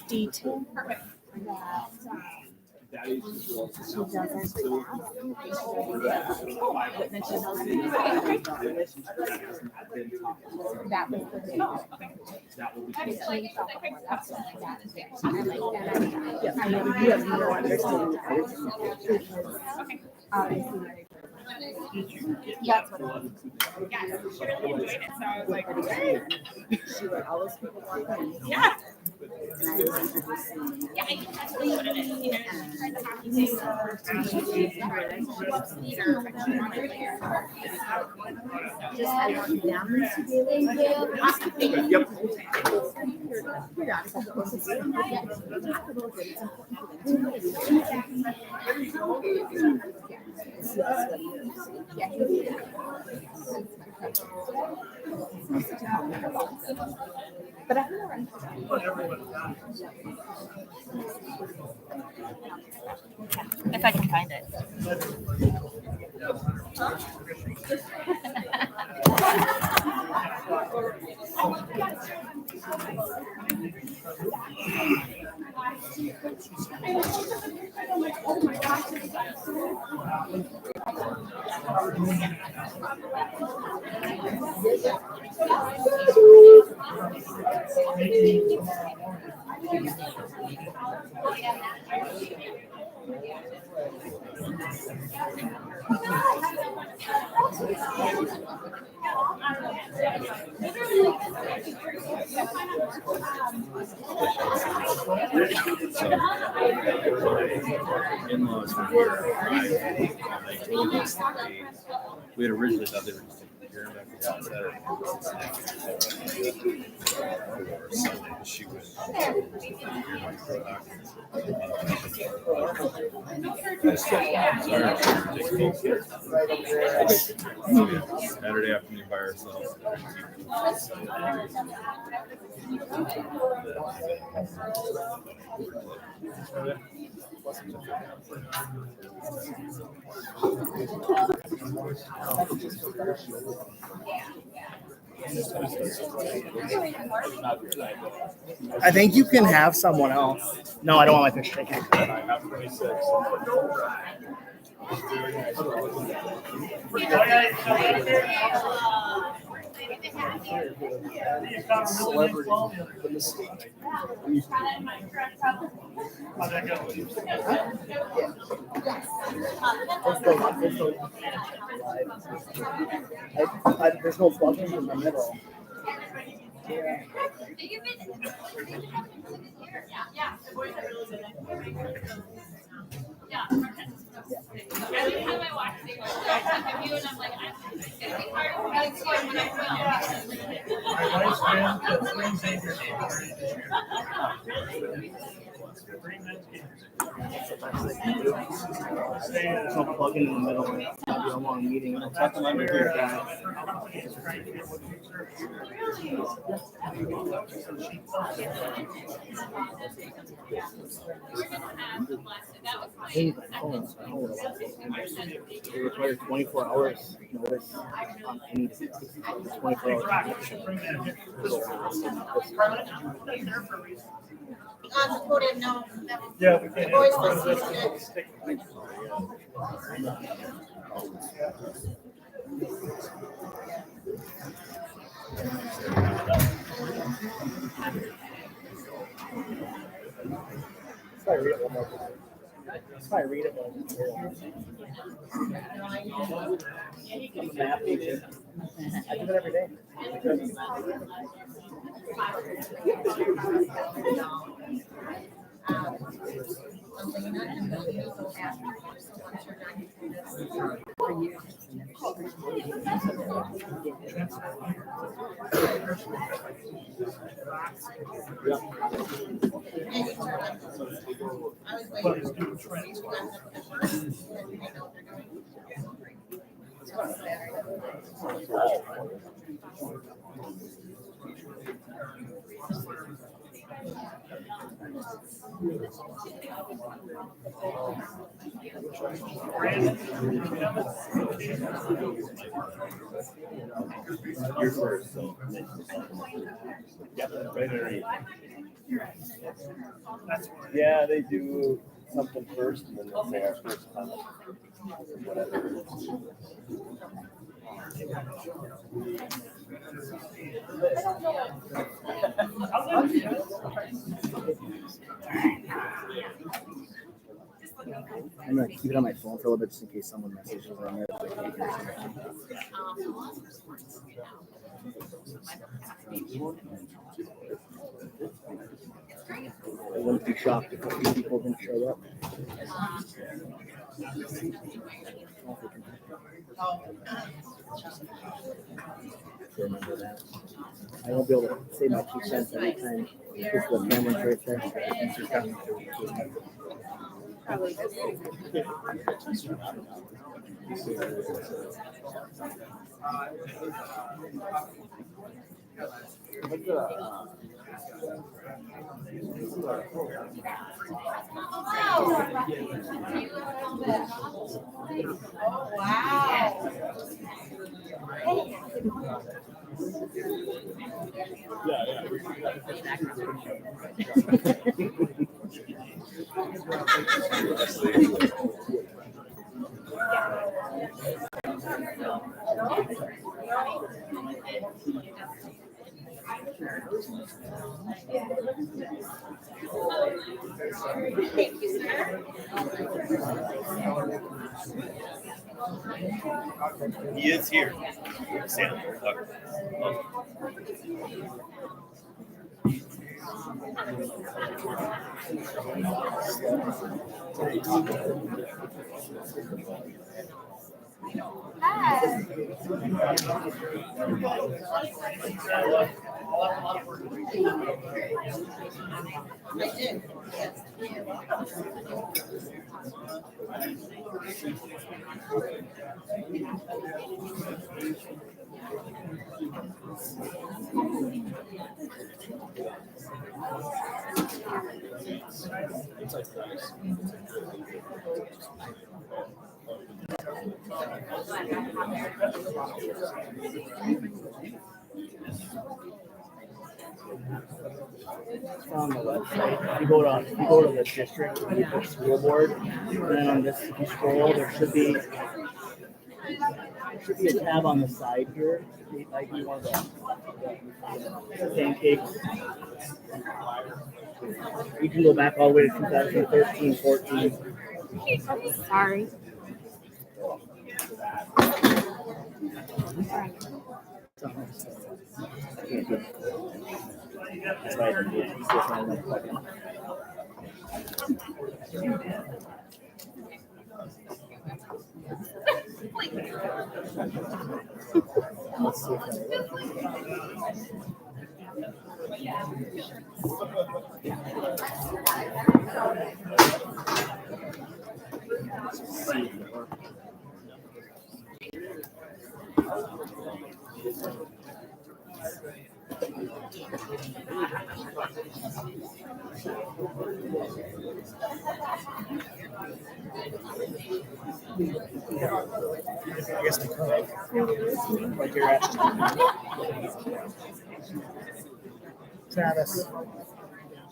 detail that she doesn't have. But then she tells me that was the thing. I know you have no understanding. That's what it was. Yeah, she really enjoyed it. So I was like, She let all those people walk in. yeah. And I was introducing them. Yeah, I think that's really what it is. You know, she tried the hockey thing. Just I want them to be able to do hockey thing. Yep. Figure out if I'm supposed to do it. Yeah, it's important for them. But I If I can find it. In-laws were here, and they told us that we had originally thought they were just taking care of it on Saturday. She was Saturday afternoon by ourselves. I think you can have someone else. No, I don't want my picture taken. There's no plugins in the middle. Yeah. Every time I watch things like that, I review and I'm like, it's gonna be hard to explain when I There's no plugin in the middle. It'll be a long meeting. I'll talk to my manager guy. Hey, my phone. It requires 24 hours notice on anything. 24 hours. On the podium, no. Yeah, we can't. Voice was good. Let's try to read it one more time. Let's try to read it one more time. I do that every day. You're first, so. Yep, right underneath. Yeah, they do something first and then they'll say our first comment. Whatever. I'm gonna keep it on my phone for a little bit just in case someone messages on there. If I can't hear something. I wouldn't be shocked if a few people didn't show up. Remember that. I won't be able to say my 2 cents every time. Just the camera's right there. Probably. Thank you, sir. He is here. Sam. On the website, if you go to the district, you put school board, and then on this, if you scroll, there should be a tab on the side here. It might be one of the pancakes. You can go back all the way to 2013, 14. Sorry. I can't do it. That's why I didn't do it. It's just not enough plug-in. Let's see I guess they could. Like you're at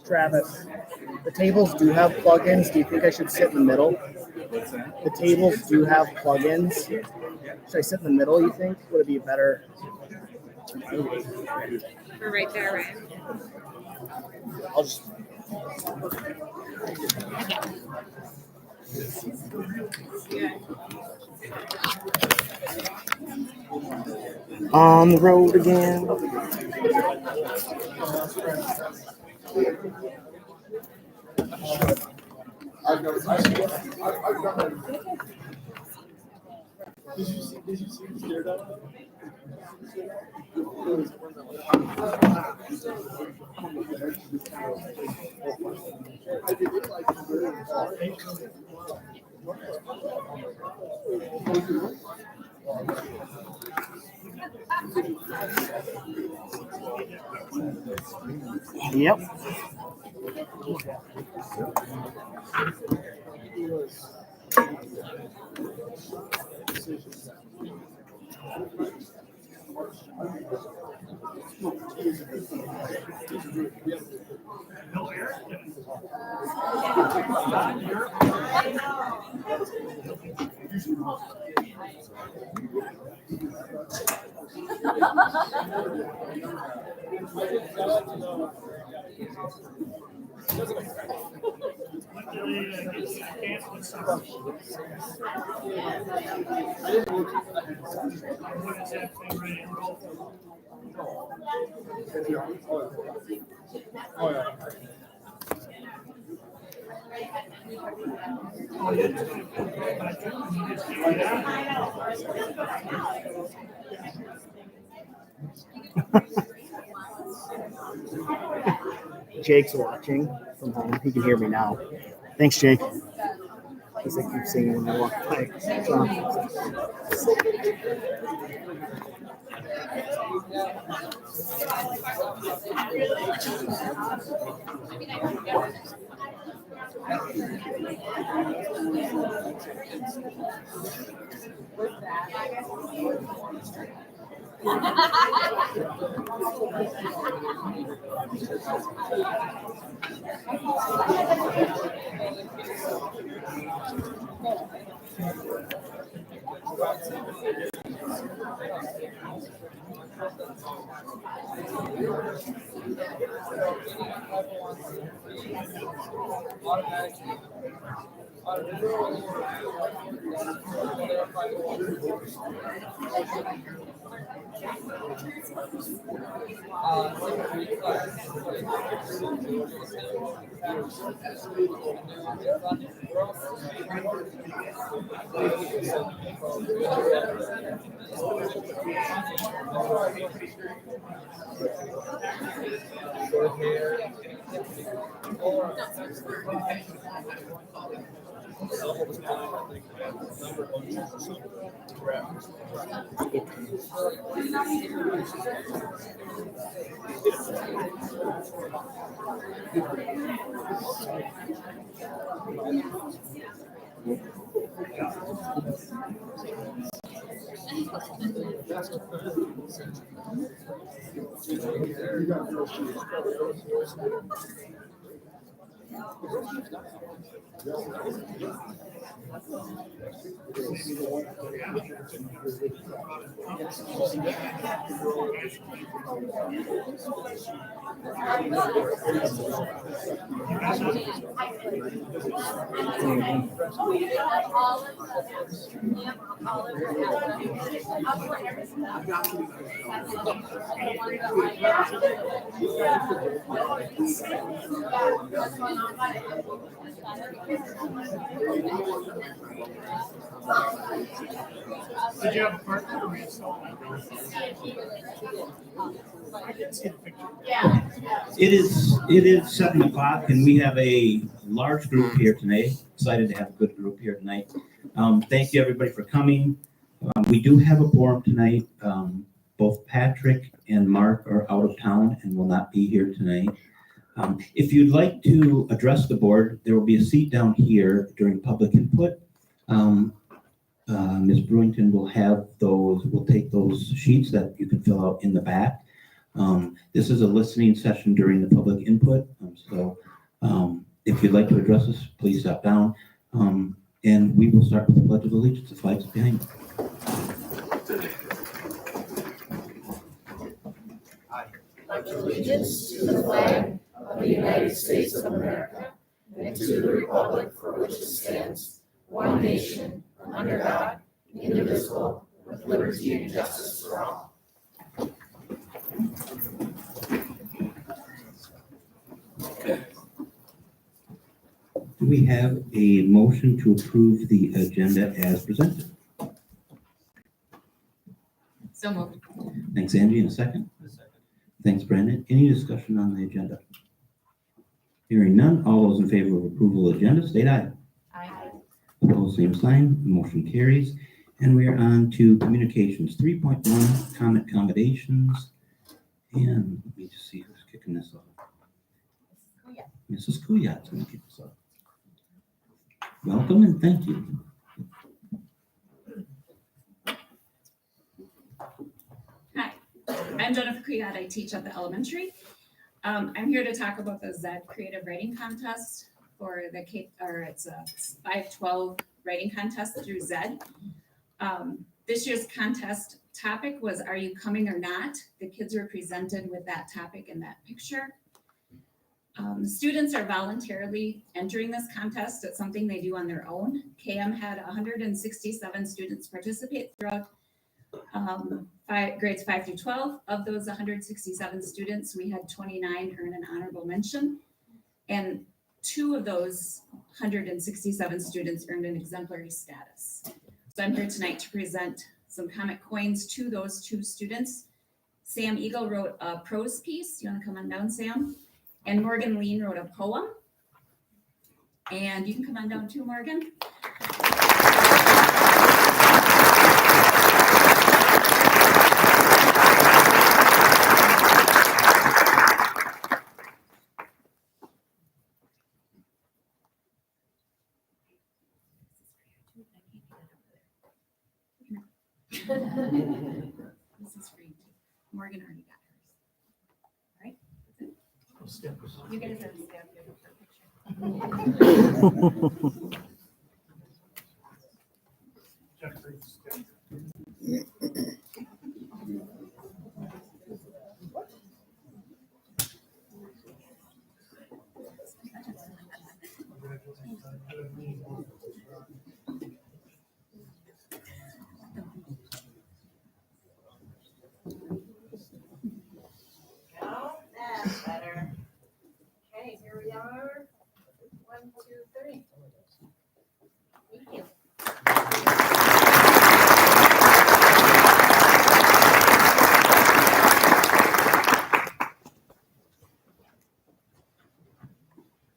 Travis, the tables do have plugins. Do you think I should sit in the middle? What's that? The tables do have plugins. Should I sit in the middle, you think? Would it be better? We're right there, right? I'll just. On the road again. Did you see the steer down? Yep. Jake's watching from home. He can hear me now. Thanks, Jake. As I keep singing when I walk by. Did you have a partner or install? I didn't see the picture. It is 7 o'clock and we have a large group here today. Excited to have a good group here tonight. Thank you everybody for coming. We do have a quorum tonight. Both Patrick and Mark are out of town and will not be here tonight. If you'd like to address the board, there will be a seat down here during public input. Ms. Brewington will take those sheets that you can fill out in the back. This is a listening session during the public input. If you'd like to address us, please step down. And we will start with the Pledge of Allegiance. The flag's behind you. Allegiance to the flag of the United States of America and to the republic for which it stands, one nation, under God, indivisible, with liberty and justice for all. Do we have a motion to approve the agenda as presented? So moved. Thanks, Angie. In a second. Thanks, Brandon. Any discussion on the agenda? Hearing none, all those in favor of approval of the agenda, state aye. Aye. Opposed, same sign. The motion carries. And we are on to communications 3.1, comment accommodations. And let me just see who's kicking this off. Mrs. Kuyat's going to kick us off. Welcome and thank you. Hi, I'm Jennifer Kuyat. I teach at the elementary. I'm here to talk about the ZED Creative Writing Contest for the it's a 512 writing contest through ZED. This year's contest topic was, "Are you coming or not?" The kids were presented with that topic in that picture. Students are voluntarily entering this contest. It's something they do on their own. KM had 167 students participate throughout grades 5 through 12. Of those 167 students, we had 29 earn an honorable mention. And 2 of those 167 students earned an exemplary status. So I'm here tonight to present some comic coins to those 2 students. Sam Eagle wrote a prose piece. You want to come on down, Sam? And Morgan Lean wrote a poem. And you can come on down too, Morgan. This is for you too. Morgan already got hers. All right? You guys have to stand here for a picture. Now, that's better. Okay, here we are. 1, 2, 3. Thank you.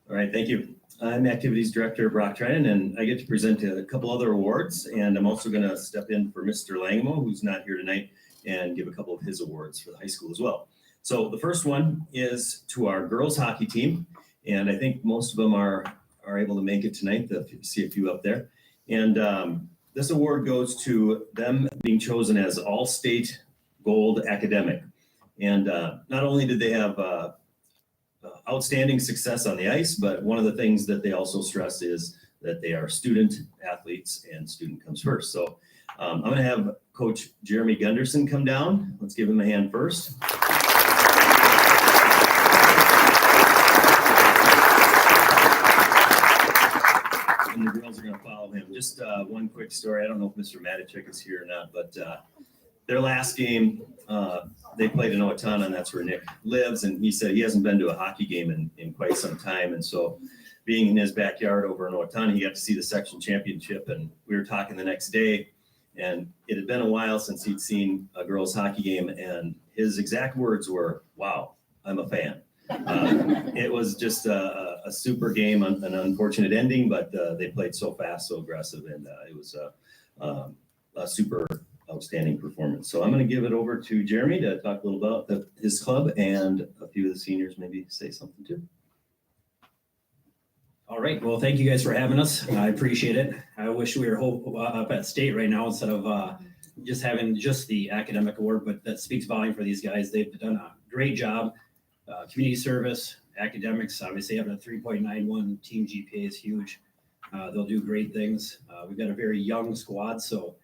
All right, thank you. I'm Activities Director Brock Trinan, and I get to present a couple other awards, and I'm also going to step in for Mr. Langemo, who's not here tonight, and give a couple of his awards for the high school as well. So the first one is to our girls hockey team, and I think most of them are able to make it tonight. See a few up there. And this award goes to them being chosen as All-State Gold Academic. And not only did they have outstanding success on the ice, but one of the things that they also stress is that they are student athletes and student comes first. So I'm going to have Coach Jeremy Gunderson come down. Let's give him a hand first. And the girls are going to follow him. Just one quick story. I don't know if Mr. Matichek is here or not, but their last game, they played in Owatonna, and that's where Nick lives. And he said he hasn't been to a hockey game in quite some time. And so being in his backyard over in Owatonna, he got to see the section championship. And we were talking the next day, and it had been a while since he'd seen a girls' hockey game. And his exact words were, "Wow, I'm a fan." It was just a super game, an unfortunate ending, but they played so fast, so aggressive, and it was a super outstanding performance. So I'm going to give it over to Jeremy to talk a little about his club, and a few of the seniors maybe say something too. All right. Well, thank you guys for having us. I appreciate it. I wish we were up at state right now instead of just having just the academic award, but that speaks volume for these guys. They've done a great job. Community service, academics, obviously having a 3.91 team GPA is huge. They'll do great things. We've got a very young squad, so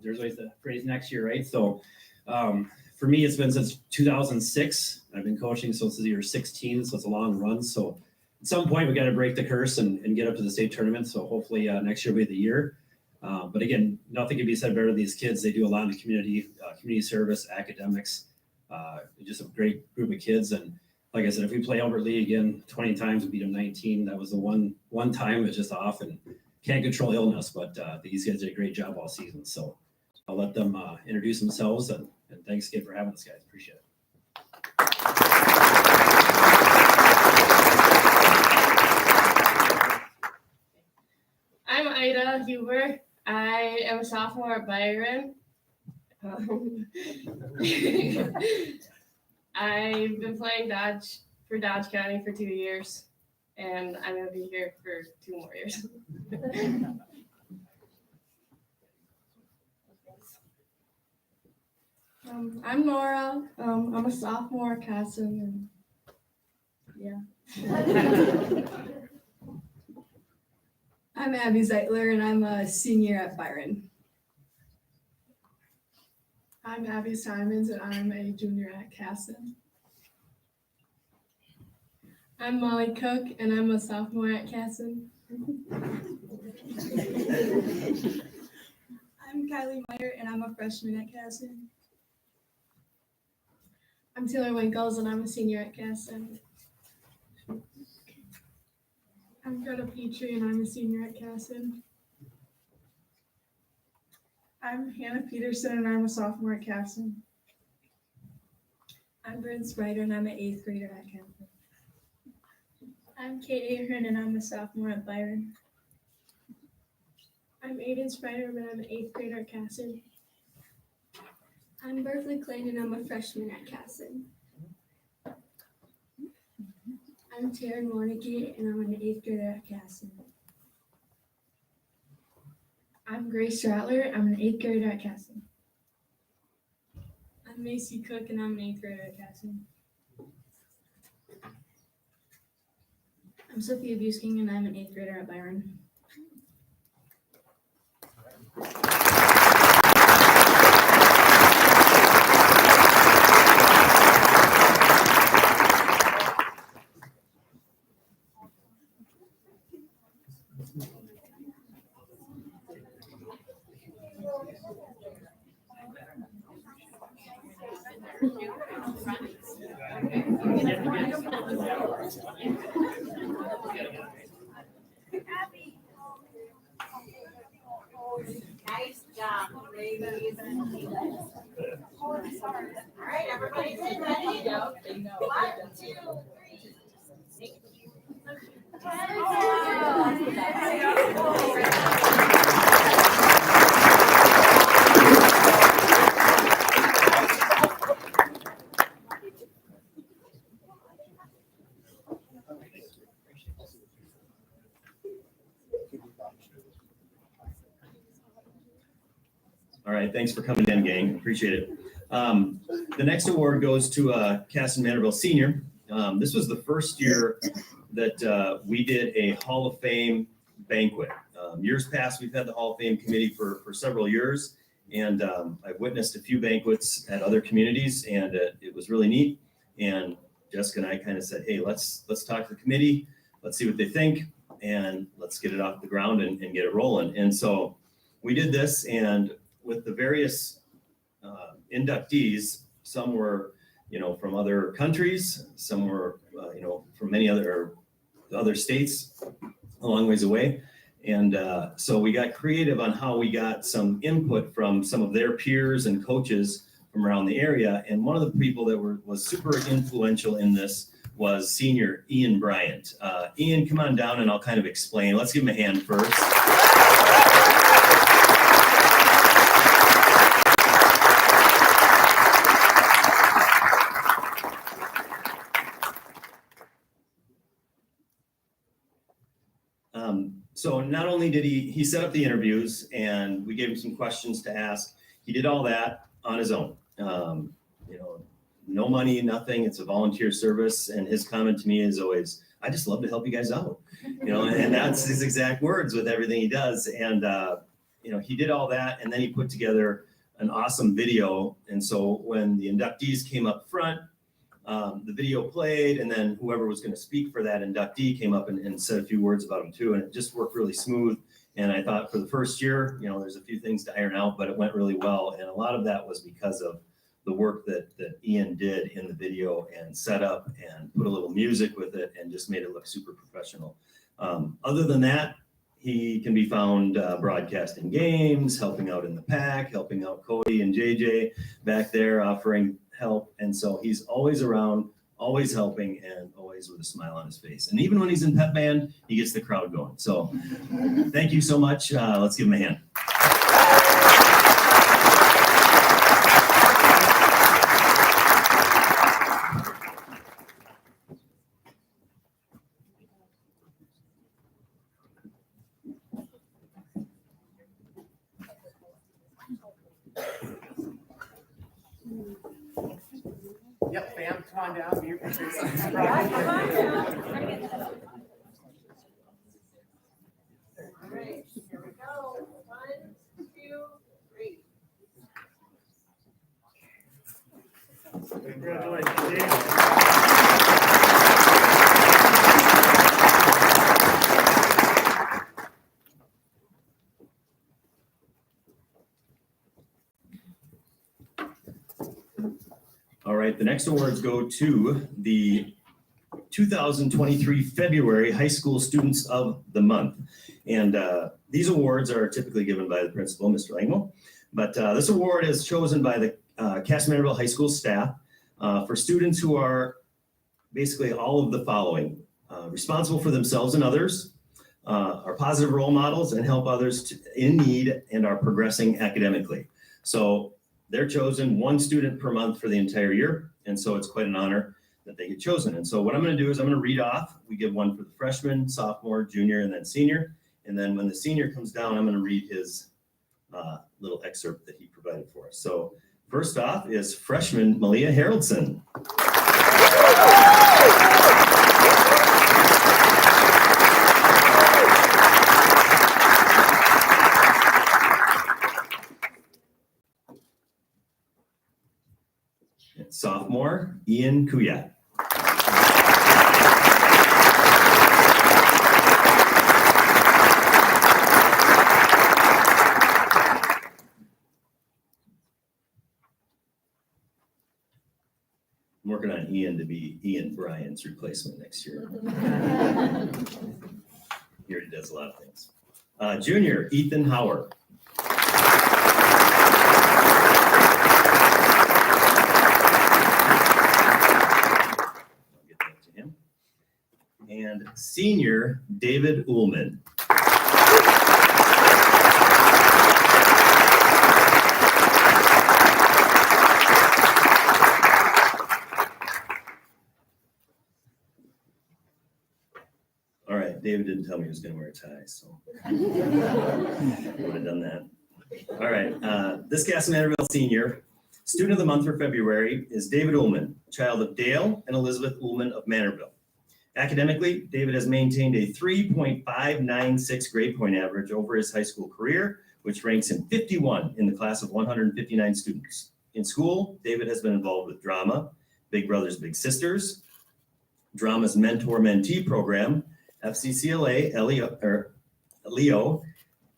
there's always the phrase next year, right? So for me, it's been since 2006. I've been coaching since the year 16, so it's a long run. So at some point, we got to break the curse and get up to the state tournament. So hopefully next year will be the year. But again, nothing can be said better than these kids. They do a lot in the community service, academics, just a great group of kids. And like I said, if we play Albert Lee again 20 times, we beat them 19. That was the one time it's just off and can't control illness, but these guys did a great job all season. So I'll let them introduce themselves, and thanks again for having us, guys. Appreciate it. I'm Ida Huber. I am a sophomore at Byron. I've been playing Dodge for Dodge County for 2 years, and I'm gonna be here for 2 more years. I'm Nora. I'm a sophomore at Casson, and yeah. I'm Abby Zeitler, and I'm a senior at Byron. I'm Abby Simons, and I'm a junior at Casson. I'm Molly Cook, and I'm a sophomore at Casson. I'm Kylie Meyer, and I'm a freshman at Casson. I'm Taylor Winkles, and I'm a senior at Casson. I'm Greta Petrie, and I'm a senior at Casson. I'm Hannah Peterson, and I'm a sophomore at Casson. I'm Bryn Sprider, and I'm an 8th grader at Casson. I'm Kate Ahern, and I'm a sophomore at Byron. I'm Aiden Sprider, and I'm an 8th grader at Casson. I'm Berkeley Klein, and I'm a freshman at Casson. I'm Taryn Warnicki, and I'm an 8th grader at Casson. I'm Grace Rattler. I'm an 8th grader at Casson. I'm Macy Cook, and I'm an 8th grader at Casson. I'm Sophia Busking, and I'm an 8th grader at Byron. Nice job, ladies and gentlemen. All right, everybody's in, ready? 1, 2, 3. All right, thanks for coming in, gang. Appreciate it. The next award goes to Casson Manderville Senior. This was the first year that we did a Hall of Fame banquet. Years past, we've had the Hall of Fame committee for several years, and I've witnessed a few banquets at other communities, and it was really neat. And Jessica and I kind of said, hey, let's talk to the committee, let's see what they think, and let's get it off the ground and get it rolling. And so we did this, and with the various inductees, some were, from other countries, some were, from many other states a long ways away. And so we got creative on how we got some input from some of their peers and coaches from around the area. And one of the people that was super influential in this was senior Ian Bryant. Ian, come on down and I'll kind of explain. Let's give him a hand first. So not only did he set up the interviews and we gave him some questions to ask, he did all that on his own. No money, nothing. It's a volunteer service. And his comment to me is always, I just love to help you guys out. And that's his exact words with everything he does. And, he did all that. And then he put together an awesome video. And so when the inductees came up front, the video played, and then whoever was going to speak for that inductee came up and said a few words about him too. And it just worked really smooth. And I thought for the first year, there's a few things to iron out, but it went really well. And a lot of that was because of the work that Ian did in the video and set up and put a little music with it and just made it look super professional. Other than that, he can be found broadcasting games, helping out in the pack, helping out Cody and JJ back there, offering help. And so he's always around, always helping, and always with a smile on his face. And even when he's in pep band, he gets the crowd going. So thank you so much. Let's give him a hand. Yep, ma'am, come on down. You can say something. Yeah, come on down. All right, here we go. 1, 2, 3. Congratulations, Dave. All right, the next awards go to the 2023 February High School Students of the Month. And these awards are typically given by the principal, Mr. Langmo. But this award is chosen by the Cass-Manorville High School staff for students who are basically all of the following. Responsible for themselves and others, are positive role models and help others in need, and are progressing academically. So they're chosen one student per month for the entire year. And so it's quite an honor that they get chosen. And so what I'm going to do is I'm going to read off. We give one for the freshman, sophomore, junior, and then senior. And then when the senior comes down, I'm going to read his little excerpt that he provided for us. So first off is freshman Malia Haraldson. Sophomore Ian Kuyat. I'm working on Ian to be Ian Bryan's replacement next year. He already does a lot of things. Junior Ethan Howard. And senior David Ullman. All right, David didn't tell me he was going to wear a tie, so I would have done that. All right, this Cass-Manorville senior student of the month for February is David Ullman, child of Dale and Elizabeth Ullman of Manorville. Academically, David has maintained a 3.596 grade point average over his high school career, which ranks him 51 in the class of 159 students. In school, David has been involved with drama, Big Brothers Big Sisters, drama's mentor-mentee program, FCCLA, Leo,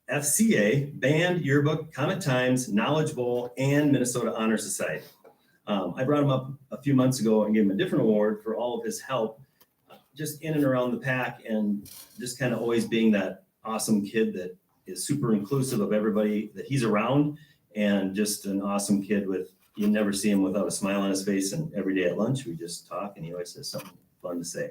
FCA, band, yearbook, Comet Times, Knowledge Bowl, and Minnesota Honor Society. I brought him up a few months ago and gave him a different award for all of his help just in and around the pack, and just kind of always being that awesome kid that is super inclusive of everybody that he's around, and just an awesome kid you never see him without a smile on his face, and every day at lunch we just talk and he always has something fun to say.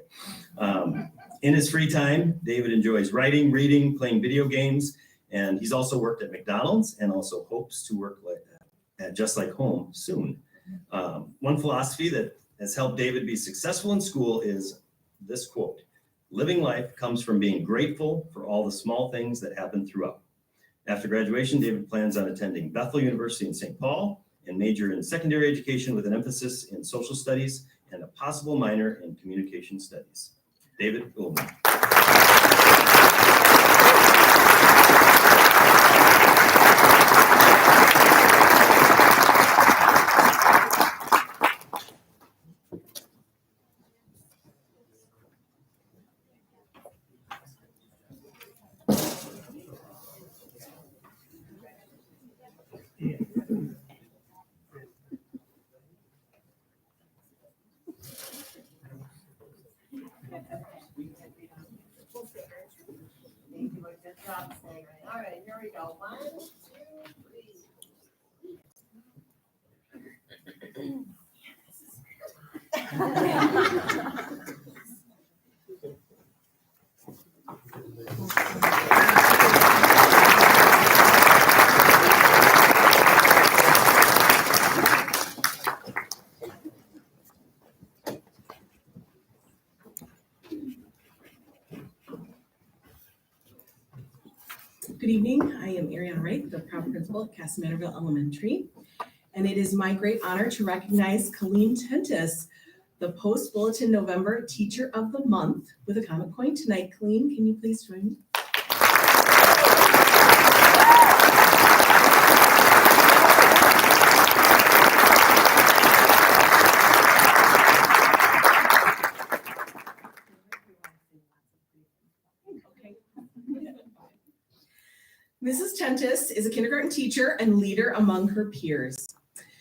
In his free time, David enjoys writing, reading, playing video games, and he's also worked at McDonald's and also hopes to work at Just Like Home soon. One philosophy that has helped David be successful in school is this quote: "Living life comes from being grateful for all the small things that happen throughout." After graduation, David plans on attending Bethel University in St. Paul and major in secondary education with an emphasis in social studies and a possible minor in communication studies. David Ullman. Good job saying it. All right, here we go. 1, 2, 3. Good evening. I am Ariana Wright, the proud principal at Cass-Manorville Elementary. And it is my great honor to recognize Colleen Tentis, the Post Bulletin November Teacher of the Month, with a comic coin tonight. Colleen, can you please join me? Mrs. Tentis is a kindergarten teacher and leader among her peers.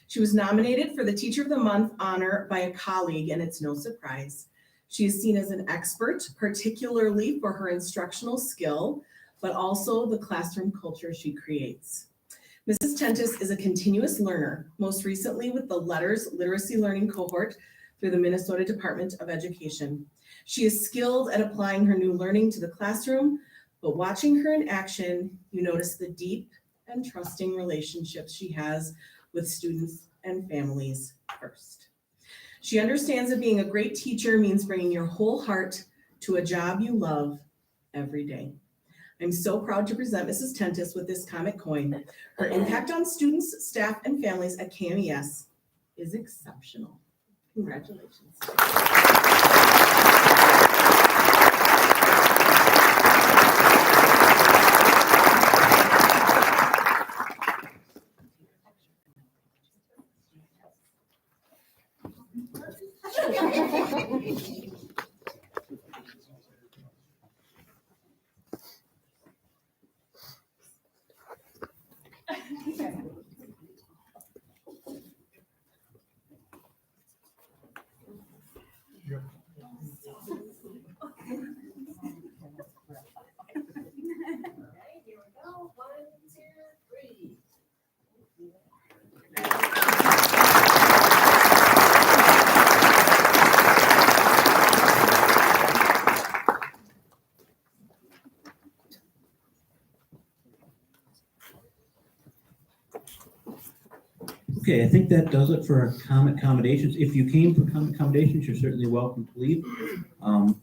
She was nominated for the Teacher of the Month honor by a colleague, and it's no surprise. She is seen as an expert, particularly for her instructional skill, but also the classroom culture she creates. Mrs. Tentis is a continuous learner, most recently with the Letters Literacy Learning Cohort through the Minnesota Department of Education. She is skilled at applying her new learning to the classroom, but watching her in action, you notice the deep and trusting relationships she has with students and families first. She understands that being a great teacher means bringing your whole heart to a job you love every day. I'm so proud to present Mrs. Tentis with this comic coin. Her impact on students, staff, and families at KMES is exceptional. Congratulations. Here we go. 1, 2, 3. Okay, I think that does it for our comment accommodations. If you came for comment accommodations, you're certainly welcome to leave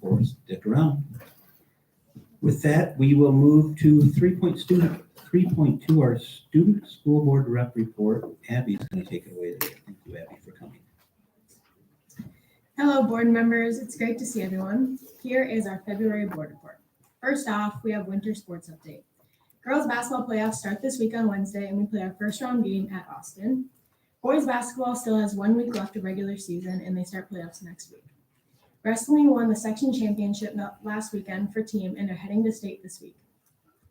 or stick around. With that, we will move to 3.2, our student school board rep report. Abby's going to take it away today. Thank you, Abby, for coming. Hello, board members. It's great to see everyone. Here is our February board report. First off, we have winter sports update. Girls basketball playoffs start this week on Wednesday, and we play our first round game at Austin. Boys basketball still has 1 week left of regular season, and they start playoffs next week. Wrestling won the section championship last weekend for team and are heading to state this week.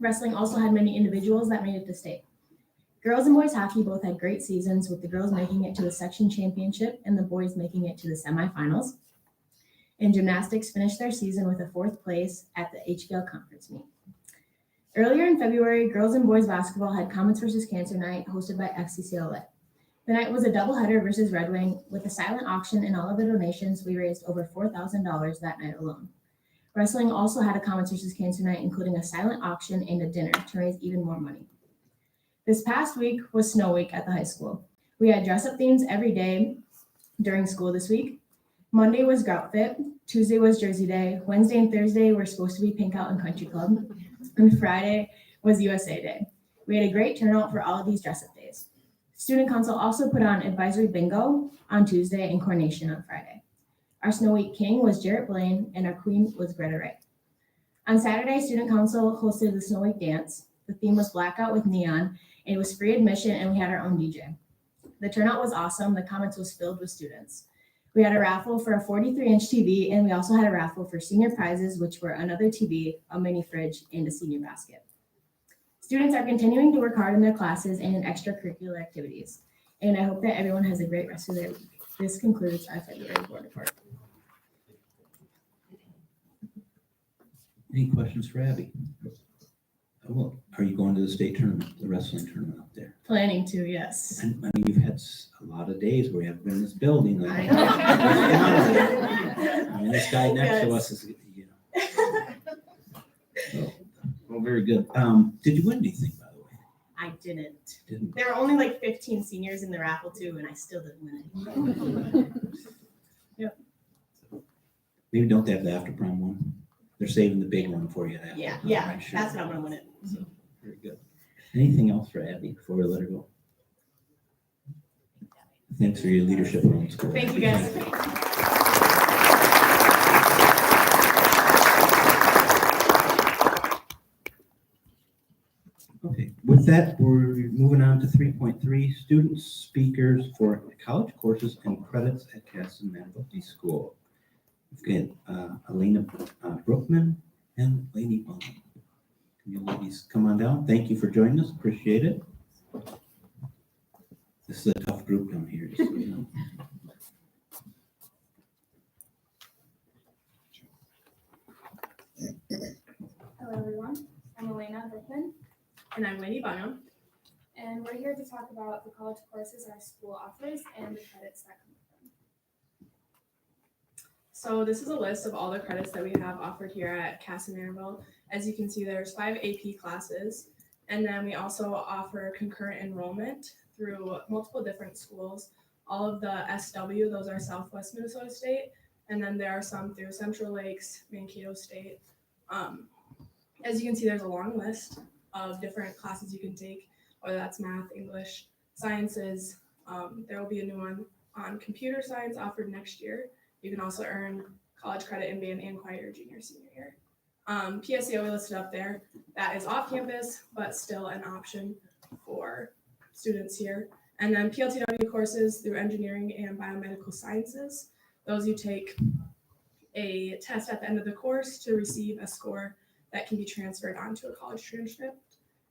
Wrestling also had many individuals that made it to state. Girls and boys hockey both had great seasons, with the girls making it to the section championship and the boys making it to the semifinals. And gymnastics finished their season with a 4th place at the HGL conference meet. Earlier in February, girls and boys basketball had Comets versus Cancer Night hosted by FCCLA. The night was a doubleheader versus Red Wing. With a silent auction and all of the donations, we raised over $4,000 that night alone. Wrestling also had a Comets versus Cancer Night, including a silent auction and a dinner to raise even more money. This past week was Snow Week at the high school. We had dress-up themes every day during school this week. Monday was Grout Fit, Tuesday was Jersey Day, Wednesday and Thursday were supposed to be Pink Out and Country Club, and Friday was USA Day. We had a great turnout for all of these dress-up days. Student Council also put on Advisory Bingo on Tuesday and Coronation on Friday. Our Snow Week King was Jarrett Blaine, and our Queen was Greta Wright. On Saturday, Student Council hosted the Snow Week Dance. The theme was Blackout with Neon, and it was free admission, and we had our own DJ. The turnout was awesome. The Comets was filled with students. We had a raffle for a 43-inch TV, and we also had a raffle for senior prizes, which were another TV, a mini fridge, and a senior basket. Students are continuing to work hard in their classes and in extracurricular activities, and I hope that everyone has a great rest of their week. This concludes our February board report. Any questions for Abby? Oh, are you going to the state tournament, the wrestling tournament up there? Planning to, yes. I mean, you've had a lot of days where you haven't been in this building. I Like, know. I mean, this guy next to us is, you know. So, well, very good. Did you win anything, by the way? I didn't. Didn't. There were only like 15 seniors in the raffle too, and I still didn't win it. Maybe don't they have the after prom one? They're saving the big one for you. After Yeah, prom, yeah, right? Sure. that's what I'm gonna win it. Very good. Anything else for Abby before we let her go? Thanks for your leadership around school. Thank you, guys. Okay, with that, we're moving on to 3.3, students, speakers for college courses and credits at Casson Manavoti School. We've got Elena Brookman and Lainey Bowman. Can you ladies come on down? Thank you for joining us, appreciate it. This is a tough group down here, just so you know. Hello, everyone. I'm Elena Brookman, And I'm Lainey Bonham. and we're here to talk about the college courses our school offers and the credits that come with them. So this is a list of all the credits that we have offered here at Casson Manaville. As you can see, there's 5 AP classes, and then we also offer concurrent enrollment through multiple different schools. All of the SW, those are Southwest Minnesota State, and then there are some through Central Lakes, Mankato State. As you can see, there's a long list of different classes you can take, whether that's math, English, sciences. There will be a new one on computer science offered next year. You can also earn college credit in band and choir junior, senior year. PSEO we listed up there. That is off campus, but still an option for students here. And then PLTW courses through engineering and biomedical sciences. Those you take a test at the end of the course to receive a score that can be transferred onto a college transcript.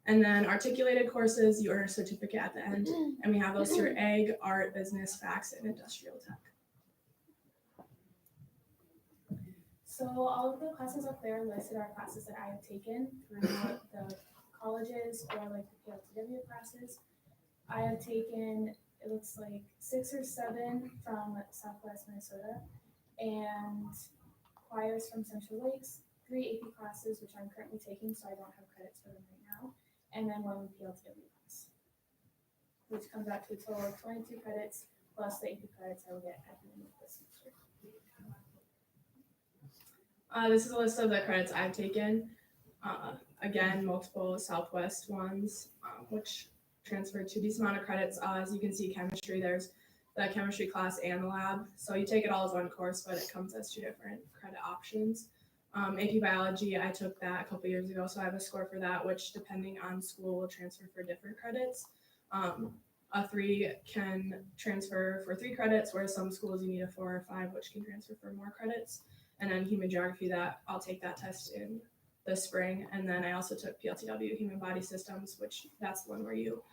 And then articulated courses, you earn a certificate at the end. And we have those through ag, art, business, fax, and industrial tech. So all of the classes up there listed are classes that I have taken through the colleges or like the PLTW classes. I have taken, it looks like 6 or 7 from Southwest Minnesota and choirs from Central Lakes, 3 AP classes, which I'm currently taking, so I don't have credits for them right now, and then 1 PLTW class, which comes out to a total of 22 credits plus the AP credits I will get at the end of this semester. This is a list of the credits I've taken. Again, multiple Southwest ones, which transferred to a decent amount of credits. As you can see, chemistry, there's the chemistry class and the lab. So you take it all as one course, but it comes as 2 different credit options. AP biology, I took that a couple years ago, so I have a score for that, which depending on school will transfer for different credits. A 3 can transfer for 3 credits, whereas some schools you need a 4 or 5, which can transfer for more credits. And then human geography, that I'll take that test in the spring. And then I also took PLTW, human body systems, which that's the one where you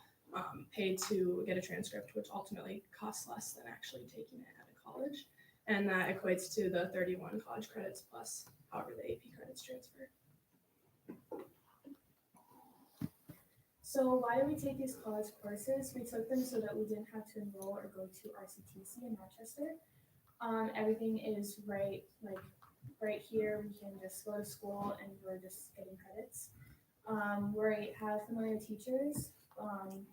pay to get a transcript, which ultimately costs less than actually taking it at a college. And that equates to the 31 college credits plus however the AP credits transfer. So why do we take these college courses? We took them so that we didn't have to enroll or go to RCTC in Rochester. Everything is right here. We can just go to school and we're just getting credits. We have familiar teachers.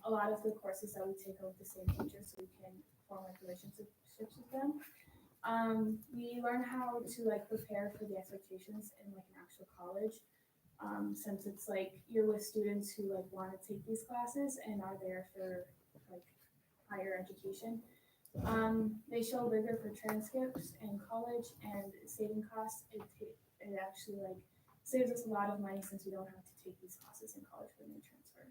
A lot of the courses that we take are with the same teachers, so we can form like relationships with them. We learn how to prepare for the expectations in an actual college. Since it's you're with students who want to take these classes and are there for higher education. They show rigor for transcripts in college and saving costs. It actually saves us a lot of money since we don't have to take these classes in college when we transfer.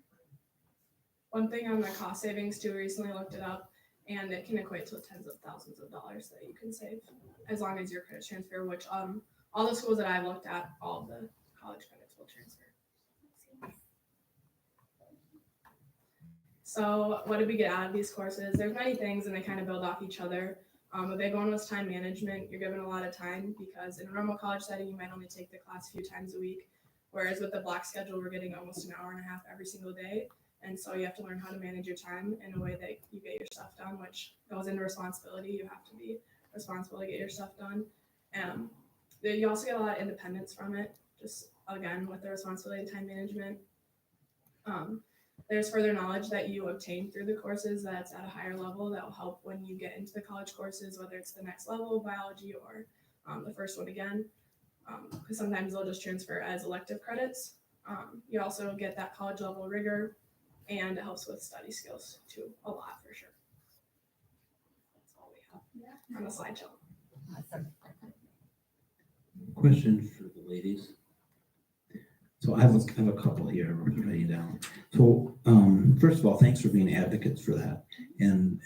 One thing on the cost savings too, recently looked it up, and it can equate to tens of thousands of dollars that you can save as long as your credits transfer, which all the schools that I've looked at, all of the college credits will transfer. So what did we get out of these courses? There's many things and they kind of build off each other. A big one was time management. You're given a lot of time because in a normal college setting, you might only take the class a few times a week. Whereas with the block schedule, we're getting almost an hour and a half every single day. And so you have to learn how to manage your time in a way that you get your stuff done, which goes into responsibility. You have to be responsible to get your stuff done. You also get a lot of independence from it, just again, with the responsibility and time management. There's further knowledge that you obtain through the courses that's at a higher level that will help when you get into the college courses, whether it's the next level of biology or the first one again, because sometimes they'll just transfer as elective credits. You also get that college level rigor, and it helps with study skills too, a lot for sure. on the slideshow. Question for the ladies. So I have a couple here writing down. So, first of all, thanks for being advocates for that and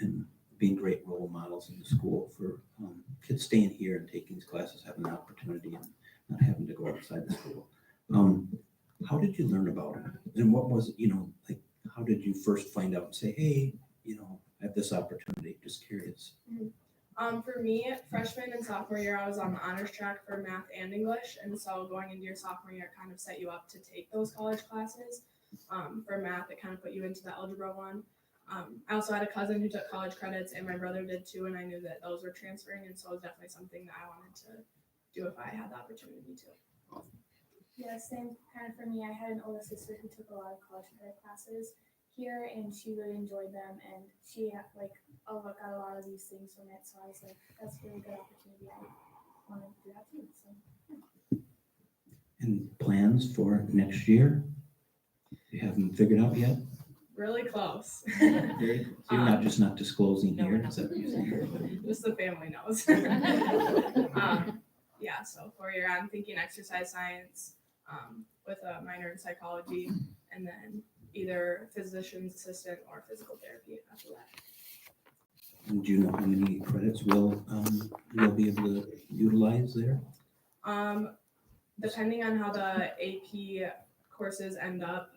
being great role models in the school for kids staying here and taking these classes, having an opportunity and not having to go outside the school. How did you learn about it? And what was, like, how did you first find out and say, hey, I have this opportunity? Just curious. For me, freshman and sophomore year, I was on the honors track for math and English, and so going into your sophomore year kind of set you up to take those college classes. For math, it kind of put you into the algebra one. I also had a cousin who took college credits, and my brother did too, and I knew that those were transferring, and so it was definitely something that I wanted to do if I had the opportunity to. Yeah, same kind of for me. I had an older sister who took a lot of college credit classes here, and she really enjoyed them, and she got a lot of these things from it. So I was like, that's a really good opportunity. I want to do that too. So. And plans for next year? You haven't figured out yet? Really close. Very close. You're not just not disclosing here. Is that what you're saying? Just the family knows. Yeah, so 4-year, I'm thinking exercise science with a minor in psychology, and then either physician's assistant or physical therapy after that. And do you know how many credits you'll be able to utilize there? Depending on how the AP courses end up,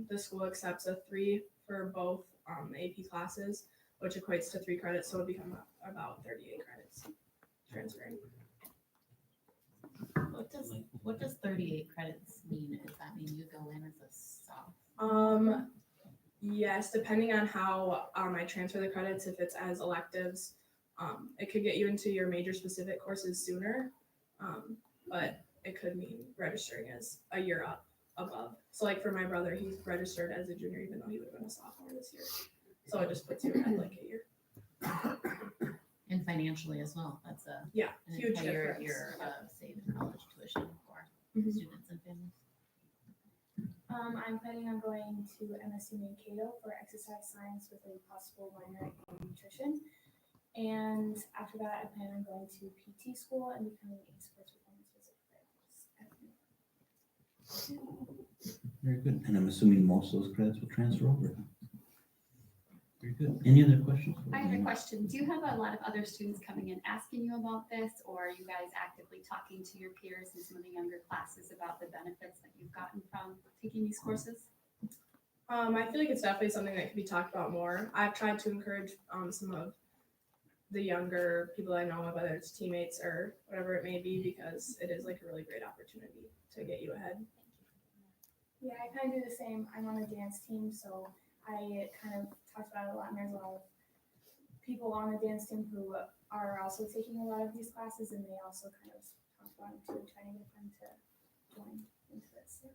the school accepts a 3 for both AP classes, which equates to 3 credits, so it would become about 38 credits transferring. What does 38 credits mean? Does that mean you go in as a sophomore? Yes, depending on how I transfer the credits, if it's as electives, it could get you into your major specific courses sooner, but it could mean registering as a year up above. So like for my brother, he's registered as a junior even though he would have been a sophomore this year. So it just puts you ahead like a year. And financially as well. That's an huge entire difference. year of saved college tuition for students and families. I'm planning on going to MSU Mankato for exercise science with a possible minor in nutrition. And after that, I plan on going to PT school and becoming a sports performance physical therapist. Very good. And I'm assuming most of those credits will transfer over. Very good. Any other questions? I have a question. Do you have a lot of other students coming in asking you about this, or are you guys actively talking to your peers in some of the younger classes about the benefits that you've gotten from taking these courses? I feel like it's definitely something that could be talked about more. I've tried to encourage some of the younger people I know of, whether it's teammates or whatever it may be, because it is like a really great opportunity to get you ahead. Yeah, I kind of do the same. I'm on a dance team, so I kind of talked about it a lot, and there's a lot of people on the dance team who are also taking a lot of these classes, and they also kind of talk about it too, trying to get them to join into this.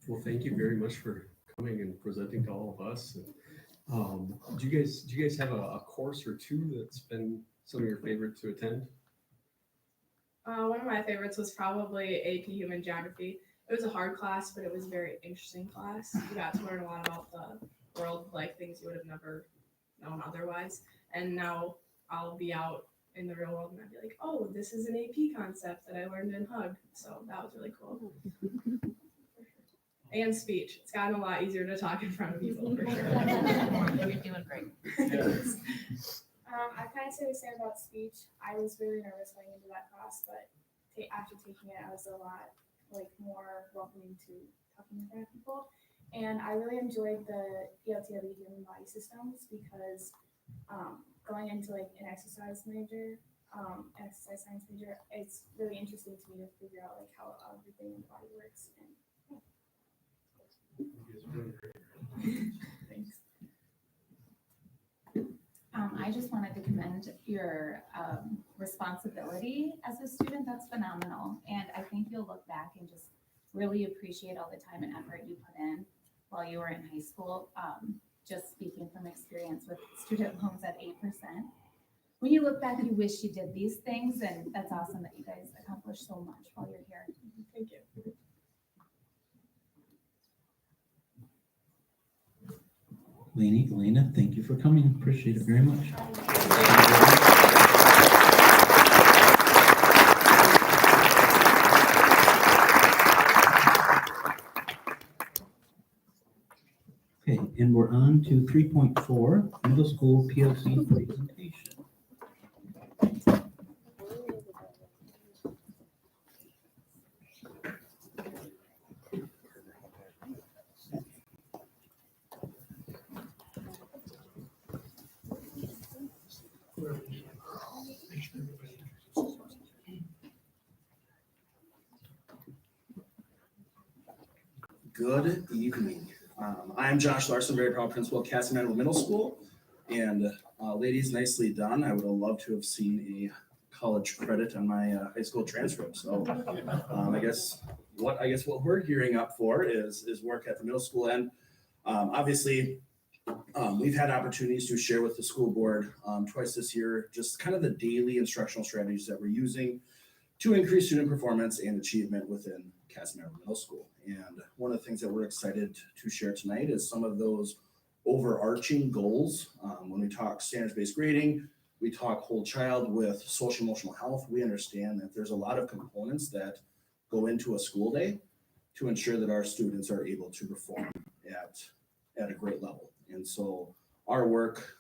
Well, thank you very much for coming and presenting to all of us. Do you guys have a course or two that's been some of your favorite to attend? One of my favorites was probably AP Human Geography. It was a hard class, but it was a very interesting class. You got to learn a lot about the world, like things you would have never known otherwise. And now I'll be out in the real world and I'll be like, oh, this is an AP concept that I learned in HUG. So that was really cool. And speech. It's gotten a lot easier to talk in front of people for sure. You're doing great. I kind of say the same about speech. I was really nervous going into that class, but after taking it, I was a lot more welcoming to talking in front of people. And I really enjoyed the ELTW human body systems because going into an exercise major, exercise science major, it's really interesting to me to figure out how everything in the body works. And Thanks. I just wanted to commend your responsibility as a student. That's phenomenal. And I think you'll look back and just really appreciate all the time and effort you put in while you were in high school. Just speaking from experience with student loans at 8%. When you look back, you wish you did these things, and that's awesome that you guys accomplished so much while you're here. Thank you. Elena, thank you for coming. Appreciate it very much. Okay, and we're on to 3.4, middle school PLC presentation. Good evening. I'm Josh Larson, very proud principal of Casanova Middle School. And ladies, nicely done. I would have loved to have seen a college credit on my high school transcript. So I guess what we're gearing up for is work at the middle school end. Obviously, we've had opportunities to share with the school board twice this year, just kind of the daily instructional strategies that we're using to increase student performance and achievement within Casanova Middle School. And one of the things that we're excited to share tonight is some of those overarching goals. When we talk standards-based grading, we talk whole child with social emotional health. We understand that there's a lot of components that go into a school day to ensure that our students are able to perform at a great level. And so our work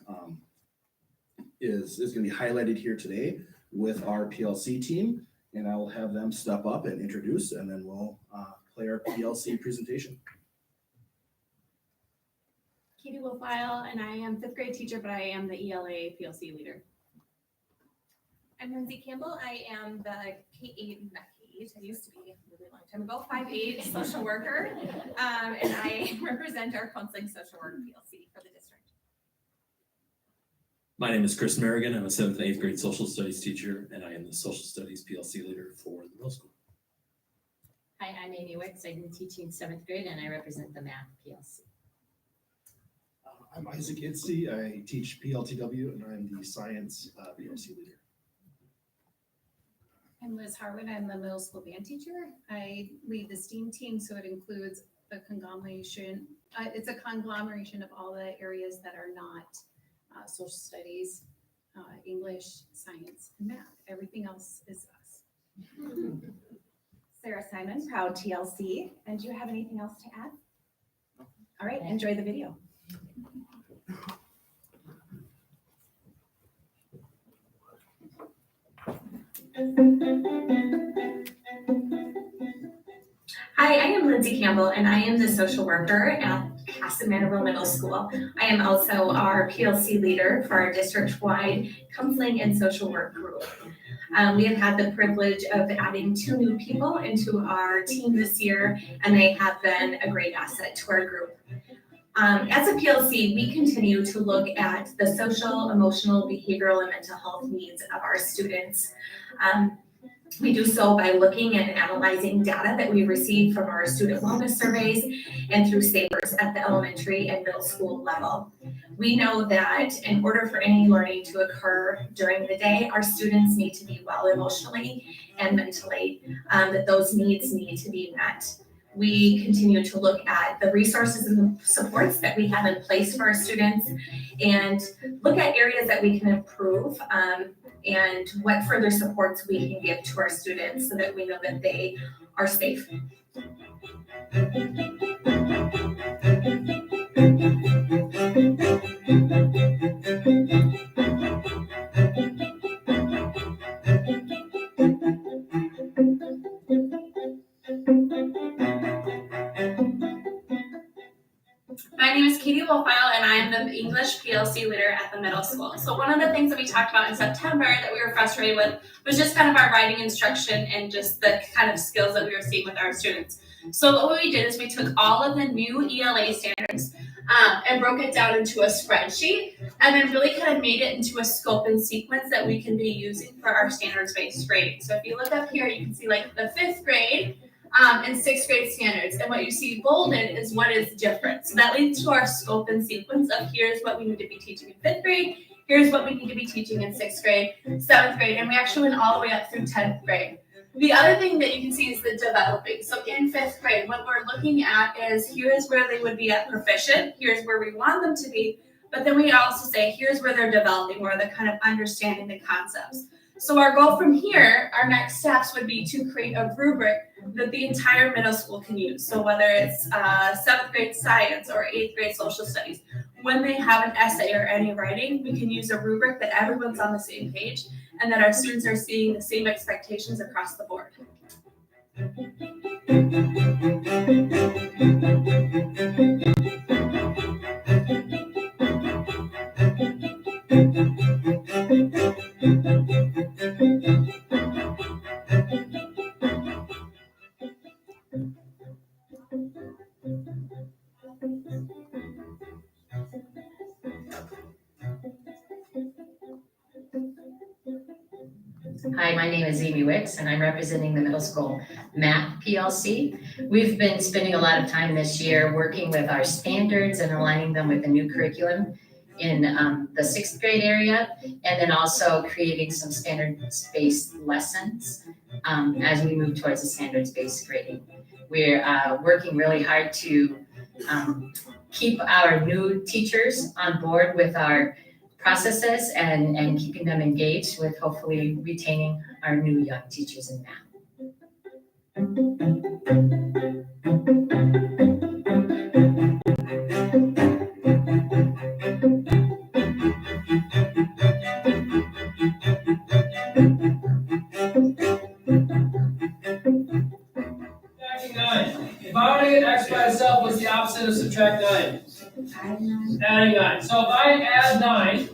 is going to be highlighted here today with our PLC team, and I will have them step up and introduce, and then we'll play our PLC presentation. Katie Wolfile, and I am 5th grade teacher, but I am the ELA PLC leader. I'm Lindsay Campbell. I am the K-8, not K-8, I used to be a really long time ago, 5-8 social worker, and I represent our counseling social work PLC for the district. My name is Chris Merrigan. I'm a 7th and 8th grade social studies teacher, and I am the social studies PLC leader for the middle school. Hi, I'm Amy Wicks. I'm teaching 7th grade, and I represent the math PLC. I'm Isaac Itzey. I teach PLTW, and I'm the science PLC leader. I'm Liz Harwood. I'm the middle school band teacher. I lead the STEAM team, so it includes the conglomeration. It's a conglomeration of all the areas that are not social studies, English, science, and math. Everything else is us. Sarah Simon, proud TLC. And do you have anything else to add? All right, enjoy the video. Hi, I am Lindsay Campbell, and I am the social worker at Casanova Middle School. I am also our PLC leader for our district-wide counseling and social work group. We have had the privilege of adding 2 new people into our team this year, and they have been a great asset to our group. As a PLC, we continue to look at the social, emotional, behavioral, and mental health needs of our students. We do so by looking and analyzing data that we receive from our student wellness surveys and through SABRs at the elementary and middle school level. We know that in order for any learning to occur during the day, our students need to be well emotionally and mentally, that those needs need to be met. We continue to look at the resources and the supports that we have in place for our students and look at areas that we can improve and what further supports we can give to our students so that we know that they are safe. My name is Katie Wolfile, and I am the English PLC leader at the middle school. So one of the things that we talked about in September that we were frustrated with was just kind of our writing instruction and just the kind of skills that we were seeing with our students. So what we did is we took all of the new ELA standards and broke it down into a spreadsheet and then really kind of made it into a scope and sequence that we can be using for our standards-based grading. So if you look up here, you can see like the 5th grade and 6th grade standards. And what you see bolded is what is different. So that leads to our scope and sequence of here's what we need to be teaching in 5th grade, here's what we need to be teaching in 6th grade, 7th grade, and we actually went all the way up through 10th grade. The other thing that you can see is the developing. So in 5th grade, what we're looking at is here's where they would be at proficient, here's where we want them to be, but then we also say here's where they're developing, where they're kind of understanding the concepts. So our goal from here, our next steps would be to create a rubric that the entire middle school can use. So whether it's 7th grade science or 8th grade social studies, when they have an essay or any writing, we can use a rubric that everyone's on the same page and that our students are seeing the same expectations across the board. Hi, my name is Amy Wicks, and I'm representing the middle school math PLC. We've been spending a lot of time this year working with our standards and aligning them with the new curriculum in the 6th grade area, and then also creating some standards-based lessons as we move towards the standards-based grading. We're working really hard to keep our new teachers on board with our processes and keeping them engaged with hopefully retaining our new young teachers in math. Subtracting 9. If I want to get x by itself, what's the opposite of subtract 9? Adding 9. So if I add 9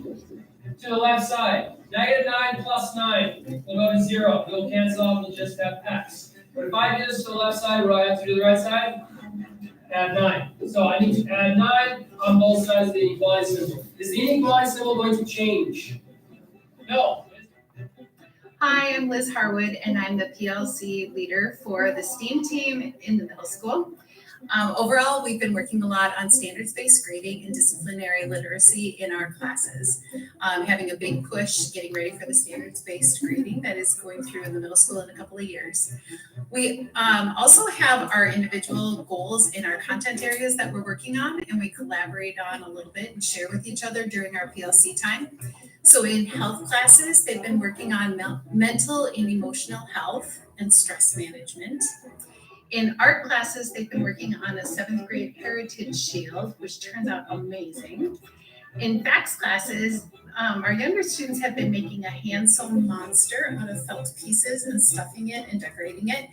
to the left side, -9 plus 9 will go to 0. We'll cancel out, we'll just have x. But if I do this to the left side, what do I have to do to the right side? Add 9. So I need to add 9 on both sides of the equality symbol. Is the inequality symbol going to change? No. Hi, I'm Liz Harwood, and I'm the PLC leader for the STEAM team in the middle school. Overall, we've been working a lot on standards-based grading and disciplinary literacy in our classes, having a big push getting ready for the standards-based grading that is going through in the middle school in a couple of years. We also have our individual goals in our content areas that we're working on, and we collaborate on a little bit and share with each other during our PLC time. So in health classes, they've been working on mental and emotional health and stress management. In art classes, they've been working on a 7th grade heritage shield, which turns out amazing. In facts classes, our younger students have been making a hand-sewn monster out of felt pieces and stuffing it and decorating it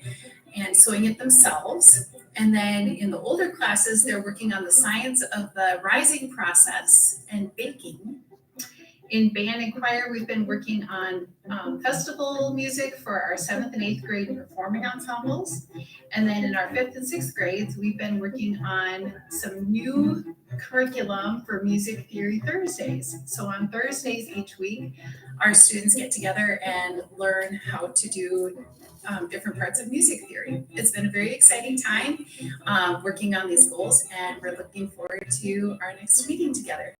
and sewing it themselves. And then in the older classes, they're working on the science of the rising process and baking. In band and choir, we've been working on festival music for our 7th and 8th grade performing ensembles. And then in our 5th and 6th grades, we've been working on some new curriculum for Music Theory Thursdays. So on Thursdays each week, our students get together and learn how to do different parts of music theory. It's been a very exciting time working on these goals, and we're looking forward to our next meeting together.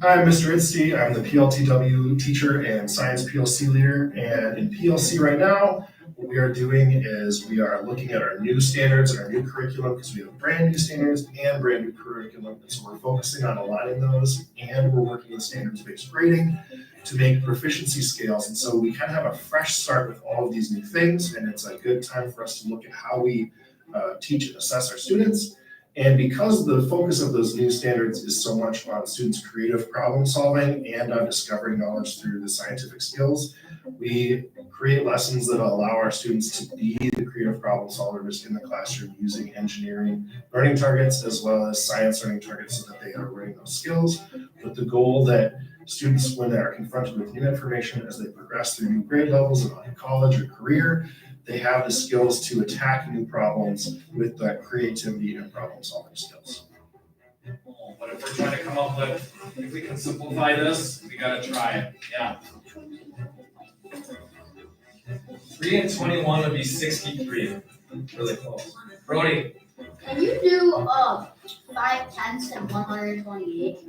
I'm Mr. Itzy. I'm the PLTW teacher and science PLC leader. And in PLC right now, what we are doing is we are looking at our new standards and our new curriculum because we have brand new standards and brand new curriculum. And so we're focusing on aligning those, and we're working with standards-based grading to make proficiency scales. And so we kind of have a fresh start with all of these new things, and it's a good time for us to look at how we teach and assess our students. And because the focus of those new standards is so much on students' creative problem solving and on discovering knowledge through the scientific skills, we create lessons that allow our students to be the creative problem solvers in the classroom using engineering learning targets as well as science learning targets so that they are learning those skills with the goal that students, when they are confronted with new information as they progress through new grade levels in college or career, they have the skills to attack new problems with that creativity and problem solving skills. But if we're trying to come up with, if we can simplify this, we gotta try it, yeah. 3 and 21 would be 63. Really close. Brody. Can you do 5/10 and 128?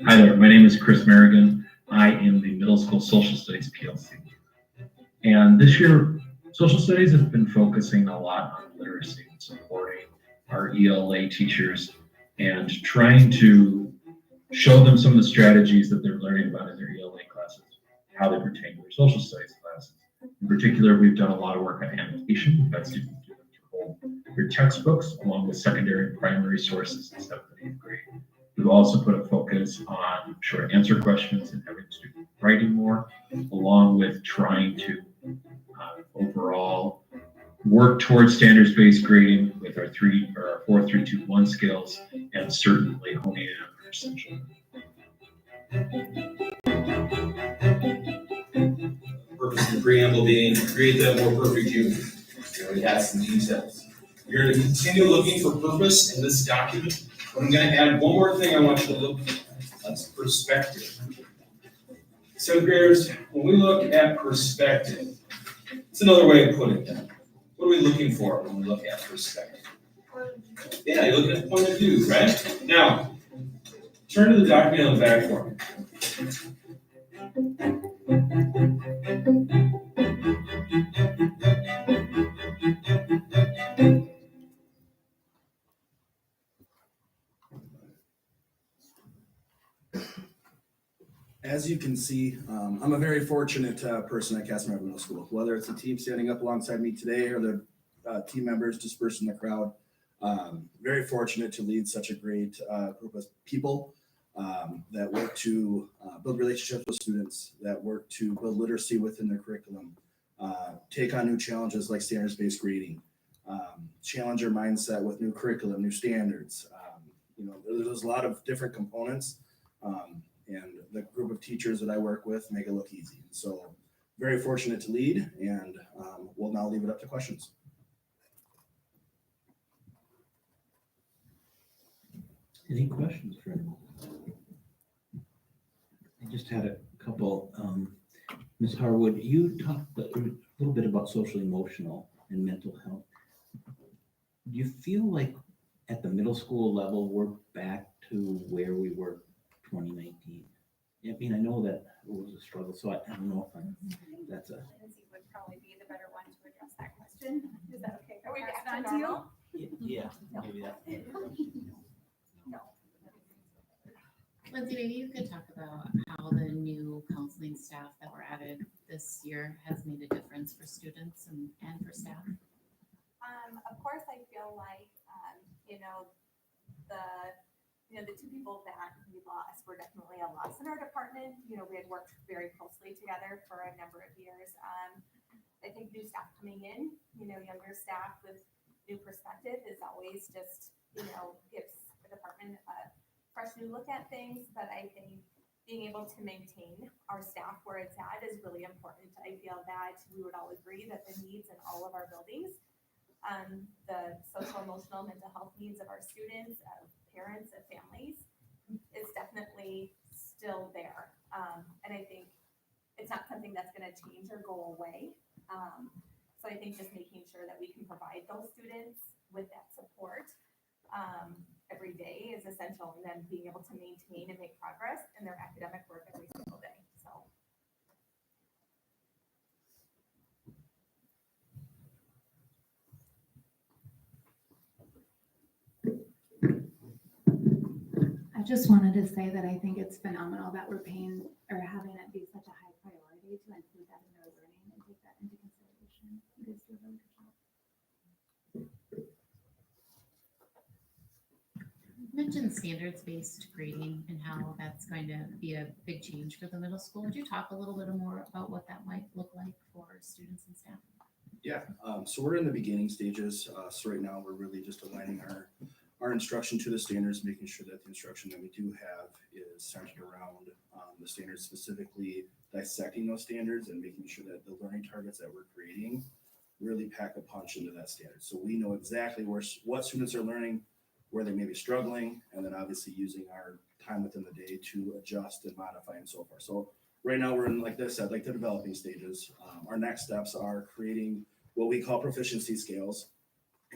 Hi there, my name is Chris Merrigan. I am the Middle School Social Studies PLC. And this year, Social Studies has been focusing a lot on literacy and supporting our ELA teachers and trying to show them some of the strategies that they're learning about in their ELA classes, how they pertain to their social studies classes. In particular, we've done a lot of work on annotation. We've had students do them through their textbooks along with secondary and primary sources in 7th and 8th grade. We've also put a focus on short answer questions and having students writing more, along with trying to overall work towards standards-based grading with our 4-3-2-1 skills, and certainly honing in on precision. Purpose of the preamble being create that more perfect human. We already had some details. You're going to continue looking for purpose in this document, but I'm going to add one more thing I want you to look at. That's perspective. 7th graders, when we look at perspective, it's another way of putting it. What are we looking for when we look at perspective? Yeah, you're looking at point of view, right? Now, turn to the document on the back for me. As you can see, I'm a very fortunate person at Casanova Middle School. Whether it's the team standing up alongside me today or the team members dispersed in the crowd, very fortunate to lead such a great group of people that work to build relationships with students, that work to build literacy within their curriculum, take on new challenges like standards-based grading, challenge your mindset with new curriculum, new standards. There's a lot of different components. And the group of teachers that I work with make it look easy. So very fortunate to lead, and we'll now leave it up to questions. Any questions for anyone? I just had a couple. Ms. Harwood, you talked a little bit about social, emotional, and mental health. Do you feel like at the middle school level, we're back to where we were 2019? I mean, I know that it was a struggle, so I don't know if that's a. Lindsay would probably be the better one to address that question. Is that okay? Are we back Pass it to on to you? normal? Yeah, maybe that. No. Lindsay, maybe you could talk about how the new counseling staff that were added this year has made a difference for students and for staff. Of course, I feel like, the two people that we lost were definitely a loss in our department. We had worked very closely together for a number of years. I think new staff coming in, younger staff with new perspective is always just, gives the department a fresh new look at things. But I think being able to maintain our staff where it's at is really important. I feel that we would all agree that the needs in all of our buildings, the social, emotional, mental health needs of our students, of parents, of families, is definitely still there. And I think it's not something that's going to change or go away. So I think just making sure that we can provide those students with that support every day is essential, and then being able to maintain and make progress in their academic work every single day. So. I just wanted to say that I think it's phenomenal that we're paying or having it be such a high priority to include that in their learning and take that into consideration. You guys do a really good job. mentioned standards-based grading and how that's going to be a big change for the middle school. Would you talk a little bit more about what that might look like for students and staff? Yeah, so we're in the beginning stages. So right now, we're really just aligning our instruction to the standards, making sure that the instruction that we do have is centered around the standards, specifically dissecting those standards and making sure that the learning targets that we're creating really pack a punch into that standard. So we know exactly what students are learning, where they may be struggling, and then obviously using our time within the day to adjust and modify and so forth. So right now we're in, like I said, like the developing stages. Our next steps are creating what we call proficiency scales.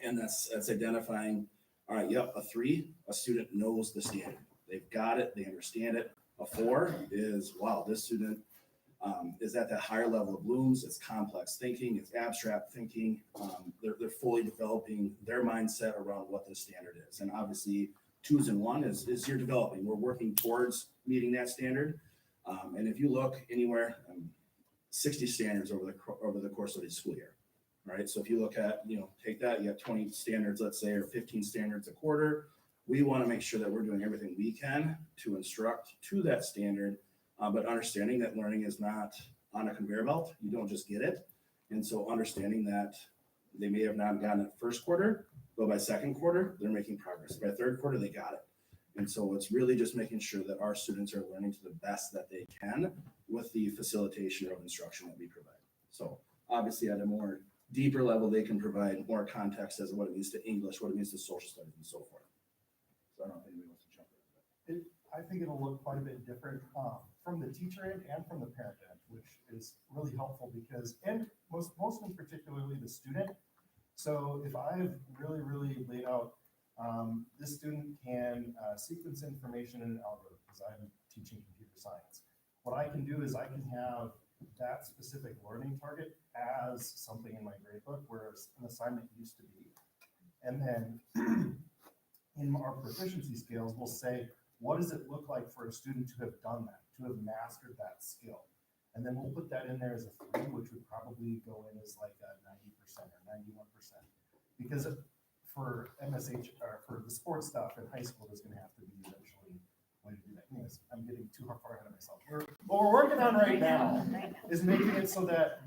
And that's identifying, all right, yep, a 3, a student knows the standard. They've got it, they understand it. A 4 is, wow, this student is at that higher level of blooms. It's complex thinking, it's abstract thinking. They're fully developing their mindset around what this standard is. And obviously 2s and 1 is you're developing. We're working towards meeting that standard. And if you look anywhere, 60 standards over the course of the school year, right? So if you look at, take that, you have 20 standards, let's say, or 15 standards a quarter. We want to make sure that we're doing everything we can to instruct to that standard, but understanding that learning is not on a conveyor belt. You don't just get it. And so understanding that they may have not gotten it first quarter, but by second quarter, they're making progress. By third quarter, they got it. And so it's really just making sure that our students are learning to the best that they can with the facilitation of instruction that we provide. So obviously at a more deeper level, they can provide more context as to what it means to English, what it means to social studies and so forth. So I don't know if anybody wants to jump in. I think it'll look quite a bit different from the teacher end and from the parent end, which is really helpful because, and mostly particularly the student. So if I've really laid out, this student can sequence information in an algorithm because I'm teaching computer science. What I can do is I can have that specific learning target as something in my gradebook where an assignment used to be. And then in our proficiency scales, we'll say, what does it look like for a student to have done that, to have mastered that skill? And then we'll put that in there as a 3, which would probably go in as like a 90% or 91%. Because for MSH, or for the sports stuff in high school, there's gonna have to be eventually a way to do that. Anyways, I'm getting too far ahead of myself. What we're working on right now is making it so that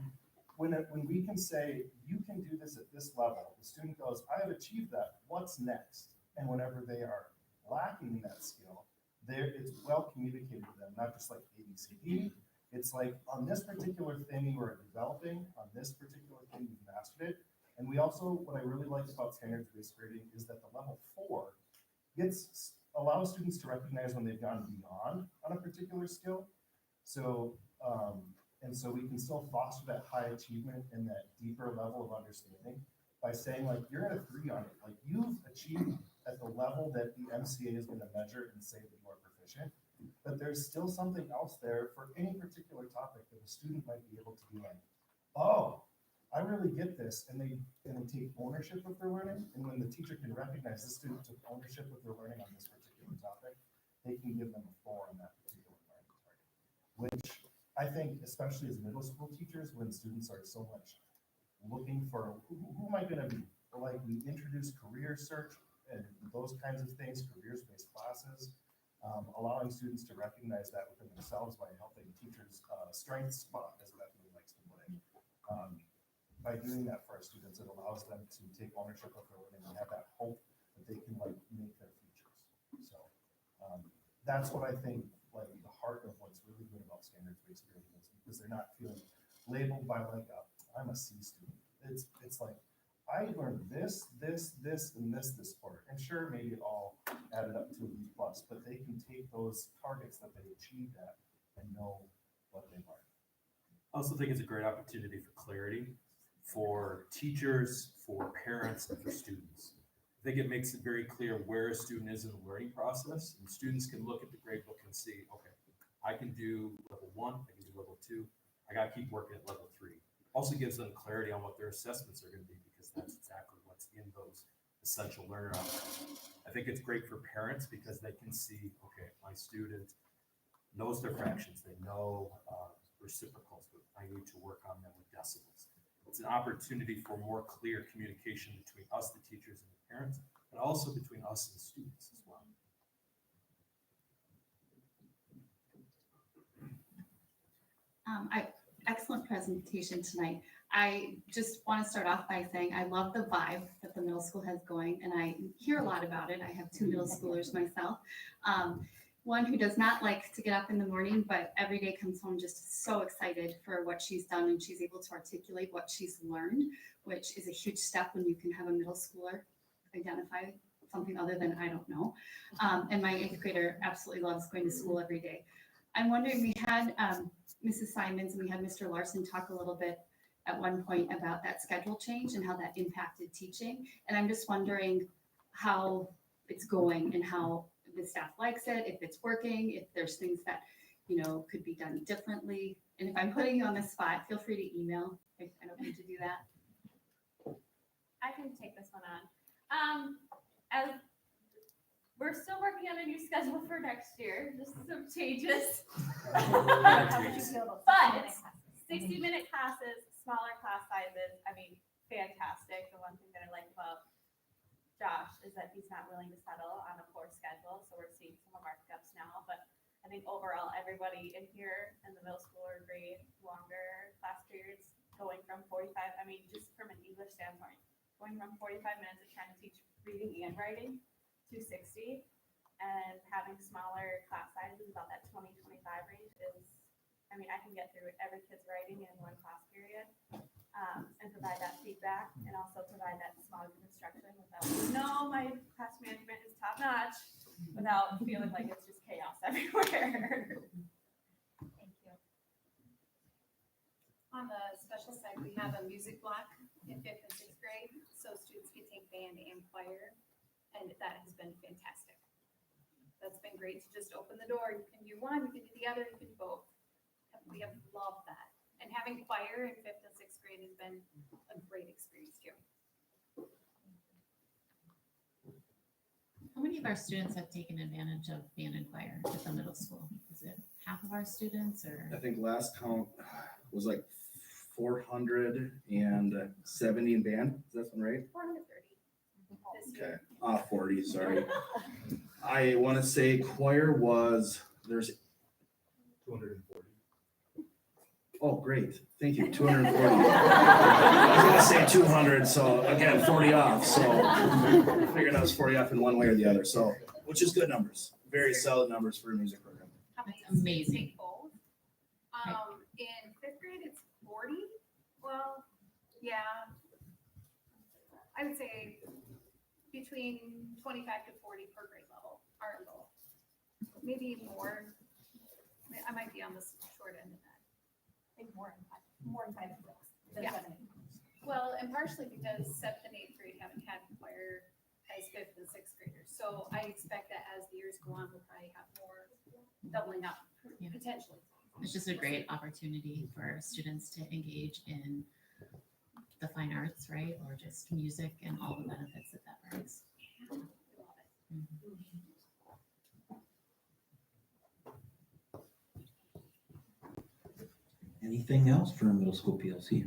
when we can say, you can do this at this level, the student goes, I have achieved that, what's next? And whenever they are lacking in that skill, it's well communicated to them, not just like ABCD. It's like on this particular thing you are developing, on this particular thing you've mastered it. And we also, what I really like about standards-based grading is that the level 4 allows students to recognize when they've gone beyond on a particular skill. So, and so we can still foster that high achievement and that deeper level of understanding by saying like, you're at a 3 on it. Like you've achieved at the level that the MCA is going to measure and say that you are proficient, but there's still something else there for any particular topic that a student might be able to be like, oh, I really get this, and they take ownership of their learning, and when the teacher can recognize the student took ownership of their learning on this particular topic, they can give them a 4 on that particular learning target, which I think, especially as middle school teachers, when students are so much looking for who am I going to be, like we introduce career search and those kinds of things, careers-based classes, allowing students to recognize that within themselves by helping teachers strength spot, as Bethany likes to put it. By doing that for our students, it allows them to take ownership of their learning and have that hope that they can like make their futures. So that's what I think like the heart of what's really good about standards-based grading is, because they're not feeling labeled by like I'm a C student. It's like I learned this, and this quarter. And sure, maybe it all added up to a B+, but they can take those targets that they achieved at and know what they learned. I also think it's a great opportunity for clarity for teachers, for parents, and for students. I think it makes it very clear where a student is in the learning process, and students can look at the grade book and see, okay, I can do level 1, I can do level 2, I got to keep working at level 3. Also gives them clarity on what their assessments are going to be, because that's exactly what's in those essential learner outcomes. I think it's great for parents because they can see, okay, my student knows their fractions, they know reciprocals, but I need to work on them with decimals. It's an opportunity for more clear communication between us, the teachers, and the parents, but also between us and the students as well. Excellent presentation tonight. I just want to start off by saying I love the vibe that the middle school has going, and I hear a lot about it. I have 2 middle schoolers myself. One who does not like to get up in the morning, but every day comes home just so excited for what she's done, and she's able to articulate what she's learned, which is a huge step when you can have a middle schooler identify something other than I don't know. And my 8th grader absolutely loves going to school every day. I'm wondering, we had Mrs. Simons and we had Mr. Larson talk a little bit at one point about that schedule change and how that impacted teaching. And I'm just wondering how it's going and how the staff likes it, if it's working, if there's things that, could be done differently. And if I'm putting you on the spot, feel free to email. I don't need to do that. I can take this one on. As we're still working on a new schedule for next year, just some changes. But 60-minute classes, smaller class sizes, fantastic. The one thing that I like about Josh is that he's not willing to settle on a core schedule, so we're seeing some of our pickups now, but I think overall, everybody in here in the middle school are great, longer class periods, going from 45, just from an English standpoint, going from 45 minutes of trying to teach reading and writing to 60, and having smaller class sizes, about that 20-25 range is, I can get through every kid's writing in one class period, and provide that feedback, and also provide that small group instruction without, my class management is top notch, without feeling like it's just chaos everywhere. Thank you. On the special side, we have a music block in 5th and 6th grade, so students can take band and choir, and that has been fantastic. That's been great to just open the door. You can do one, you can do the other, you can do both. We have loved that. And having choir in 5th and 6th grade has been a great experience too. How many of our students have taken advantage of band and choir at the middle school? Is it half of our students or? I think last count was like 470 in band. Is that one right? 430 this year. Okay, 40, sorry. I want to say choir there's 240. Oh, great. Thank you. 240. I was going to say 200. So again, 40 off. So I figured I was 40 off in one way or the other. So, which is good numbers. Very solid numbers for a music program. Amazing. Take both. In 5th grade, it's 40. Well, yeah. I would say between 25 to 40 per grade level, our goal. Maybe more. I might be on the short end of that. I think more than 5 and 6 than Yeah. 7 and 8. Well, and partially because 7th and 8th grade haven't had choir as 5th and 6th graders. So I expect that as the years go on, we'll probably have more doubling up potentially. It's just a great opportunity for students to engage in the fine arts, right? Or just music and all the benefits that brings. Anything else for middle school PLC?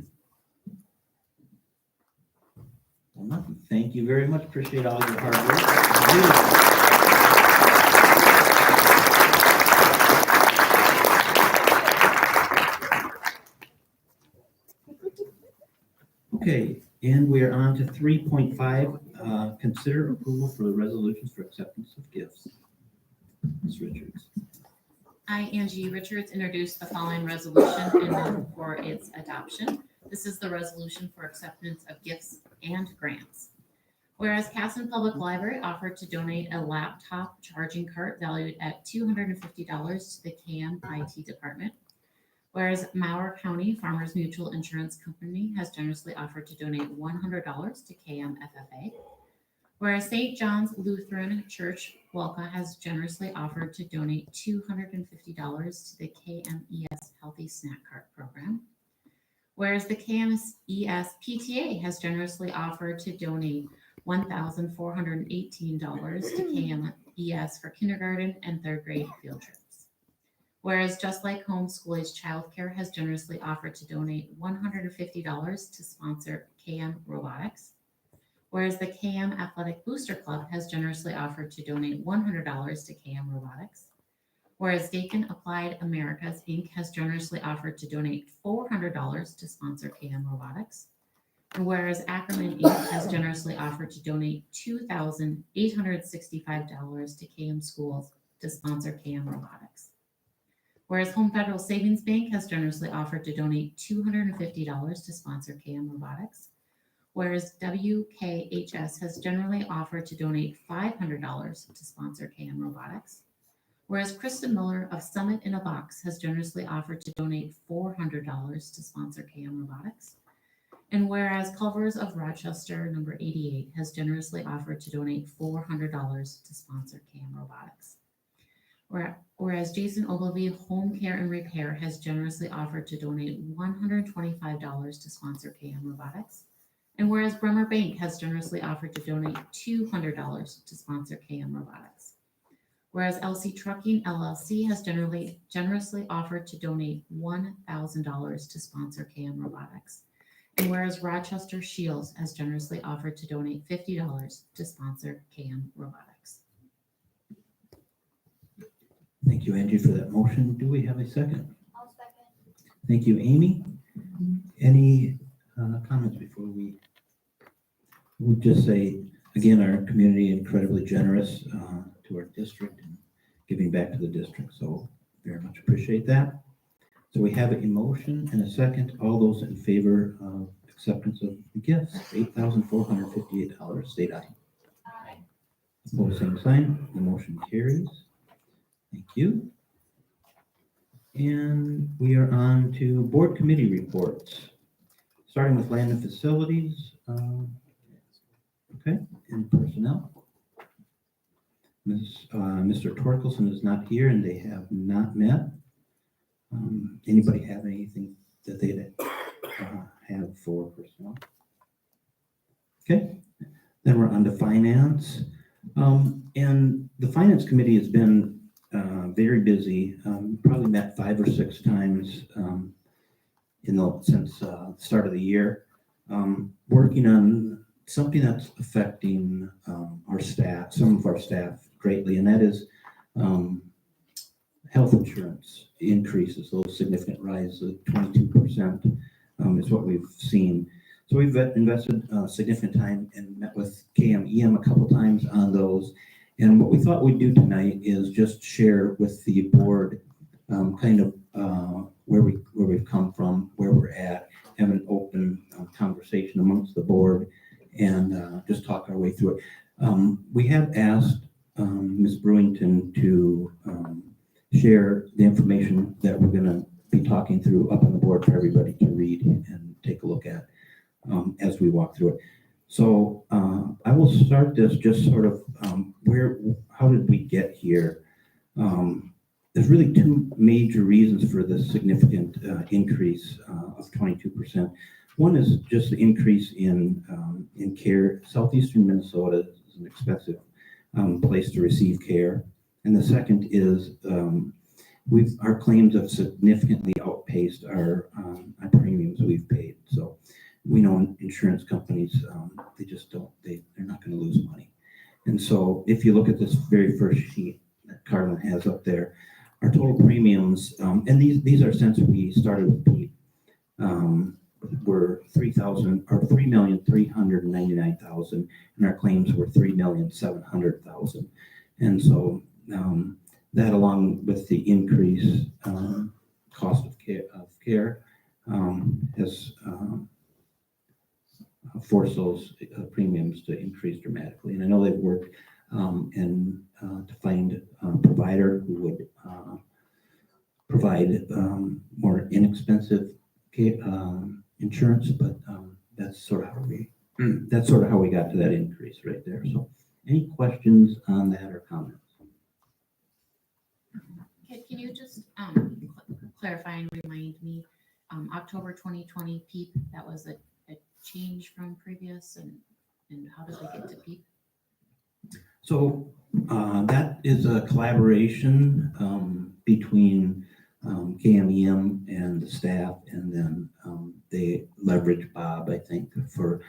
Well, nothing. Thank you very much. Appreciate all your hard work. Okay, and we are on to 3.5. Consider approval for the resolutions for acceptance of gifts. Ms. Richards. I, Angie Richards, introduced the following resolution and move for its adoption. This is the resolution for acceptance of gifts and grants. Whereas Casson Public Library offered to donate a laptop charging cart valued at $250 to the KM IT department. Whereas Mower County Farmers Mutual Insurance Company has generously offered to donate $100 to KM FFA. Whereas St. John's Lutheran Church Walka has generously offered to donate $250 to the KMES Healthy Snack Cart Program. Whereas the KMES PTA has generously offered to donate $1,418 to KMES for kindergarten and 3rd grade field trips. Whereas Just Like Home School Age Childcare has generously offered to donate $150 to sponsor KM Robotics. Whereas the KM Athletic Booster Club has generously offered to donate $100 to KM Robotics. Whereas Dakin Applied Americas, Inc. has generously offered to donate $400 to sponsor KM Robotics. And whereas Ackerman Inc. has generously offered to donate $2,865 to KM Schools to sponsor KM Robotics. Whereas Home Federal Savings Bank has generously offered to donate $250 to sponsor KM Robotics. Whereas WKHS has generally offered to donate $500 to sponsor KM Robotics. Whereas Kristen Miller of Summit in a Box has generously offered to donate $400 to sponsor KM Robotics. And whereas Culvers of Rochester, number 88, has generously offered to donate $400 to sponsor KM Robotics. Whereas Jason Ogilvy Home Care and Repair has generously offered to donate $125 to sponsor KM Robotics. And whereas Bremer Bank has generously offered to donate $200 to sponsor KM Robotics. Whereas LC Trucking LLC has generously offered to donate $1,000 to sponsor KM Robotics. And whereas Rochester Shields has generously offered to donate $50 to sponsor KM Robotics. Thank you, Angie, for that motion. Do we have a second? I'll second. Thank you, Amy. Any comments before we? We'll just say, again, our community incredibly generous to our district and giving back to the district. So very much appreciate that. So we have a motion and a second. All those in favor of acceptance of the gifts, $8,458, state aye. Aye. Opposed, same sign. The motion carries. Thank you. And we are on to board committee reports, starting with land and facilities. Okay, and personnel. Mr. Torkelson is not here and they have not met. Anybody have anything that they have for personnel? Okay, then we're on to finance. And the finance committee has been very busy, probably met 5 or 6 times since the start of the year, working on something that's affecting our staff, some of our staff greatly, and that is health insurance increases, those significant rise of 22% is what we've seen. So we've invested significant time and met with KMEM a couple times on those. And what we thought we'd do tonight is just share with the board kind of where we've come from, where we're at, have an open conversation amongst the board, and just talk our way through it. We have asked Ms. Brewington to share the information that we're going to be talking through up on the board for everybody to read and take a look at as we walk through it. So I will start this just sort of how did we get here? There's really 2 major reasons for the significant increase of 22%. One is just the increase in care. Southeastern Minnesota is an expensive place to receive care. And the second is our claims have significantly outpaced our premiums we've paid. So we know insurance companies, they just don't, they're not going to lose money. And so if you look at this very first sheet that Carlin has up there, our total premiums, and these are since we started with PEEP, were $3,399,000, and our claims were $3,700,000. And so that, along with the increased cost of care has forced those premiums to increase dramatically. And I know they've worked to find a provider who would provide more inexpensive insurance, but that's sort of how we got to that increase right there. So, any questions on that or comments? Okay, can you just clarify and remind me, October 2020 PEEP, that was a change from previous, and how did we get to PEEP? So that is a collaboration between KMEM and the staff, and then they leverage Bob, I think, for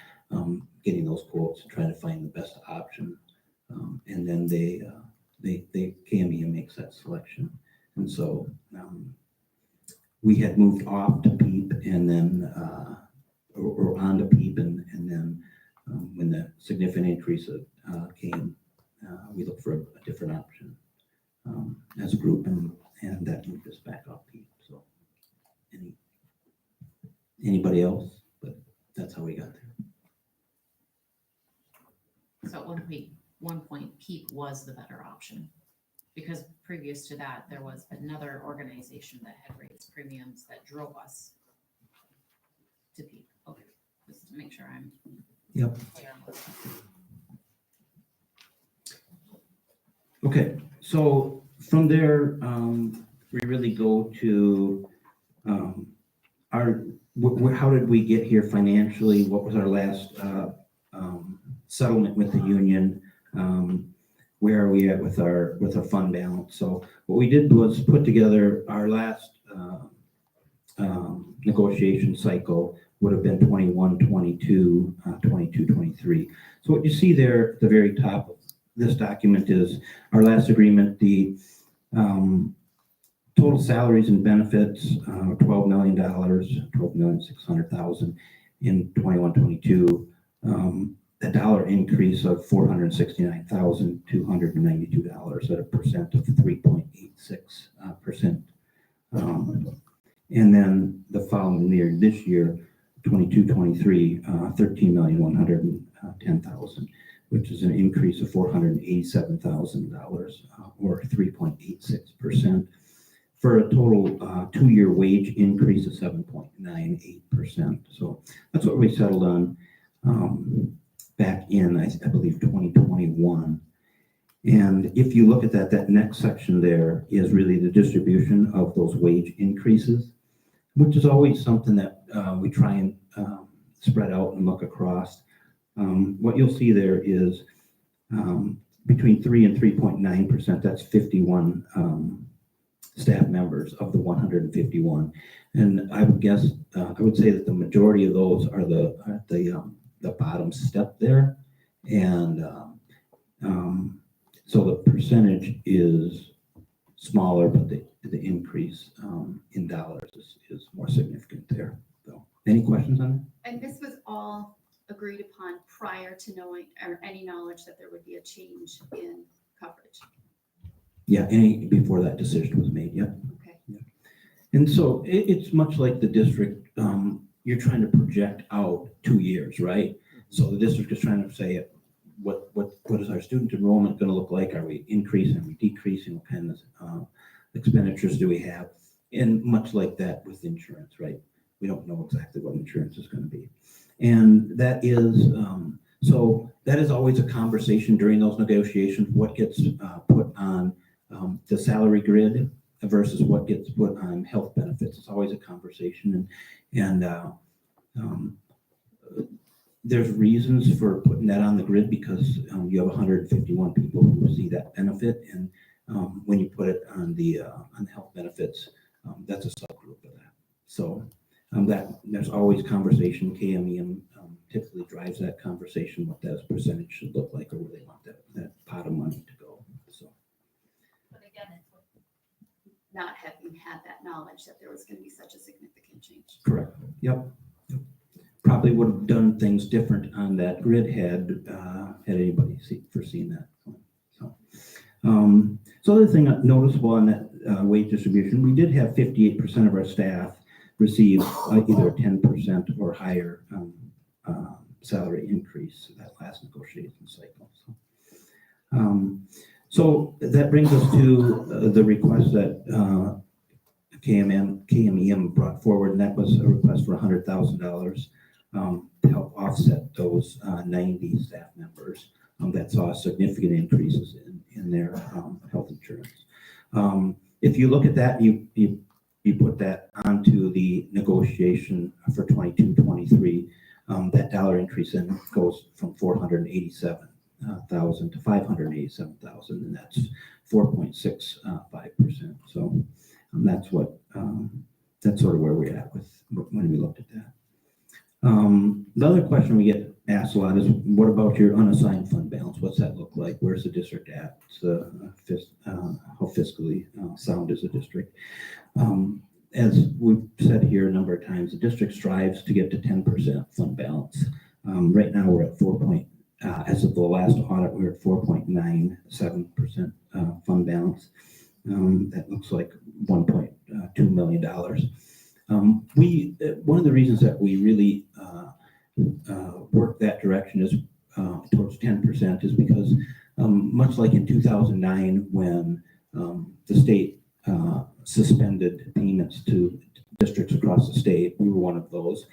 getting those quotes and trying to find the best option. And then KMEM makes that selection. And so we had moved off to PEEP and then, or on to PEEP, and then when the significant increase came, we looked for a different option as a group, and that moved us back off PEEP. So anybody else? But that's how we got there. So at one point, PEEP was the better option. Because previous to that, there was another organization that had raised premiums that drove us to PEEP. Okay, just to make sure I'm. Yep. Okay, so from there, we really go to how did we get here financially? What was our last settlement with the union? Where are we at with our fund balance? So what we did was put together our last negotiation cycle would have been 21, 22, 22, 23. So what you see there at the very top of this document is our last agreement. The total salaries and benefits, $12 million, $12,600,000 in 21, 22. A dollar increase of $469,292 at a percent of 3.86%. And then the following year, this year, 22-23, $13,110,000, which is an increase of $487,000 or 3.86%, for a total 2-year wage increase of 7.98%. So that's what we settled on back in, I believe, 2021. And if you look at that next section there is really the distribution of those wage increases, which is always something that we try and spread out and look across. What you'll see there is between 3 and 3.9%, that's 51 staff members of the 151. And I would guess, I would say that the majority of those are the bottom step there. And so the percentage is smaller, but the increase in dollars is more significant there. So any questions on that? And this was all agreed upon prior to knowing or any knowledge that there would be a change in coverage. Yeah, before that decision was made, yep. Okay. Yeah. And so it's much like the district, you're trying to project out 2 years, right? So the district is trying to say, what is our student enrollment going to look like? Are we increasing? Are we decreasing? What kind of expenditures do we have? And much like that with insurance, right? We don't know exactly what insurance is going to be. And that is, so that is always a conversation during those negotiations, what gets put on the salary grid versus what gets put on health benefits. It's always a conversation. And there's reasons for putting that on the grid because you have 151 people who see that benefit. And when you put it on the health benefits, that's a subgroup of that. So that there's always conversation. KMEM typically drives that conversation, what that percentage should look like, or where they want that pot of money to go. So, but again, it's not having had that knowledge that there was going to be such a significant change. Correct. Yep. Probably would have done things different on that grid had anybody foreseen that. So other thing noticeable on that wage distribution, we did have 58% of our staff receive either a 10% or higher salary increase that last negotiation cycle. So that brings us to the request that KMEM brought forward, and that was a request for $100,000 to help offset those 90 staff members that saw significant increases in their health insurance. If you look at that, you put that onto the negotiation for 22-23, that dollar increase then goes from $487,000 to $587,000, and that's 4.65%. So that's what that's sort of where we're at with when we looked at that. The other question we get asked a lot is, what about your unassigned fund balance? What's that look like? Where's the district at? How fiscally sound is the district? As we've said here a number of times, the district strives to get to 10% fund balance. Right now, we're at as of the last audit, we're at 4.97% fund balance. That looks like $1.2 million. One of the reasons that we really work that direction is towards 10% is because much like in 2009 when the state suspended payments to districts across the state, we were one of those.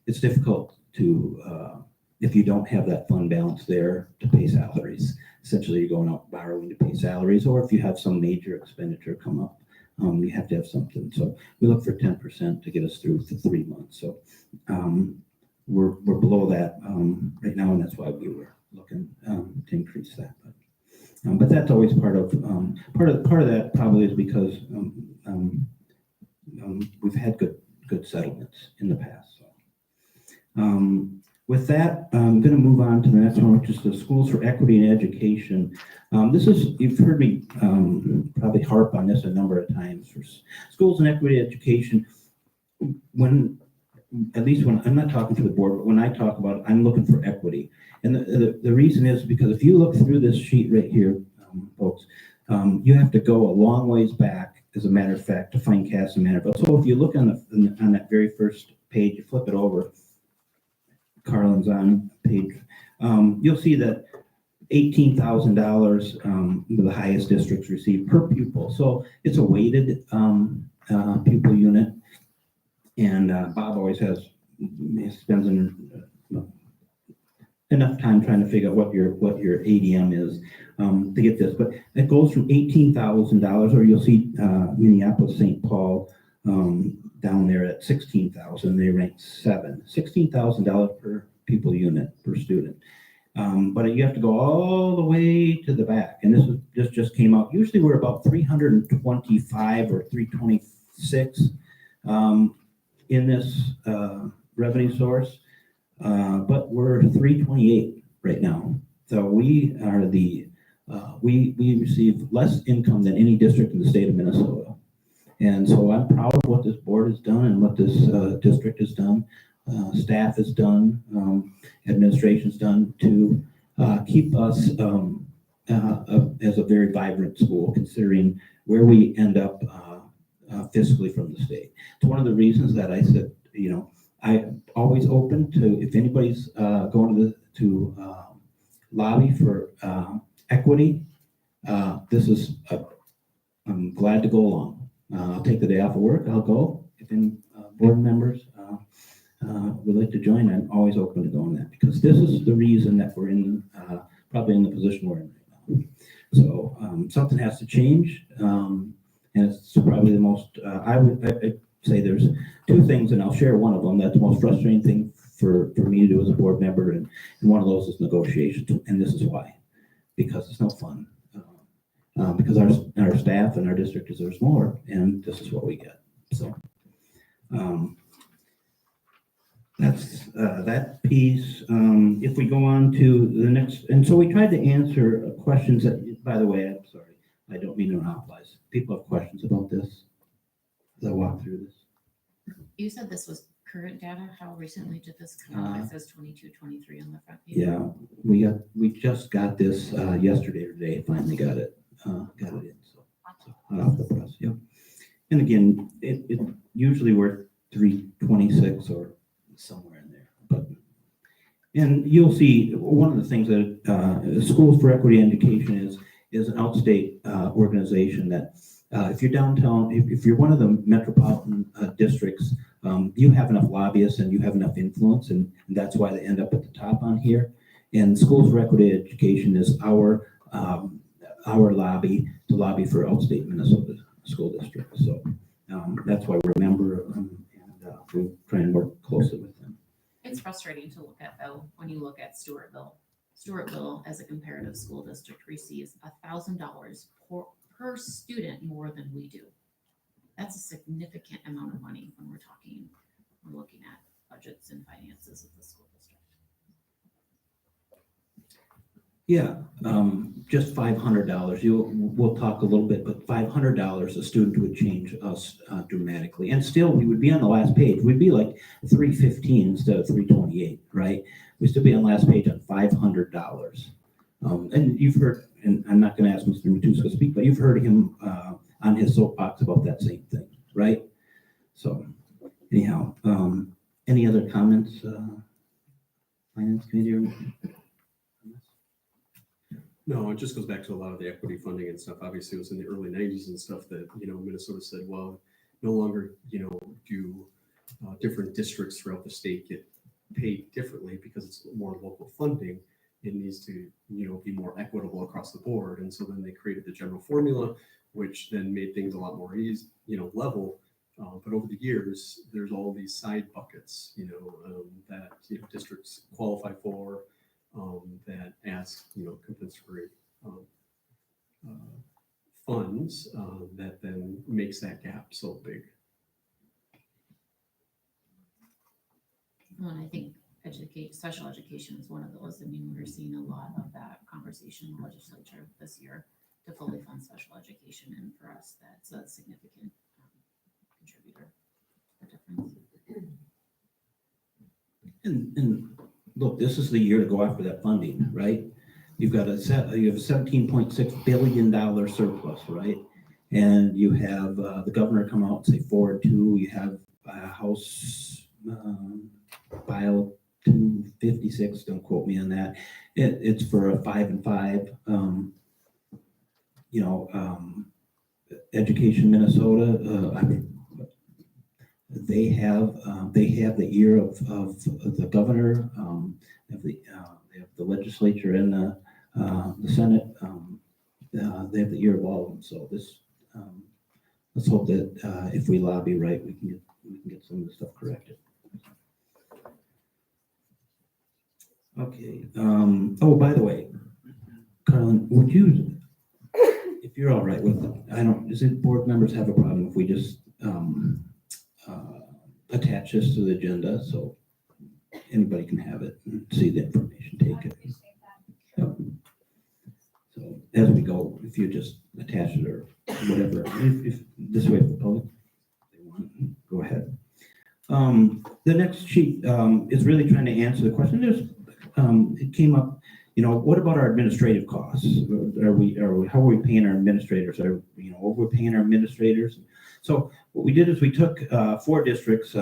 It's difficult to, if you don't have that fund balance there to pay salaries. Essentially, you're going out borrowing to pay salaries, or if you have some major expenditure come up, you have to have something. So we look for 10% to get us through for 3 months. So we're below that right now, and that's why we were looking to increase that. But that's always part of that probably is because we've had good settlements in the past. So. With that, I'm going to move on to the next one, which is the Schools for Equity and Education. You've heard me probably harp on this a number of times. For schools and equity education, at least when I'm not talking to the board, but when I talk about it, I'm looking for equity. And the reason is because if you look through this sheet right here, folks, you have to go a long ways back, as a matter of fact, to find Cass and Manorville. So if you look on that very first page, you flip it over, Carlin's on page, you'll see that $18,000 the highest districts receive per pupil. So it's a weighted pupil unit, and Bob always spends enough time trying to figure out what your ADM is to get this. But it goes from $18,000, or you'll see Minneapolis, St. Paul down there at $16,000. They rank 7, $16,000 per pupil unit per student. But you have to go all the way to the back, and this just came out. Usually we're about 325 or 326 in this revenue source, but we're 328 right now. So we are we receive less income than any district in the state of Minnesota. And so I'm proud of what this board has done and what this district has done, staff has done, administration's done to keep us as a very vibrant school, considering where we end up fiscally from the state. It's one of the reasons that I said, I'm always open to, if anybody's going to lobby for equity, I'm glad to go along. I'll take the day off of work, I'll go. If any board members would like to join, I'm always open to doing that, because this is the reason that we're probably in the position we're in right now. So something has to change, and it's probably the most, I'd say there's 2 things, and I'll share one of them. That's the most frustrating thing for me to do as a board member, and one of those is negotiations, and this is why. Because it's no fun. Because our staff and our district deserves more, and this is what we get. So that's that piece. If we go on to the next, and so we tried to answer questions that, by the way, I'm sorry, I don't mean to monopolize. People have questions about this as I walk through this. You said this was current data. How recently did this come out? It says 22, 23 on the front page. Yeah, we just got this yesterday or today. Finally got it in. So hot off the press. Yep. And again, it usually we're 326 or somewhere in there. And you'll see one of the things that Schools for Equity Education is an outstate organization that if you're downtown, if you're one of the metropolitan districts, you have enough lobbyists and you have enough influence, and that's why they end up at the top on here. And Schools for Equity Education is our lobby to lobby for outstate Minnesota school districts. So that's why we're a member, and we try and work closely with them. It's frustrating to look at, though, when you look at Stewartville. Stewartville, as a comparative school district, receives $1,000 per student more than we do. That's a significant amount of money when we're looking at budgets and finances of the school district. Yeah, just $500. We'll talk a little bit, but $500 a student would change us dramatically. And still, we would be on the last page. We'd be like 315 instead of 328, right? We'd still be on the last page on $500. And you've heard, and I'm not going to ask Mr. Matuska to speak, but you've heard him on his soapbox about that same thing, right? So anyhow, any other comments, Finance Committee? No, it just goes back to a lot of the equity funding and stuff. Obviously, it was in the early 90s and stuff that, Minnesota said, well, no longer, do different districts throughout the state get paid differently because it's more local funding. It needs to, be more equitable across the board. And so then they created the general formula, which then made things a lot more easy, level. But over the years, there's all these side buckets, that districts qualify for, that ask, compensatory funds, that then makes that gap so big. Well, and I think special education is one of those. I mean, we're seeing a lot of that conversation in the legislature this year to fully fund special education, and for us, that's a significant contributor to the difference. And look, this is the year to go after that funding, right? You have a $17.6 billion surplus, right? And you have the governor come out and say forward to, you have House File 256, don't quote me on that. It's for a 5 and 5, Education Minnesota. They have the ear of the governor, they have the legislature and the Senate. They have the ear of all of them. So this, let's hope that if we lobby right, we can get some of this stuff corrected. Okay. Oh, by the way, Carlin, would you, if you're all right with it, does it board members have a problem if we just attach this to the agenda so anybody can have it and see the information, take it. Yep. So as we go, if you just attach it or whatever, if this way for the public, they want it, go ahead. The next sheet is really trying to answer the question. It came up, what about our administrative costs? How are we paying our administrators? What we're paying our administrators? So what we did is we took 4 districts,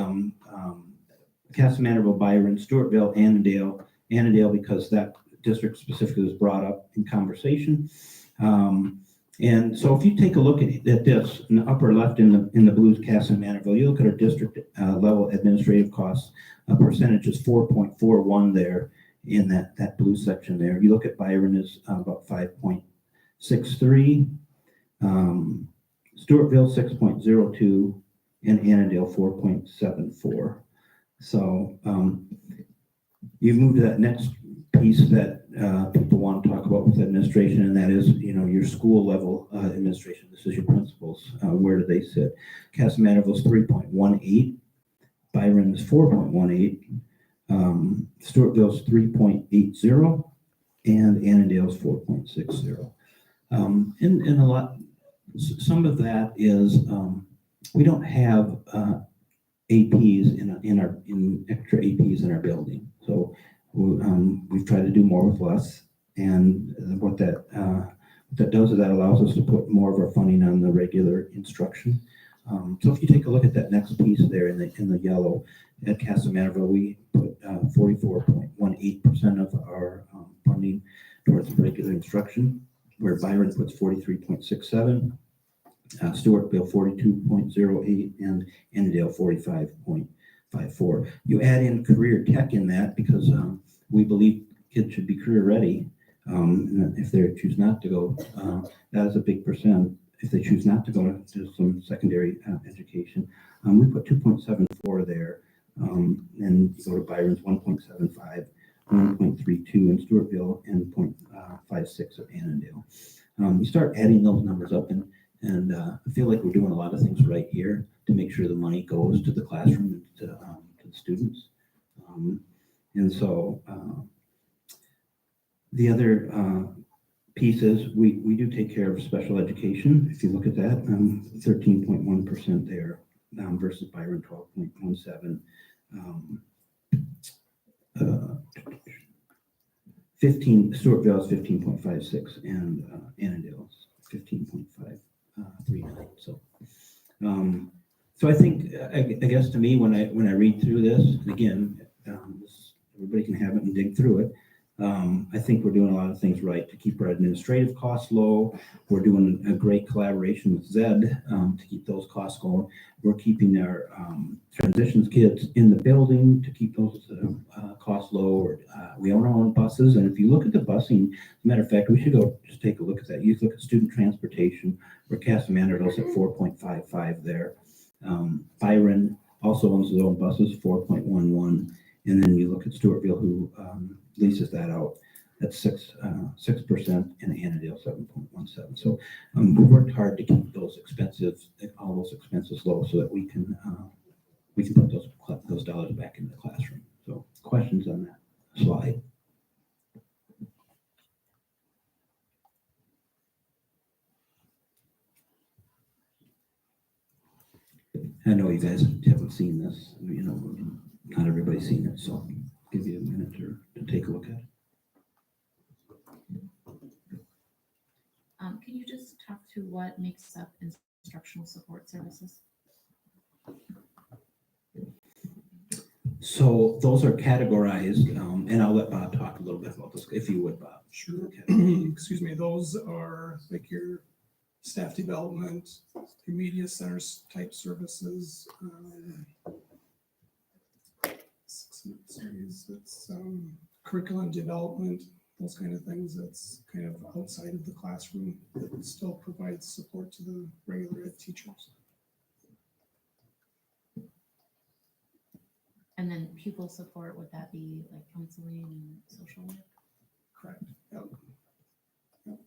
Casamantaville, Byron, Stewartville, Annandale, because that district specifically was brought up in conversation. And so if you take a look at this in the upper left in the blues, Casamantaville, you look at our district level administrative costs, percentage is 4.41 there in that blue section there. You look at Byron is about 5.63. Stewartville 6.02 and Annandale 4.74. So you move to that next piece that people want to talk about with administration, and that is your school level administration. This is your principals. Where do they sit? Casamantaville's 3.18, Byron's 4.18, Stewartville's 3.80, and Annandale's 4.60. And a lot. Some of that is we don't have APs in extra APs in our building, so we've tried to do more with less. And what that does is that allows us to put more of our funding on the regular instruction. So if you take a look at that next piece there in the yellow at Casamantaville, we put 44.18% of our funding towards regular instruction, where Byron puts 43.67, Stewartville 42.08, and Annandale 45.54. You add in career tech in that because we believe kids should be career ready. And if they choose not to go, that is a big percent. If they choose not to go to some secondary education, we put 2.74 there, and you go to Byron's 1.75. 1.32 in Stewartville and 0.56 at Annandale. You start adding those numbers up, and I feel like we're doing a lot of things right here to make sure the money goes to the classroom and to the students. And so the other piece is we do take care of special education. If you look at that, 13.1% there versus Byron 12.17. 15, Stewartville is 15.56 and Annandale is 15.539. So, so I think, I guess to me, when I read through this, again, everybody can have it and dig through it. I think we're doing a lot of things right to keep our administrative costs low. We're doing a great collaboration with Zed to keep those costs going. We're keeping our transitions kids in the building to keep those costs low. We own our own buses, and if you look at the busing, as a matter of fact, we should go just take a look at that. You look at student transportation, where Casamandrell's at 4.55 there. Byron also owns his own buses, 4.11. And then you look at Stewartville, who leases that out at 6%, and Annandale 7.17. So we worked hard to keep those all those expenses low, so that we can put those dollars back in the classroom. So questions on that slide? I know you guys haven't seen this, not everybody's seen it, so I'll give you a minute to take a look at it. Can you just talk through what makes up instructional support services? So those are categorized, and I'll let Bob talk a little bit about this, if you would, Bob. Sure. Excuse me. Those are like your staff development, your media centers type services. It's curriculum development, those kind of things. That's kind of outside of the classroom that still provides support to the regular ed teachers. And then pupil support, would that be like counseling and social work? Correct. Yep. Yep.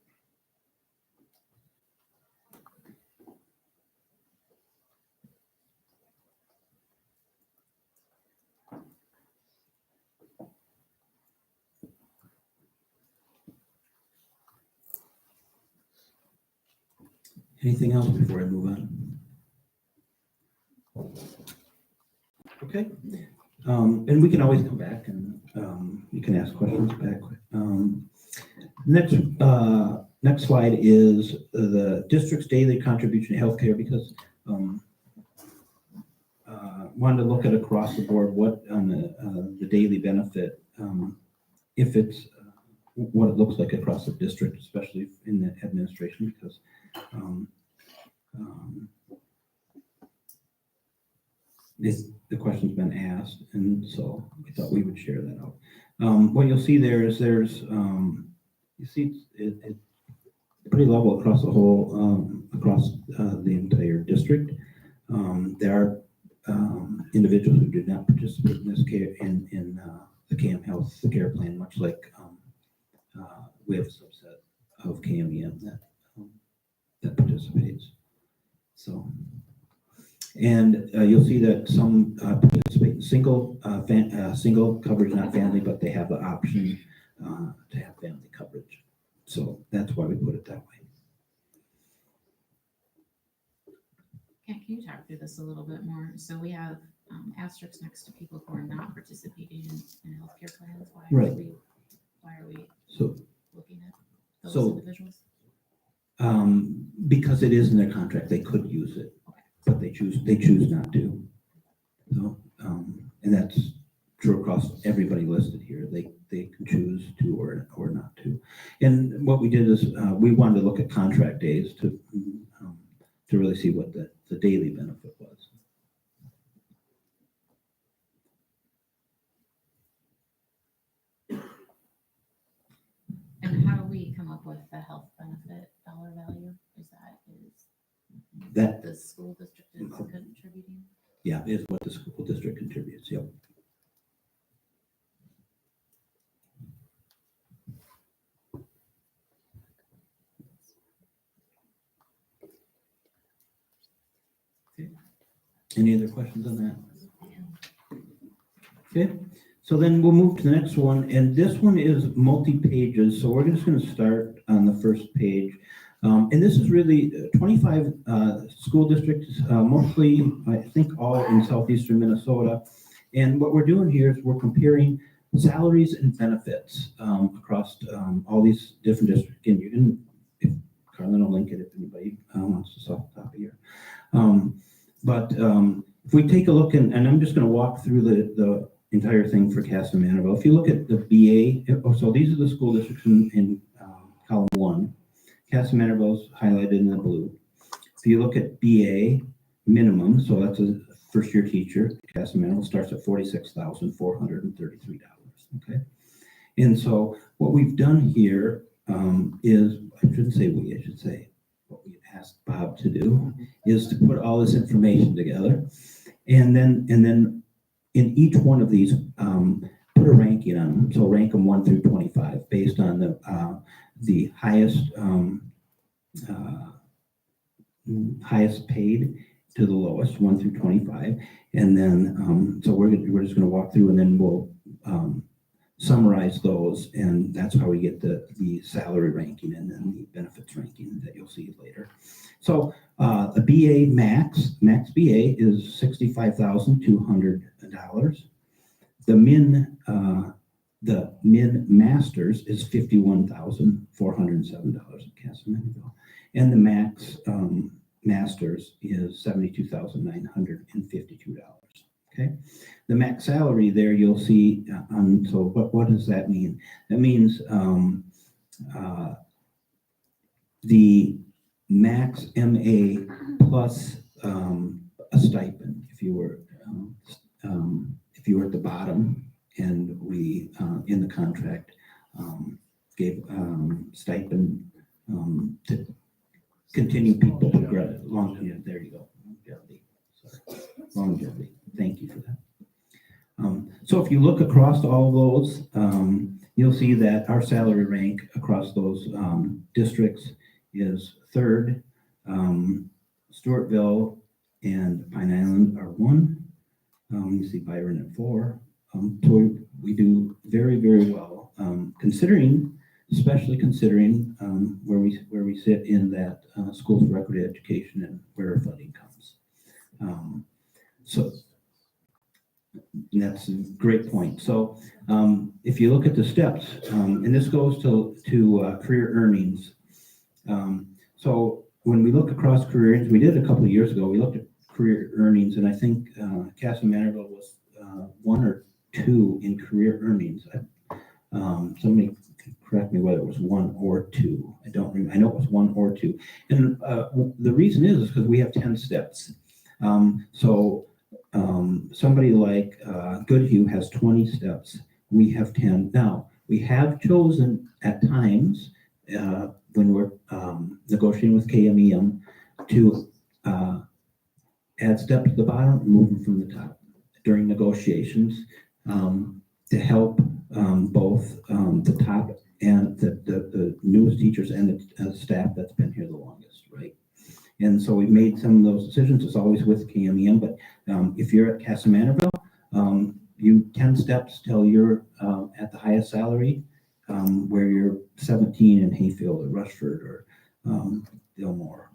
Anything else before I move on? Okay. And we can always come back and you can ask questions back. Next slide is the district's daily contribution to healthcare, because wanted to look at across the board what on the daily benefit, if it's what it looks like across the district, especially in the administration, because the question's been asked, and so we thought we would share that out. What you'll see there is you see it's pretty level across the whole, across the entire district. There are individuals who did not participate in this care in the CAM Health Care Plan, much like we have a subset of CAMEM that participates. So, and you'll see that some participate in single coverage, not family, but they have the option to have family coverage. So that's why we put it that way. Can you talk through this a little bit more? So we have asterisks next to people who are not participating in healthcare plans. Right. Why are we So looking at those individuals? Because it is in their contract, they could use it, but they choose not to. So, and that's true across everybody listed here. They can choose to or not to. And what we did is we wanted to look at contract days to really see what the daily benefit was. And how do we come up with the health benefit dollar value? Is That the school district is contributing? Yeah, is what the school district contributes. Yep. Okay. Any other questions on that? Okay. So then we'll move to the next one, and this one is multi-pages, so we're just gonna start on the first page. And this is really 25 school districts, mostly, I think all in southeastern Minnesota. And what we're doing here is we're comparing salaries and benefits across all these different districts. And you can, if Carlin will link it if anybody wants to off the top of here. But if we take a look, and I'm just gonna walk through the entire thing for Castle Manitoba. If you look at the BA, so these are the school districts in column 1. Castle Manitoba is highlighted in the blue. If you look at BA minimum, so that's a first-year teacher, Castle Manitoba starts at $46,433. Okay, and so what we've done here is, I shouldn't say we, I should say what we asked Bob to do is to put all this information together, and then in each one of these, put a ranking on them. So rank them 1 through 25 based on the highest highest paid to the lowest, 1 through 25, and then so we're just going to walk through, and then we'll summarize those, and that's how we get the salary ranking and then the benefits ranking that you'll see later. So a BA max BA is $65,200. The min masters is $51,407 at Castle Manitoba, and the max masters is $72,952. Okay, the max salary there you'll see. So what does that mean? That means the max MA plus a stipend if you were at the bottom, and we in the contract gave stipend to continue people to grow long. Yeah, there you go. Longevity. Thank you for that. So if you look across all those, you'll see that our salary rank across those districts is 3rd. Stewartville and Pine Island are 1. You see Byron at 4. So we do very, very well, especially considering where we sit in that schools of record education and where our funding comes. So that's a great point. So if you look at the steps, and this goes to career earnings. So when we look across career earnings, we did a couple of years ago, we looked at career earnings, and I think Castle Manitoba was 1 or 2 in career earnings. Somebody can correct me whether it was 1 or 2. I don't remember. I know it was 1 or 2. And the reason is because we have 10 steps. Somebody like Goodhue has 20 steps. We have 10. Now, we have chosen at times when we're negotiating with KMEM to add steps to the bottom and move them from the top during negotiations to help both the top and the newest teachers and the staff that's been here the longest, right? And so we've made some of those decisions. It's always with KMEM, but if you're at Castle Manitoba, you 10 steps till you're at the highest salary, where you're 17 in Hayfield or Rushford or Gilmore,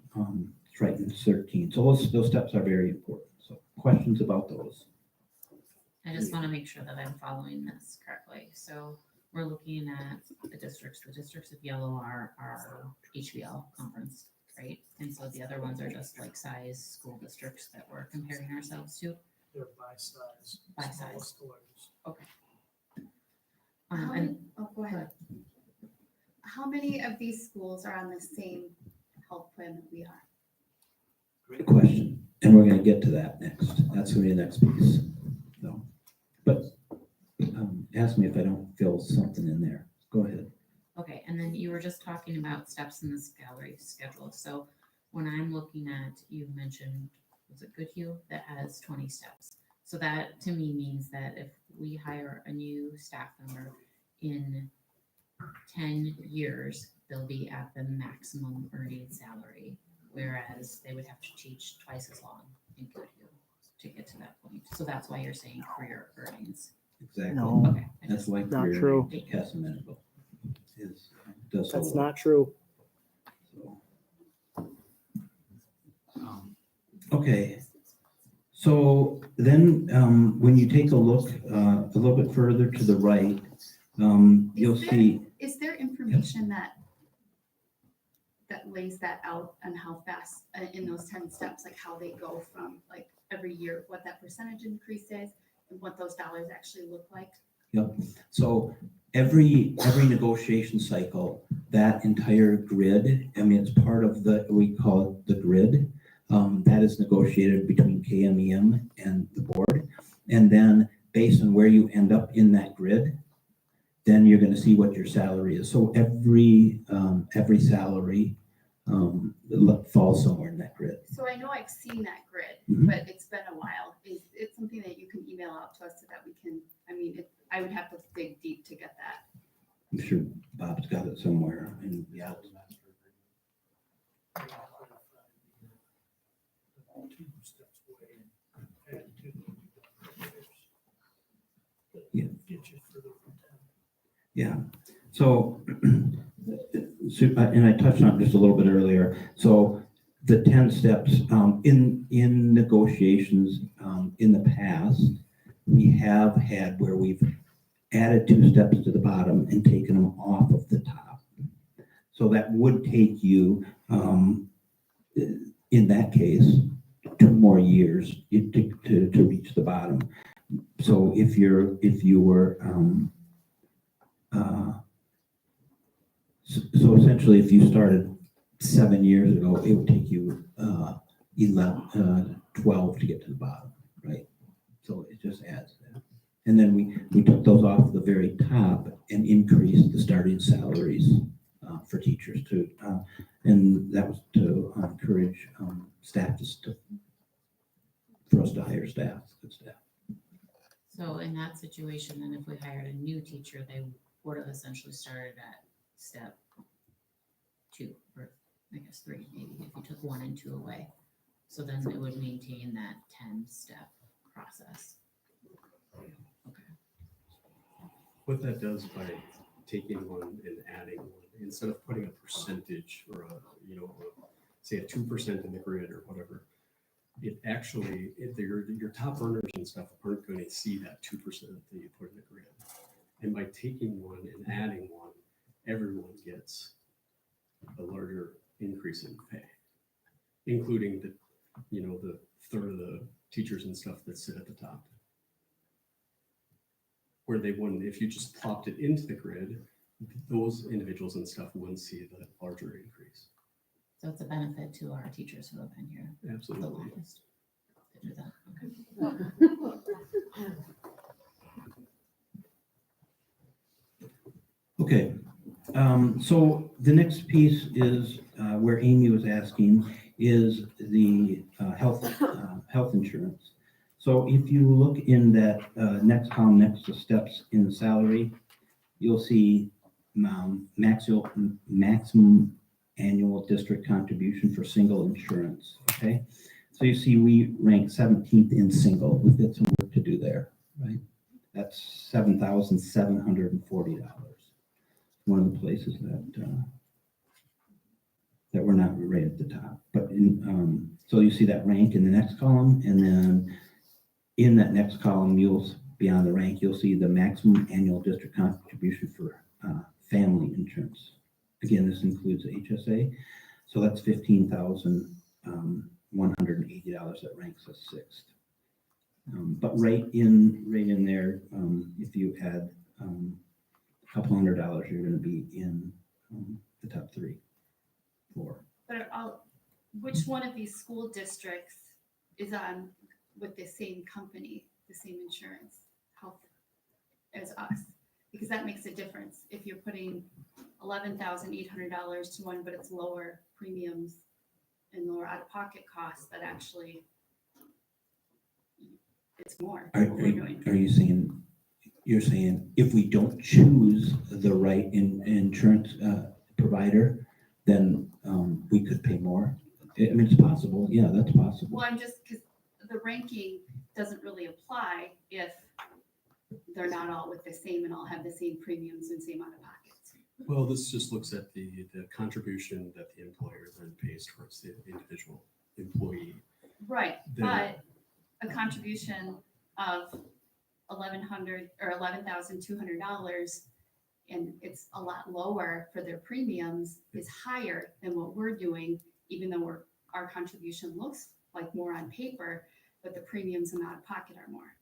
Triton 13. So those steps are very important. So questions about those? I just want to make sure that I'm following this correctly. So we're looking at the districts. The districts of yellow are our HBL conference, right? And so the other ones are just like size school districts that we're comparing ourselves to. They're by size. By size. Smallest to largest. Okay. Go ahead. How many of these schools are on the same health plan that we are? Great question. And we're going to get to that next. That's going to be the next piece. So, but ask me if I don't feel something in there. Go ahead. Okay, and then you were just talking about steps in the salary schedule. So when I'm looking at, you mentioned, was it Goodhue that has 20 steps? So that to me means that if we hire a new staff member in 10 years, they'll be at the maximum earning salary, whereas they would have to teach twice as long in Goodhue to get to that point. So that's why you're saying career earnings. Exactly. No. Okay. That's why Not career true. Casamento does so That's well. not true. Okay, so then when you take a look a little bit further to the right, you'll see. Is there information that lays that out on how fast in those 10 steps, like how they go from like every year, what that percentage increase is and what those dollars actually look like? Yep. So every negotiation cycle, that entire grid, I mean, it's part of we call it the grid. That is negotiated between KMEM and the board. And then based on where you end up in that grid, then you're going to see what your salary is. So every salary falls somewhere in that grid. So I know I've seen that grid, Mhm. but it's been a while. Is it something that you can email out to us so that we can, I mean, I would have to dig deep to get that. I'm sure Bob's got it somewhere. And yeah. Yeah. Yeah. So, and I touched on it just a little bit earlier. So the 10 steps in negotiations in the past, we have had where we've added 2 steps to the bottom and taken them off of the top. So that would take you, in that case, 2 more years to reach the bottom. So if you were so essentially, if you started 7 years ago, it would take you 12 to get to the bottom, right? So it just adds that. And then we took those off the very top and increased the starting salaries for teachers and that was to encourage staff for us to hire good staff. So in that situation, then if we hired a new teacher, they would have essentially started at step 2, or I guess 3, maybe if you took 1 and 2 away. So then it would maintain that 10-step process. Okay. What that does by taking one and adding one, instead of putting a percentage or say a 2% in the grid or whatever, it actually, your top earners and stuff aren't going to see that 2% that you put in the grid. And by taking one and adding one, everyone gets a larger increase in pay, including the third of the teachers and stuff that sit at the top. Where they wouldn't, if you just plopped it into the grid, those individuals and stuff wouldn't see the larger increase. So it's a benefit to our teachers who have been here Absolutely. the longest to do that. Okay. So the next piece is where Amy was asking is the health insurance. So if you look in that next column next to steps in the salary, you'll see maximum annual district contribution for single insurance. Okay, so you see we rank 17th in single. We've got some work to do there, right? That's $7,740. One of the places that we're not right at the top. But so you see that rank in the next column, and then in that next column, beyond the rank, you'll see the maximum annual district contribution for family insurance. Again, this includes HSA, so that's $15,180. That ranks us 6th. But right in there, if you add a couple $100, you're going to be in the top 3, 4. But which one of these school districts is on with the same company, the same insurance health as us? Because that makes a difference. If you're putting $11,800 to one, but it's lower premiums and lower out-of-pocket costs, that actually it's more. Are you saying, you're saying if we don't choose the right insurance provider, then we could pay more? I mean, it's possible. Yeah, that's possible. Well, I'm just, because the ranking doesn't really apply if they're not all with the same and all have the same premiums and same out of pockets. Well, this just looks at the contribution that the employer then pays towards the individual employee. Right, The- but a contribution of $1,100 or $11,200, and it's a lot lower for their premiums, is higher than what we're doing, even though our contribution looks like more on paper, but the premiums and out of pocket are more.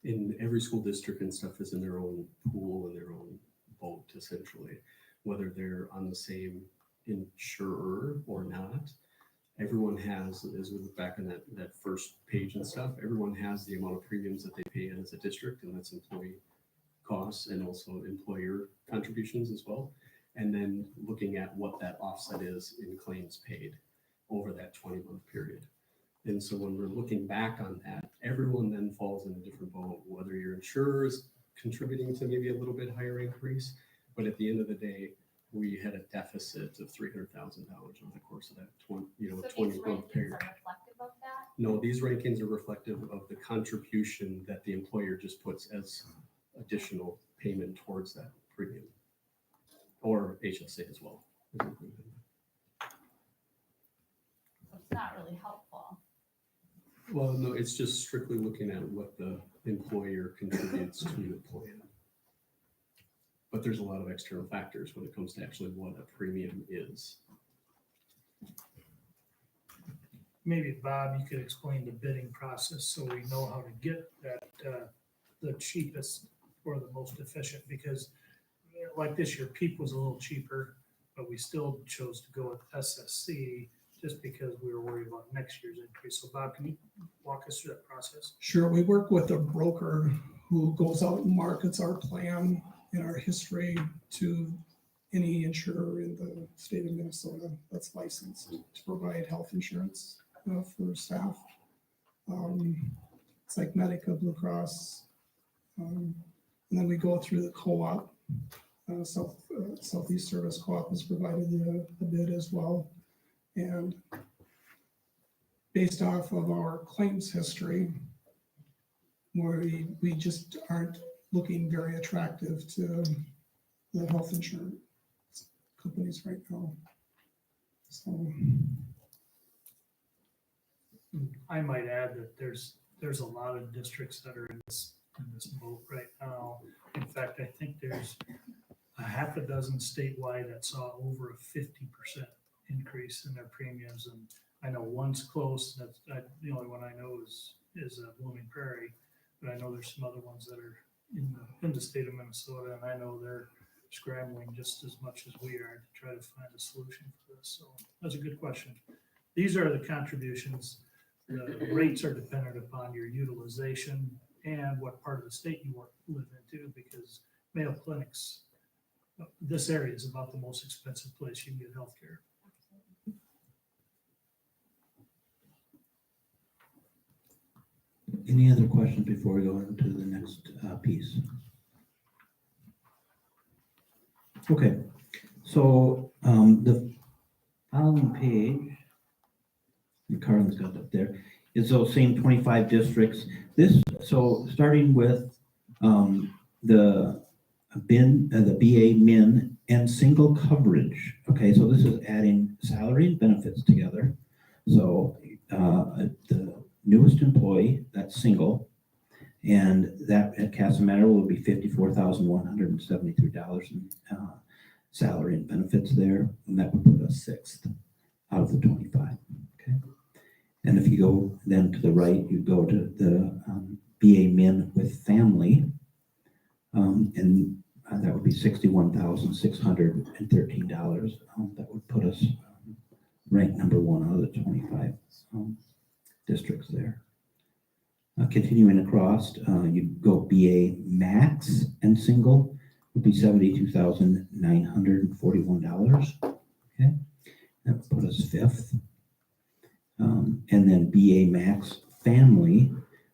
In every school district and stuff is in their own pool and their own boat essentially, whether they're on the same insurer or not. Everyone has, as we look back on that first page and stuff, everyone has the amount of premiums that they pay in as a district, and that's employee costs and also employer contributions as well. And then looking at what that offset is in claims paid over that 20-month period. And so when we're looking back on that, everyone then falls in a different boat, whether your insurer is contributing to maybe a little bit higher increase, but at the end of the day, we had a deficit of $300,000 over the course of that 20-month period. reflective of that? No, these rankings are reflective of the contribution that the employer just puts as additional payment towards that premium, or HSA as well. So it's not really helpful. Well, no, it's just strictly looking at what the employer contributes to the plan. But there's a lot of external factors when it comes to actually what a premium is. Maybe Bob, you could explain the bidding process so we know how to get that, the cheapest or the most efficient, because like this year, PEEP was a little cheaper, but we still chose to go with SSC just because we were worried about next year's increase. So Bob, can you walk us through that process? Sure, we work with a broker who goes out and markets our plan and our history to any insurer in the state of Minnesota that's licensed to provide health insurance for staff. It's like Medica, Blue Cross. And then we go through the co-op. Southeast Service Co-op has provided the bid as well. And based off of our claims history, we just aren't looking very attractive to the health insurance companies right now. So I might add that there's a lot of districts that are in this boat right now. In fact, I think there's a half a dozen statewide that saw over a 50% increase in their premiums, and I know one's close. That's the only one I know is Blooming Prairie, but I know there's some other ones that are in the state of Minnesota, and I know they're scrambling just as much as we are to try to find a solution for this. So that's a good question. These are the contributions. The rates are dependent upon your utilization and what part of the state you live into, because Mayo Clinic's, this area is about the most expensive place you can get healthcare. Any other questions before we go into the next piece? Okay, so the following page, and Carlin's got it up there, is those same 25 districts. So starting with the BA min and single coverage. Okay, so this is adding salary and benefits together. So the newest employee, that's single, and that at Casa Madero will be $54,173 in salary and benefits there, and that would put us 6th out of the 25. Okay, and if you go then to the right, you go to the BA min with family, and that would be $61,613. That would put us ranked number 1 out of the 25 districts there. Continuing across, you go BA max and single would be $72,941. Okay, that would put us 5th. And then BA max family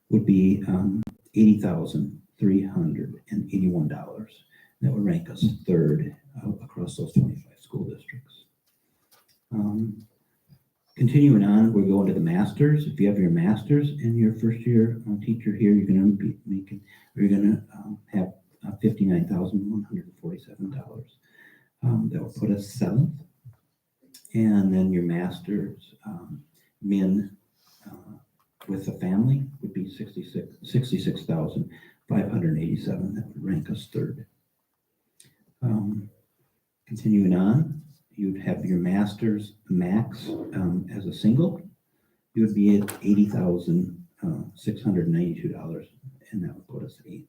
would be $80,381. That would rank us 3rd across those 25 school districts. Continuing on, we're going to the masters. If you have your masters and your first year teacher here, you're going to be making, you're going to have $59,147. That will put us 7th. And then your masters, min with a family would be 66,587. That would rank us 3rd. Continuing on, you'd have your master's max as a single. You would be at $80,692, and that would put us 8th.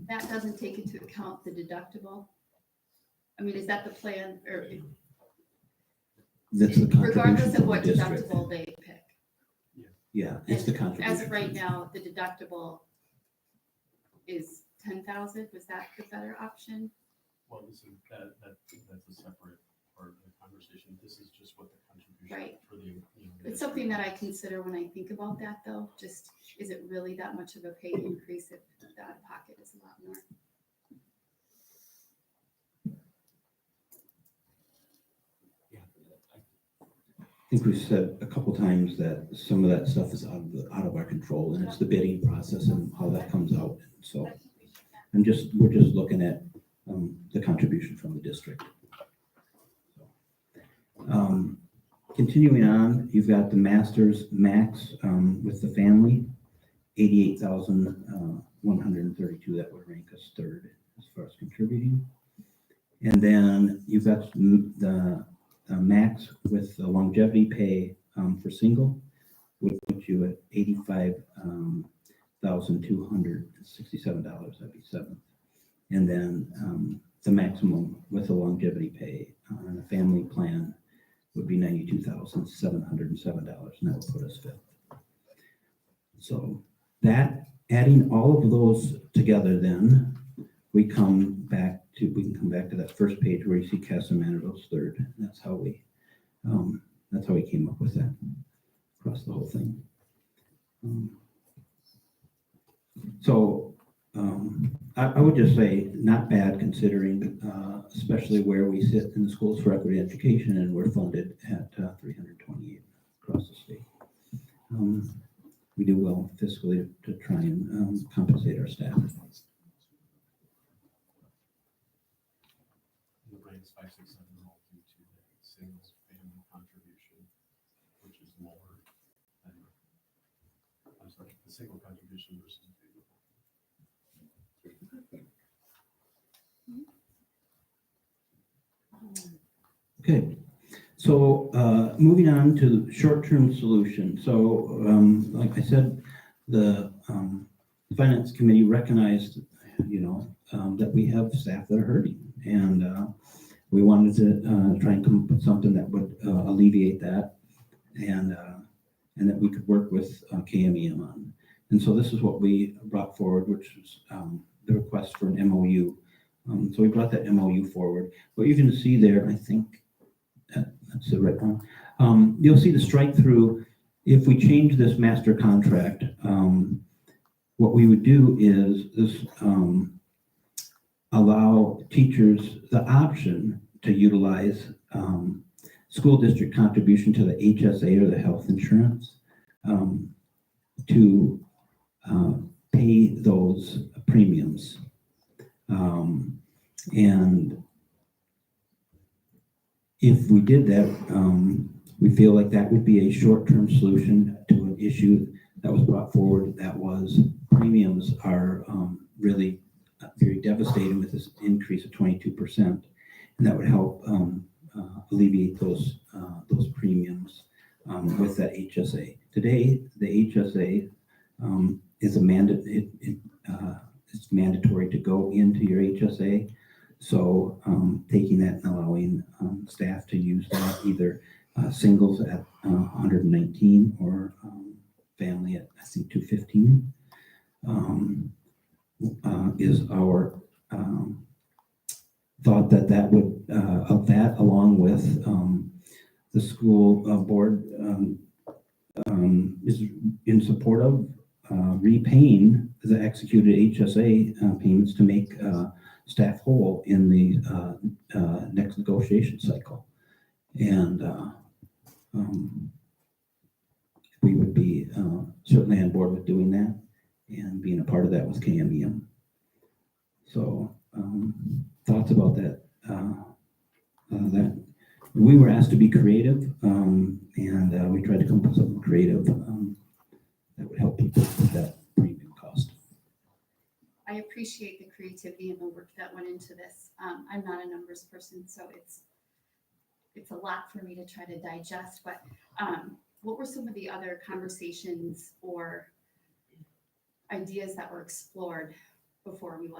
That doesn't take into account the deductible. I mean, is that the plan, or That's the contribution regardless from of what the district. deductible they pick? Yeah, it's the contribution. As of right now, the deductible is 10,000. Was that the better option? Well, this is, that's a separate part of the conversation. This is just what the contribution Right. for the, It's something that I consider when I think about that, though. Just, is it really that much of a pay increase if the out of pocket is a lot more? I think we've said a couple times that some of that stuff is out of our control, and it's the bidding process and how that comes out. So we're just looking at the contribution from the district. Continuing on, you've got the master's max with the family, 88,132. That would rank us 3rd as far as contributing. And then you've got the max with the longevity pay for single would put you at $85,267. That'd be 7th. And then the maximum with the longevity pay on a family plan would be $92,707, and that would put us 5th. So that, adding all of those together, then we can come back to that first page where you see Casa-Manito's 3rd. And that's how we came up with that across the whole thing. I would just say not bad considering, especially where we sit in the schools for equity education, and we're funded at 328 across the state. We do well fiscally to try and compensate our staff. The ranks 5, 6, 7 are all due to the singles family contribution, which is lower than, I'm sorry, the single contribution versus the family. Okay, so moving on to short-term solution. So like I said, the Finance Committee recognized, that we have staff that are hurting, and we wanted to try and come up with something that would alleviate that, and that we could work with KMEM on. And so this is what we brought forward, which was the request for an MOU. So we brought that MOU forward. What you're going to see there, I think, that's the right one. You'll see the strike through. If we change this master contract, what we would do is this allow teachers the option to utilize school district contribution to the HSA or the health insurance to pay those premiums. And if we did that, we feel like that would be a short-term solution to an issue that was brought forward. That was premiums are really very devastating with this increase of 22%, and that would help alleviate those premiums with that HSA. Today, the HSA is it's mandatory to go into your HSA. So taking that and allowing staff to use that, either singles at 119 or family at, I think, 215, is our thought that would, of that, along with the school board is in support of repaying the executed HSA payments to make staff whole in the next negotiation cycle. And we would be certainly on board with doing that and being a part of that with KMEM. So thoughts about that? That we were asked to be creative, and we tried to come up with something creative that would help people with that premium cost. I appreciate the creativity and the work that went into this. I'm not a numbers person, so it's a lot for me to try to digest, but what were some of the other conversations or ideas that were explored before we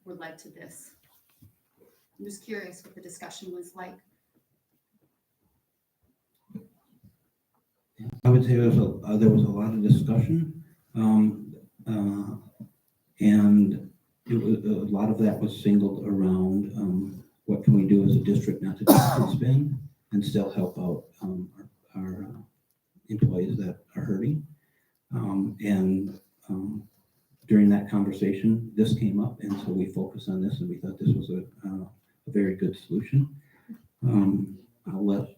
were led to this? I'm just curious what the discussion was like. I would say there was a lot of discussion, and a lot of that was singled around what can we do as a district not to spend and still help out our employees that are hurting. During that conversation, this came up, and so we focused on this, and we thought this was a very good solution. I'll let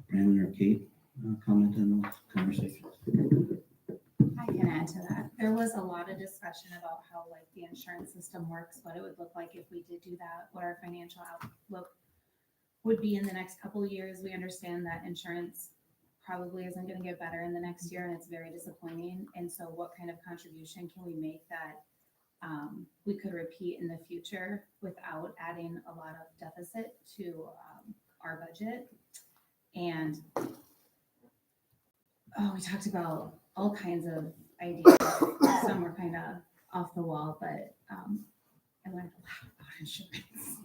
Brandon or Kate comment on those conversations. I can add to that. There was a lot of discussion about how like the insurance system works, what it would look like if we did do that, what our financial outlook would be in the next couple of years. We understand that insurance probably isn't going to get better in the next year, and it's very disappointing. And so what kind of contribution can we make that we could repeat in the future without adding a lot of deficit to our budget? And we talked about all kinds of ideas. Some were kind of off the wall, but I learned a lot about insurance.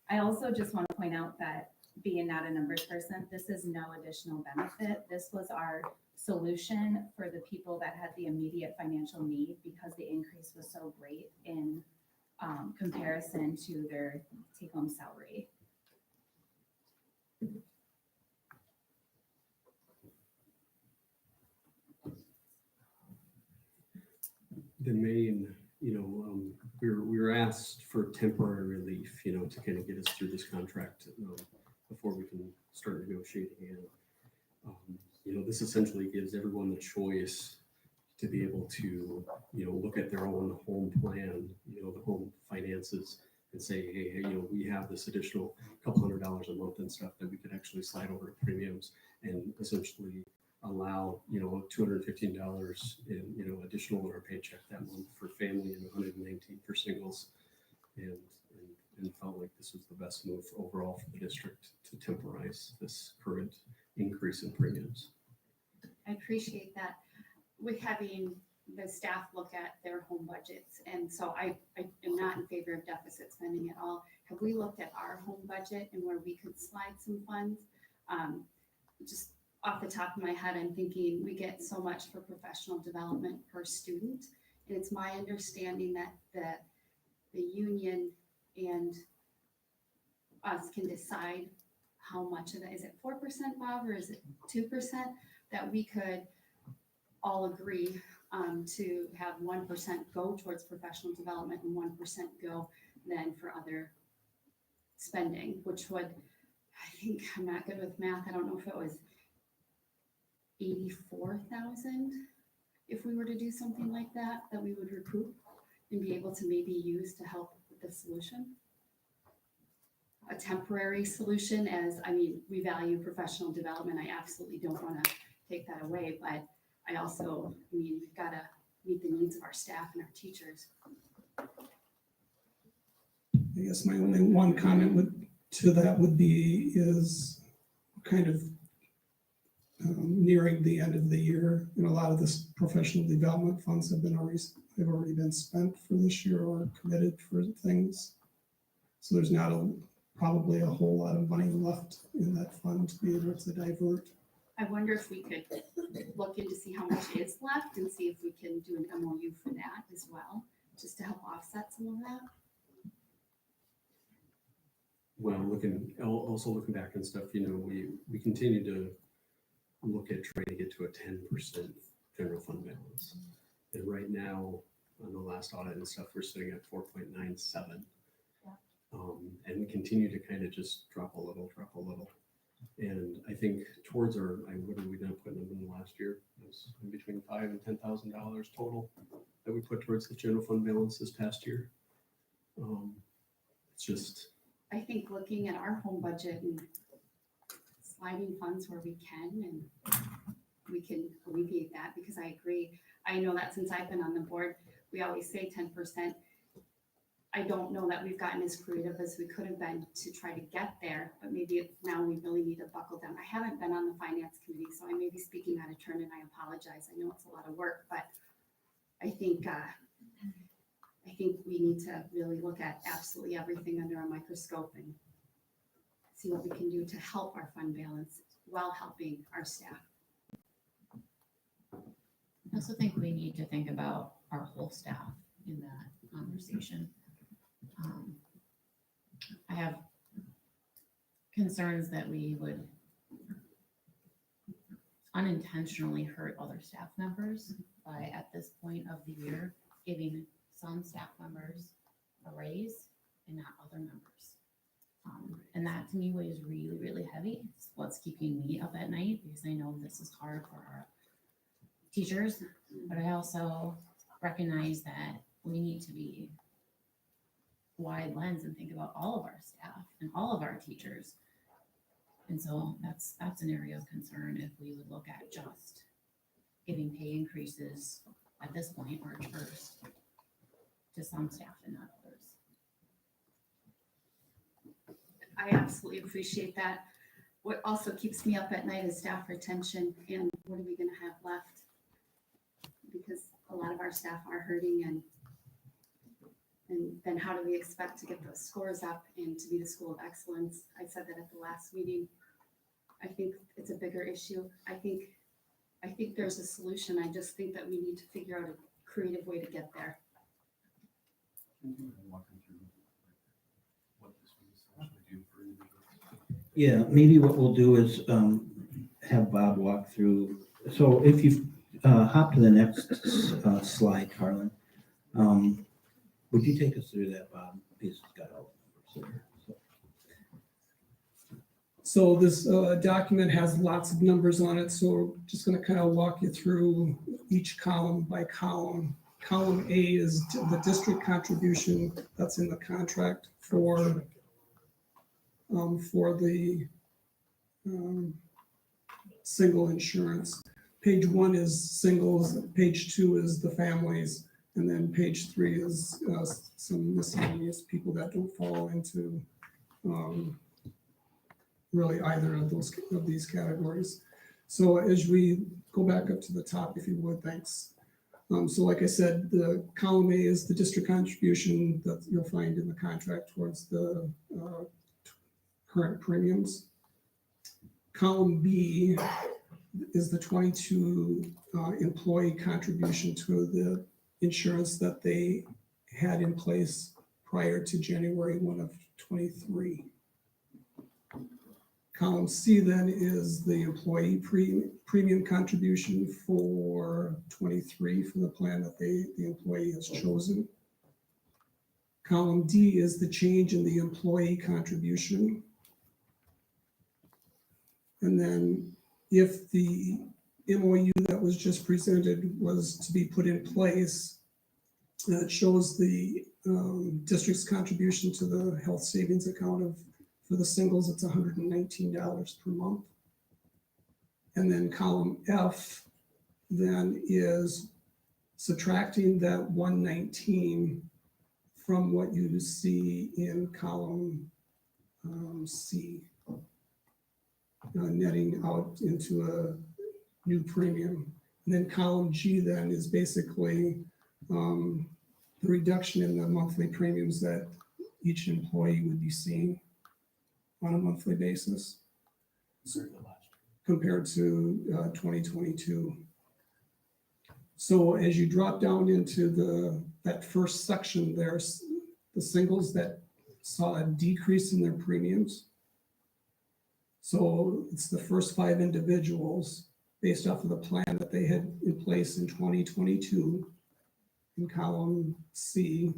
I also just want to point out that being not a numbers person, this is no additional benefit. This was our solution for the people that had the immediate financial need because the increase was so great in comparison to their take-home salary. The main, we were asked for temporary relief, to kind of get us through this contract before we can start negotiating. And, this essentially gives everyone the choice to be able to, look at their own home plan, the home finances and say, hey, we have this additional couple $100 a month and stuff that we could actually slide over to premiums and essentially allow, $215 in, additional in our paycheck that month for family and $119 for singles. And felt like this was the best move overall for the district to temporize this current increase in premiums. I appreciate that. With having the staff look at their home budgets, and so I am not in favor of deficit spending at all. Have we looked at our home budget and where we could slide some funds? Just off the top of my head, I'm thinking we get so much for professional development per student, and it's my understanding that the union and us can decide how much of that. Is it 4%, Bob, or is it 2%? That we could all agree to have 1% go towards professional development and 1% go then for other spending, which would, I think, I'm not good with math. I don't know if it was 84,000 if we were to do something like that we would recoup and be able to maybe use to help with the solution. A temporary solution, we value professional development. I absolutely don't want to take that away, but I also, we've got to meet the needs of our staff and our teachers. I guess my only one comment to that would be is kind of nearing the end of the year, and a lot of this professional development funds have already been spent for this year or committed for things. So there's not probably a whole lot of money left in that fund to be able to divert. I wonder if we could look into see how much is left and see if we can do an MOU for that as well, just to help offset some of that. Well, looking back and stuff, we continue to look at trying to get to a 10% general fund balance. And right now, on the last audit and stuff, we're sitting at 4.97. Yeah. and continue to kind of just drop a little. And I think towards what did we then put in the last year? It was in between $5,000 and $10,000 total that we put towards the general fund balance this past year. It's just, I think looking at our home budget and sliding funds where we can, and we can alleviate that, because I agree. I know that since I've been on the board, we always say 10%. I don't know that we've gotten as creative as we could have been to try to get there, but maybe now we really need to buckle down. I haven't been on the finance committee, so I may be speaking out of turn, and I apologize. I know it's a lot of work, but I think we need to really look at absolutely everything under a microscope and see what we can do to help our fund balance while helping our staff. I also think we need to think about our whole staff in that conversation. I have concerns that we would unintentionally hurt other staff members by, at this point of the year, giving some staff members a raise and not other members. And that to me weighs really, really heavy. It's what's keeping me up at night, because I know this is hard for our teachers, but I also recognize that we need to be wide lens and think about all of our staff and all of our teachers. And so that's an area of concern if we would look at just giving pay increases at this point, March 1st, to some staff and not others. I absolutely appreciate that. What also keeps me up at night is staff retention, and what are we gonna have left? Because a lot of our staff are hurting, and then how do we expect to get those scores up and to be the school of excellence? I said that at the last meeting. I think it's a bigger issue. I think there's a solution. I just think that we need to figure out a creative way to get there. Yeah, maybe what we'll do is have Bob walk through. So if you hop to the next slide, Carlin. Would you take us through that, Bob? He's got all the numbers there. So this document has lots of numbers on it, so we're just going to kind of walk you through each column by column. Column A is the district contribution that's in the contract for the single insurance. Page 1 is singles, page 2 is the families, and then page 3 is some miscellaneous people that don't fall into really either of these categories. So as we go back up to the top, if you would, thanks. So like I said, the column A is the district contribution that you'll find in the contract towards the current premiums. Column B is the 22 employee contribution to the insurance that they had in place prior to January 1 of 23. Column C then is the employee premium contribution for 23 for the plan that the employee has chosen. Column D is the change in the employee contribution. And then if the MOU that was just presented was to be put in place, it shows the district's contribution to the health savings account for the singles, it's $119 per month. And then column F then is subtracting that 119 from what you see in column C, netting out into a new premium. And then column G then is basically the reduction in the monthly premiums that each employee would be seeing on a monthly basis compared to 2022. So as you drop down into that first section, there's the singles that saw a decrease in their premiums. So it's the first 5 individuals based off of the plan that they had in place in 2022 in column C,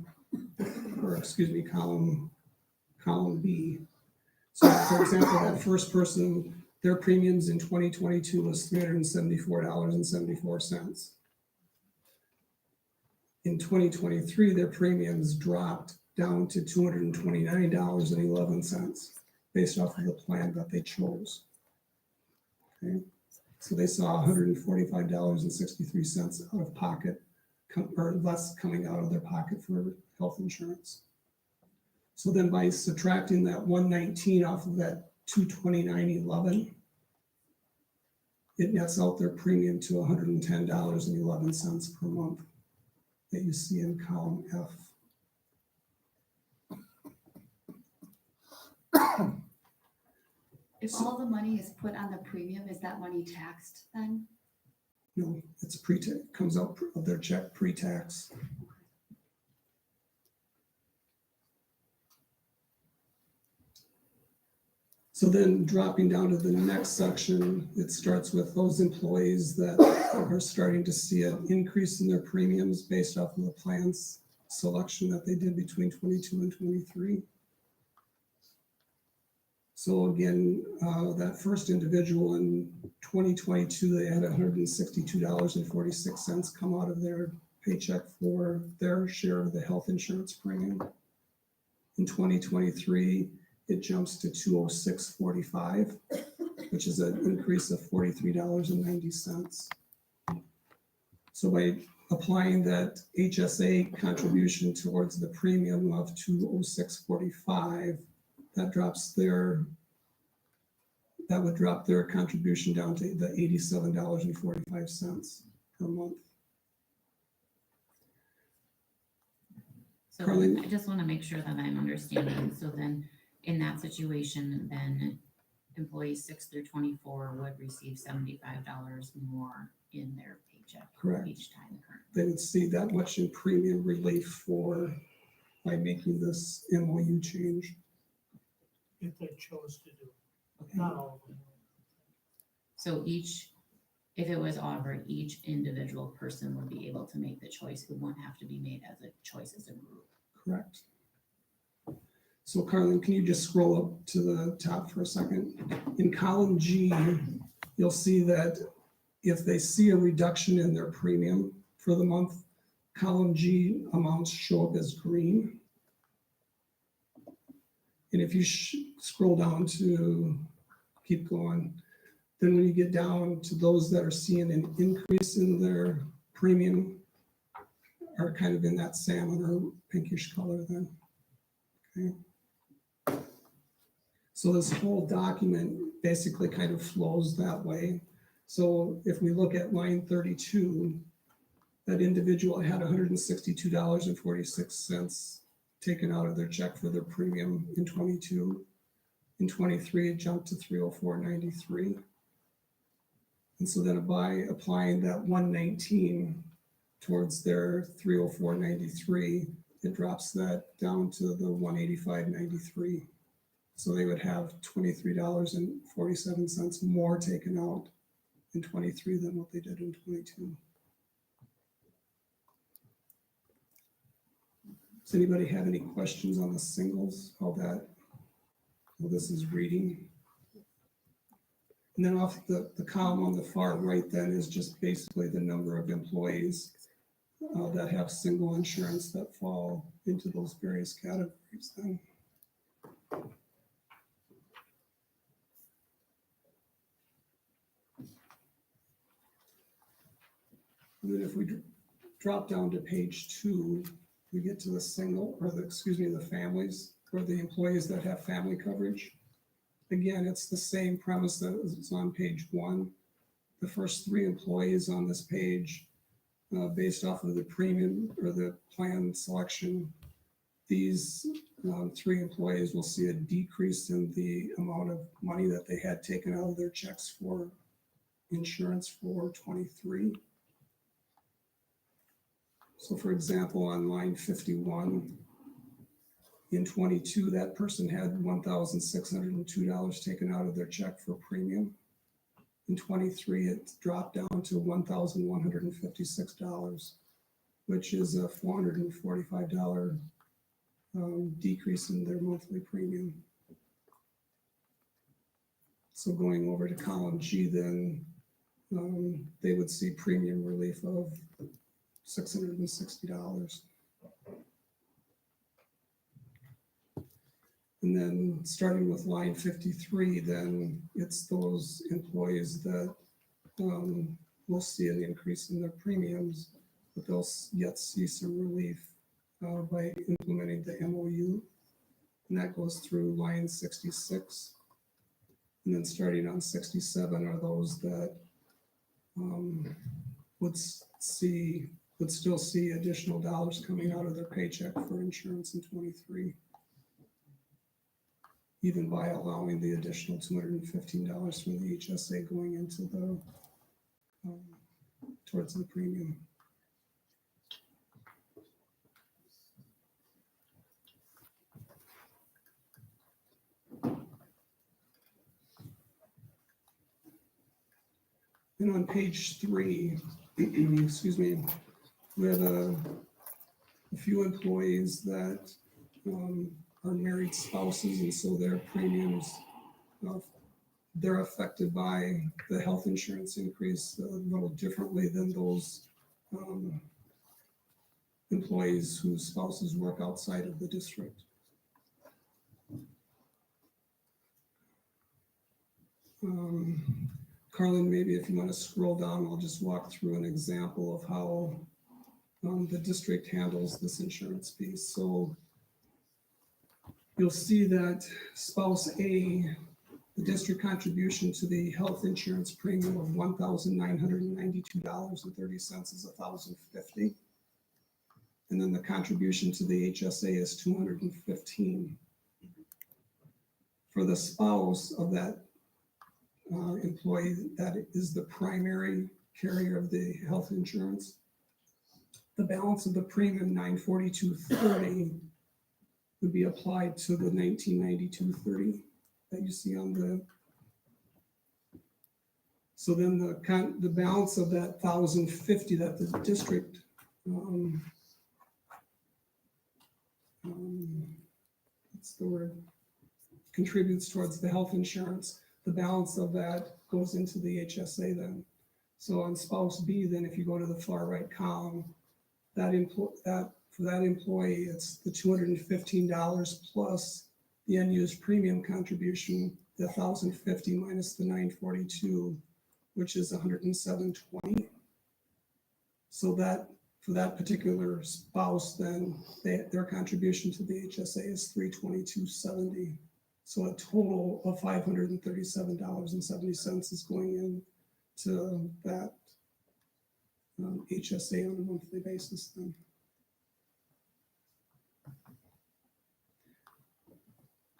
or excuse me, column column B. So for example, that first person, their premiums in 2022 was $374.74. In 2023, their premiums dropped down to $229.11 based off of the plan that they chose. Okay, so they saw $145.63 out of pocket, or less coming out of their pocket for health insurance. So then by subtracting that 119 off of that 229.11, it nets out their premium to $110.11 per month that you see in column F. If all the money is put on the premium, is that money taxed then? No, it's pre-tax, comes out of their check pre-tax. So then dropping down to the next section, it starts with those employees that are starting to see an increase in their premiums based off of the plans selection that they did between 22 and 23. So again, that first individual in 2022, they had $162.46 come out of their paycheck for their share of the health insurance premium. In 2023, it jumps to $206.45, which is an increase of $43.90. So by applying that HSA contribution towards the premium of $206.45, that would drop their contribution down to the $87.45 per month. So Carly? I just want to make sure that I'm understanding. So then in that situation, then employees 6 through 24 would receive $75 more in their paycheck Correct. each time currently. They would see that much in premium relief by making this MOU change. If they chose to do it, not all of them. So if it was offered, each individual person would be able to make the choice. It wouldn't have to be made as a choice as a group. Correct. So Carlin, can you just scroll up to the top for a second? In column G, you'll see that if they see a reduction in their premium for the month, column G amounts show up as green. And if you scroll down to keep going, then when you get down to those that are seeing an increase in their premium are kind of in that salmon or pinkish color then. Okay. So this whole document basically kind of flows that way. So if we look at line 32, that individual had $162.46 taken out of their check for their premium in 22. In 23, it jumped to $304.93. And so then by applying that 119 towards their $304.93, it drops that down to the $185.93. So they would have $23.47 more taken out in 23 than what they did in 22. Does anybody have any questions on the singles, how this is reading? And then off the column on the far right then is just basically the number of employees that have single insurance that fall into those various categories then. And then if we drop down to page 2, we get to the the families, or the employees that have family coverage. Again, it's the same premise that is on page 1. The first 3 employees on this page, based off of the premium or the plan selection, these 3 employees will see a decrease in the amount of money that they had taken out of their checks for insurance for 23. So for example, on line 51, in 22, that person had $1,602 taken out of their check for premium. In 23, it dropped down to $1,156, which is a $445 decrease in their monthly premium. So going over to column G, then they would see premium relief of $660. And then starting with line 53, then it's those employees that will see an increase in their premiums, but they'll yet see some relief by implementing the MOU. And that goes through line 66. And then starting on 67 are those that would still see additional dollars coming out of their paycheck for insurance in 23, even by allowing the additional $215 from the HSA going into the towards the premium. And on page 3, excuse me, we have a few employees that are married spouses, and so their premiums, they're affected by the health insurance increase a little differently than those employees whose spouses work outside of the district. Carlin, maybe if you want to scroll down, I'll just walk through an example of how the district handles this insurance piece. So you'll see that spouse A, the district contribution to the health insurance premium of $1,992.30 is $1,050. And then the contribution to the HSA is $215. For the spouse of that employee that is the primary carrier of the health insurance, the balance of the premium, $942.30, would be applied to the $1,992.30 that you see on the. So then the balance of that $1,050 that the district what's the word, contributes towards the health insurance, the balance of that goes into the HSA then. So on spouse B, then if you go to the far right column, for that employee, it's the $215 plus the unused premium contribution, the $1,050 minus the $942, which is $107.20. So that for that particular spouse, then their contribution to the HSA is $322.70. So a total of $537.70 is going in to that HSA on a monthly basis then.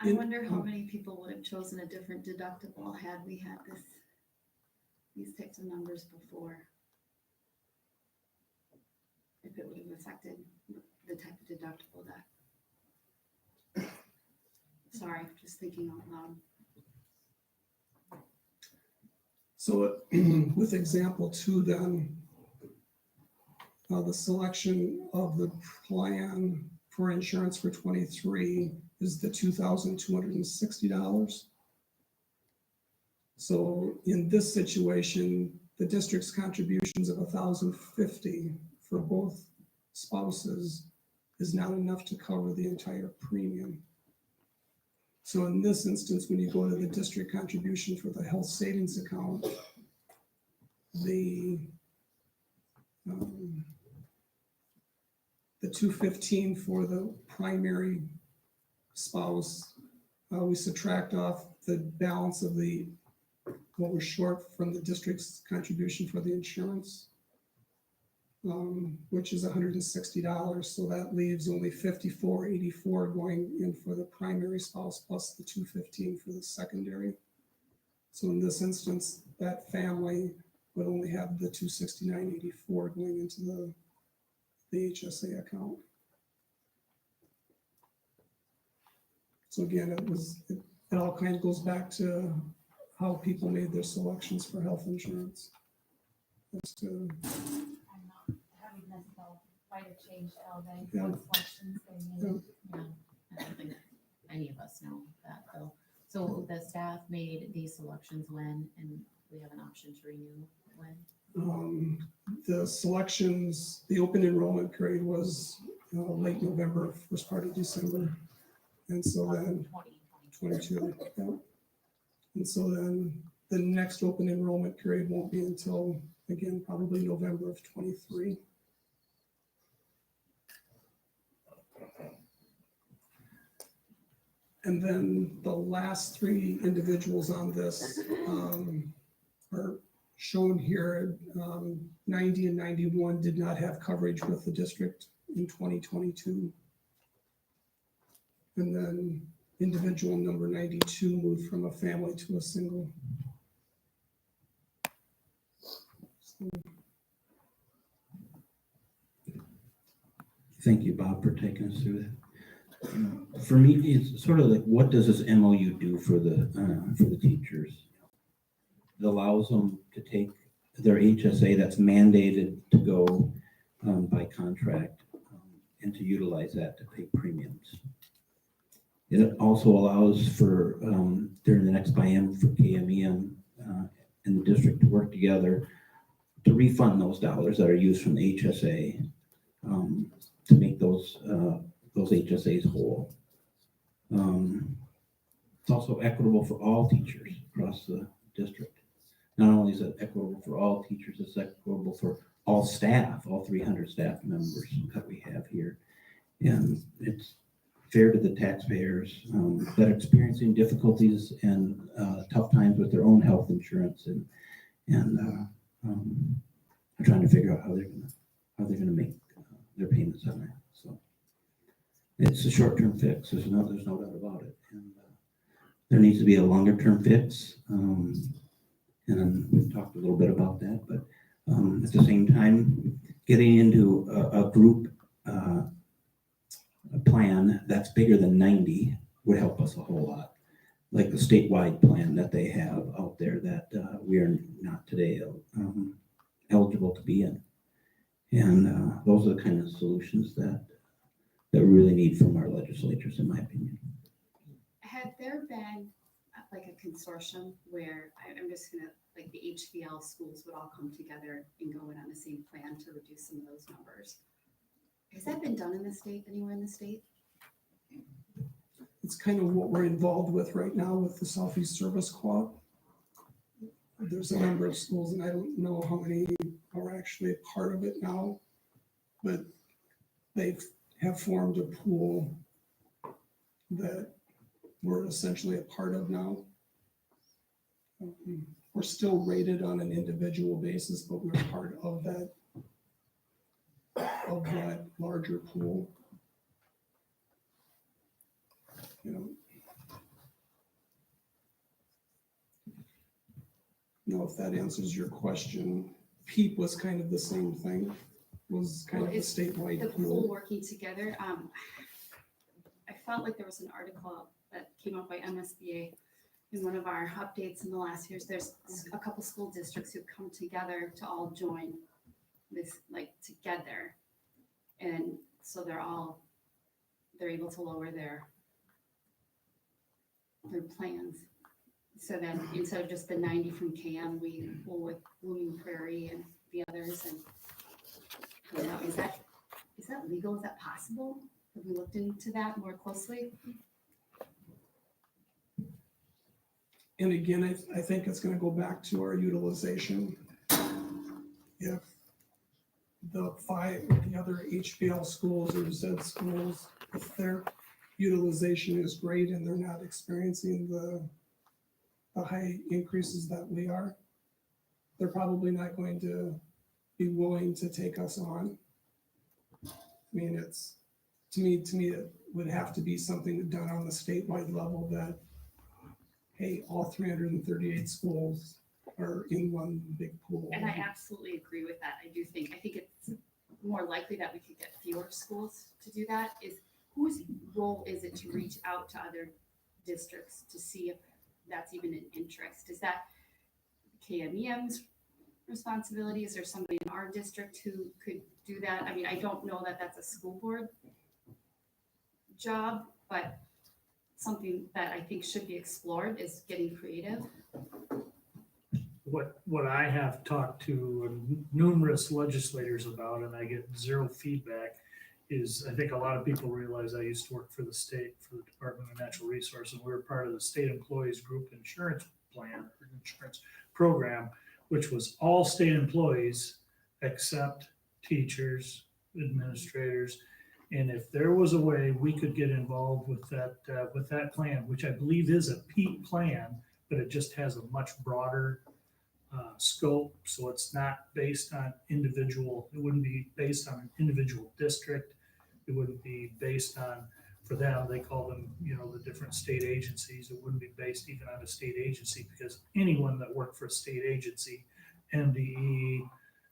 I wonder how many people would have chosen a different deductible had we had these types of numbers before. If it would have affected the type of deductible that. Sorry, just thinking out loud. So with example 2 then, the selection of the plan for insurance for 23 is the $2,260. So in this situation, the district's contributions of $1,050 for both spouses is not enough to cover the entire premium. So in this instance, when you go to the district contribution for the health savings account, the $215 for the primary spouse, we subtract off the balance of what was short from the district's contribution for the insurance, which is $160. So that leaves only $54.84 going in for the primary spouse plus the $215 for the secondary. So in this instance, that family would only have the $269.84 going into the HSA account. So again, it all kind of goes back to how people made their selections for health insurance. quite a change, Alvin, Yeah. what selections they made. Yeah, I don't think any of us know that though. So the staff made these selections when, and we have an option to renew when? The selections, the open enrollment period was late November, first part of December. And so then 22, yeah. And so then the next open enrollment period won't be until, again, probably November of 23. And then the last three individuals on this are shown here. 90 and 91 did not have coverage with the district in 2022. And then individual number 92 moved from a family to a single. So, Thank you, Bob, for taking us through that. For me, it's sort of like, what does this MOU do for the teachers? It allows them to take their HSA that's mandated to go by contract and to utilize that to pay premiums. It also allows for during the next biennium for KMEM and the district to work together to refund those dollars that are used from the HSA to make those HSAs whole. It's also equitable for all teachers across the district. Not only is it equitable for all teachers, it's equitable for all staff, all 300 staff members that we have here. And it's fair to the taxpayers that are experiencing difficulties and tough times with their own health insurance and are trying to figure out how they're gonna make their payments on that. So it's a short-term fix. There's no doubt about it. And there needs to be a longer-term fix. And we've talked a little bit about that, but at the same time, getting into a group a plan that's bigger than 90 would help us a whole lot. Like the statewide plan that they have out there that we are not today eligible to be in. And those are the kind of solutions that we really need from our legislatures, in my opinion. Had there been like a consortium where I'm just gonna, like the HVL schools would all come together and go in on the same plan to reduce some of those numbers? Has that been done in the state, anywhere in the state? it's kind of what we're involved with right now with the Southeast Service Co-op. There's a number of schools, and I don't know how many are actually a part of it now, but they have formed a pool that we're essentially a part of now. We're still rated on an individual basis, but we're part of that larger pool. You know, if that answers your question, PEEP was kind of the same thing, was kind of a statewide The pool. pool working together. I felt like there was an article that came up by MSBA in one of our updates in the last years. There's a couple school districts who've come together to all join this, like, together. And so they're able to lower their plans. So then instead of just the 90 from KM, we will with Blooming Prairie and the others. And you know, is that legal? Is that possible? Have we looked into that more closely? And again, I think it's gonna go back to our utilization. If the other HBL schools or Z schools, if their utilization is great and they're not experiencing the high increases that we are, they're probably not going to be willing to take us on. I mean, to me, it would have to be something done on the statewide level that, hey, all 338 schools are in one big pool. And I absolutely agree with that. I think it's more likely that we could get fewer schools to do that. Is whose role is it to reach out to other districts to see if that's even an interest? Is that KMEM's responsibility? Is there somebody in our district who could do that? I mean, I don't know that that's a school board job, but something that I think should be explored is getting creative. What I have talked to numerous legislators about, and I get zero feedback, is I think a lot of people realize I used to work for the state, for the Department of Natural Resources. We were part of the state employees group insurance plan, or insurance program, which was all state employees except teachers, administrators. And if there was a way we could get involved with that plan, which I believe is a peak plan, but it just has a much broader scope, so it's not based on individual, it wouldn't be based on an individual district. It wouldn't be based on, for them, they call them, the different state agencies. It wouldn't be based even on a state agency, because anyone that worked for a state agency, MDE,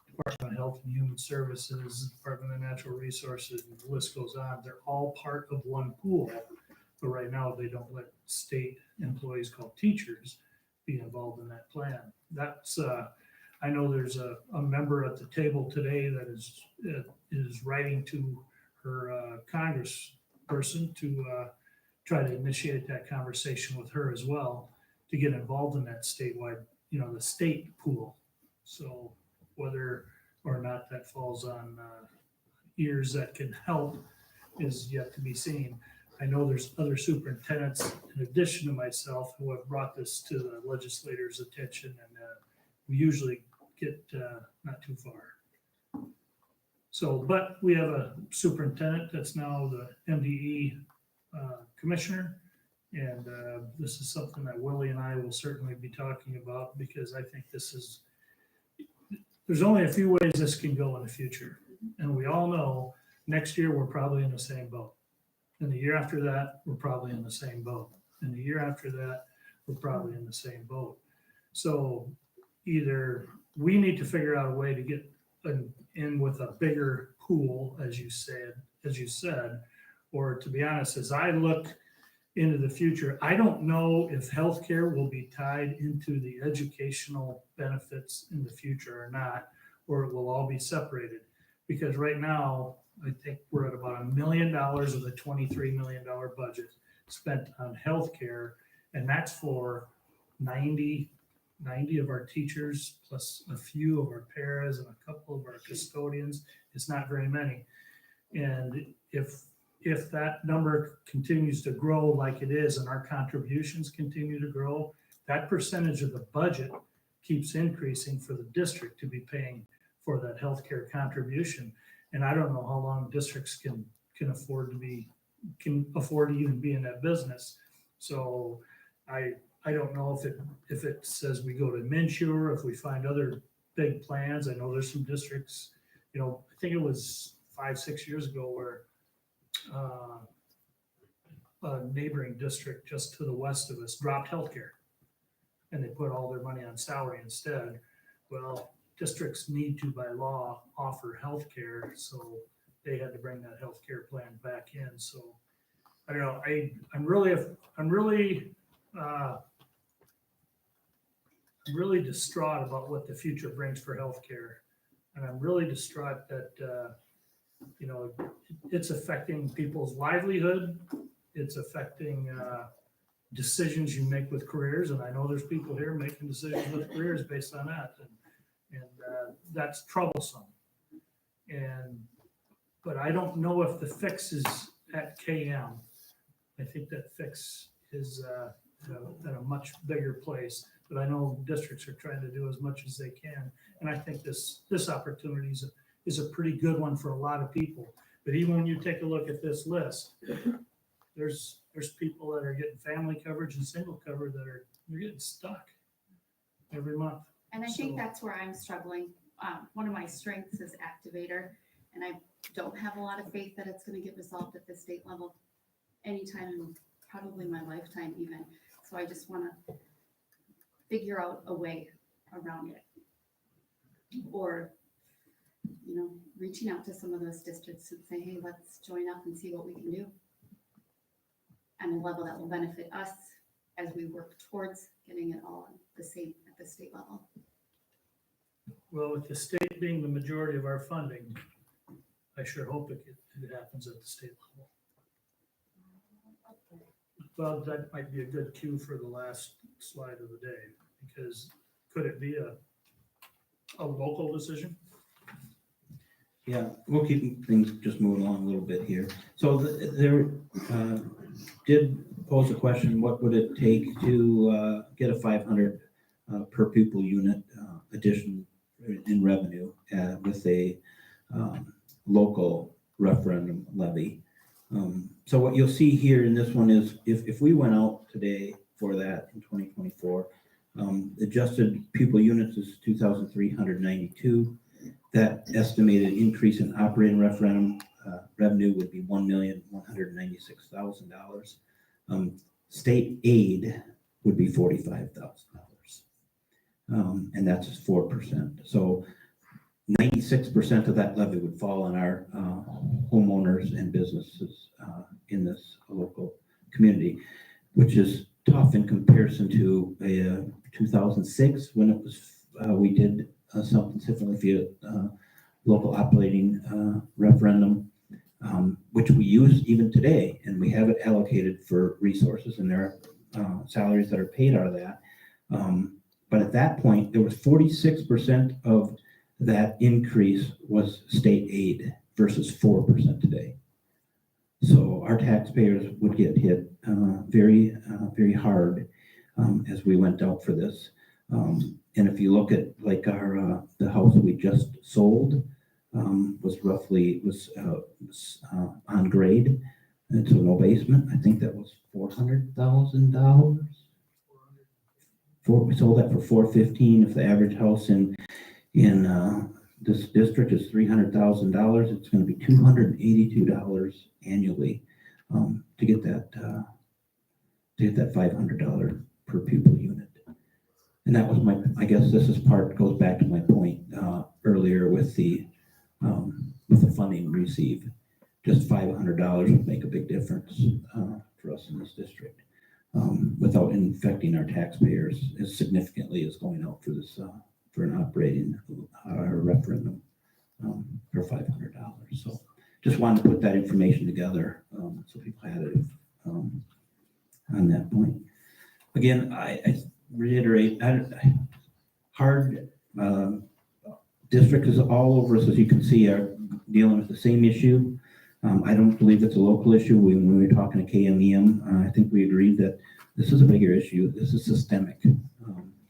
Department of Health and Human Services, Department of Natural Resources, and the list goes on, they're all part of one pool. But right now, they don't let state employees called teachers be involved in that plan. That's, I know there's a member at the table today that is writing to her congressperson to try to initiate that conversation with her as well, to get involved in that statewide, the state pool. So whether or not that falls on ears that can help is yet to be seen. I know there's other superintendents in addition to myself who have brought this to the legislators' attention, and we usually get not too far. So, but we have a superintendent that's now the MDE commissioner, and this is something that Willie and I will certainly be talking about, because I think there's only a few ways this can go in the future. And we all know next year we're probably in the same boat. And the year after that, we're probably in the same boat. And the year after that, we're probably in the same boat. So either we need to figure out a way to get in with a bigger pool, as you said, or to be honest, as I look into the future, I don't know if healthcare will be tied into the educational benefits in the future or not, or it will all be separated. Because right now, I think we're at about $1 million of the $23 million budget spent on healthcare, and that's for 90 of our teachers, plus a few of our paras and a couple of our custodians. It's not very many. And if that number continues to grow like it is, and our contributions continue to grow, that percentage of the budget keeps increasing for the district to be paying for that healthcare contribution. And I don't know how long districts can afford to even be in that business. So I don't know if it says we go to Minsure, if we find other big plans. I know there's some districts, I think it was 5-6 years ago where a neighboring district just to the west of us dropped healthcare, and they put all their money on salary instead. Well, districts need to, by law, offer healthcare, so they had to bring that healthcare plan back in. So I don't know. I'm really distraught about what the future brings for healthcare, and I'm really distraught that it's affecting people's livelihood. It's affecting decisions you make with careers, and I know there's people here making decisions with careers based on that, and that's troublesome. But I don't know if the fix is at KM. I think that fix is at a much bigger place, but I know districts are trying to do as much as they can, and I think this opportunity is a pretty good one for a lot of people. But even when you take a look at this list, there's people that are getting family coverage and single cover they're getting stuck every month. And I think that's where I'm struggling. One of my strengths is activator, and I don't have a lot of faith that it's going to get resolved at the state level anytime in probably my lifetime even. So I just want to figure out a way around it. Or, reaching out to some of those districts and say, hey, let's join up and see what we can do on a level that will benefit us as we work towards getting it all the same at the state level. Well, with the state being the majority of our funding, I sure hope it happens at the state level. Well, that might be a good cue for the last slide of the day, because could it be a local decision? Yeah, we'll keep things just moving along a little bit here. So there did pose a question, what would it take to get a 500 per pupil unit addition in revenue with a local referendum levy? So what you'll see here in this one is if we went out today for that in 2024, adjusted pupil units is 2,392. That estimated increase in operating referendum revenue would be $1,196,000. State aid would be $45,000, and that's 4%. So 96% of that levy would fall on our homeowners and businesses in this local community, which is tough in comparison to 2006 when it was we did something differently via local operating referendum, which we use even today, and we have it allocated for resources, and there are salaries that are paid out of that. But at that point, there was 46% of that increase was state aid versus 4% today. So our taxpayers would get hit very hard as we went out for this. And if you look at like our the house we just sold was on grade, and so no basement. I think that was $400,000. We sold that for $415,000. If the average house in this district is $300,000, it's going to be $282 annually to get that $500 per pupil unit. And that was I guess this goes back to my point earlier with the funding received. Just $500 would make a big difference for us in this district without infecting our taxpayers as significantly as going out for this for an operating referendum for $500. So just wanted to put that information together so people had it on that point. Again, I reiterate, hard district is all over us, as you can see, are dealing with the same issue. I don't believe it's a local issue. When we were talking to KMEM, I think we agreed that this is a bigger issue. This is systemic, and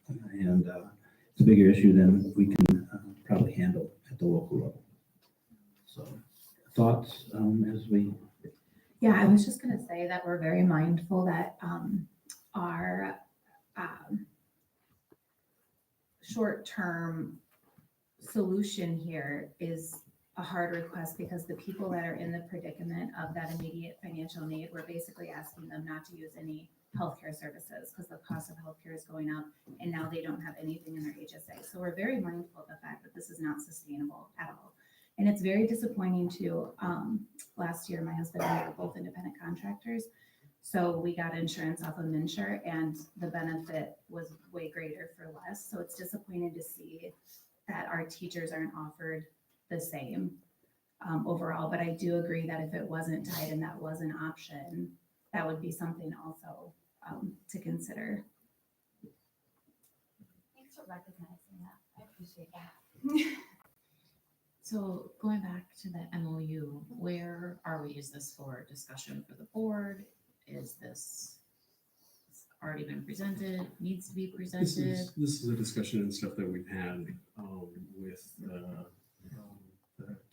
it's a bigger issue than we can probably handle at the local level. So, thoughts as we? Yeah, I was just going to say that we're very mindful that our short-term solution here is a hard request because the people that are in the predicament of that immediate financial need, we're basically asking them not to use any healthcare services because the cost of healthcare is going up and now they don't have anything in their HSA. So we're very mindful of the fact that this is not sustainable at all. And it's very disappointing too. Last year, my husband and I were both independent contractors. So we got insurance off of MNsure and the benefit was way greater for less. So it's disappointing to see that our teachers aren't offered the same overall. But I do agree that if it wasn't tied and that was an option, that would be something also to consider. Thanks for recognizing that. I appreciate that. So going back to the MOU, where are we? Is this for discussion for the board? Is this already been presented, needs to be presented? This is a discussion and stuff that we've had with the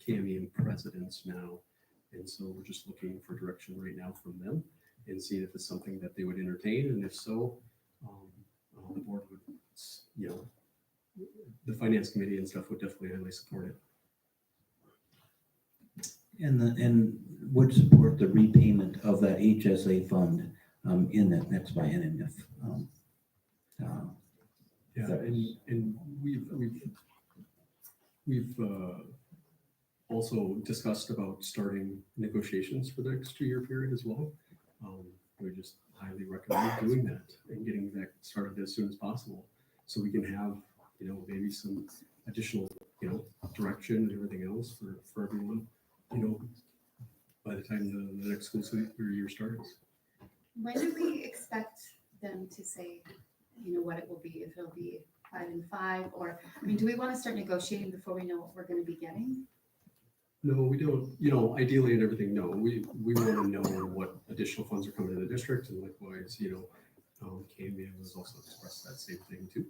KMEM presidents now. And so we're just looking for direction right now from them and seeing if it's something that they would entertain. And if so, the board would, the finance committee and stuff would definitely highly support it. And would support the repayment of that HSA fund in that next biennium. And we've also discussed about starting negotiations for the next 2-year period as well. We just highly recommend doing that and getting that started as soon as possible, so we can have maybe some additional, direction and everything else for everyone, by the time the next school year starts. When do we expect them to say, what it will be, if it'll be 5 and 5, or, do we want to start negotiating before we know what we're going to be getting? No, we don't, ideally and everything, no, we want to know what additional funds are coming to the district, and likewise, KMA has also expressed that same thing too.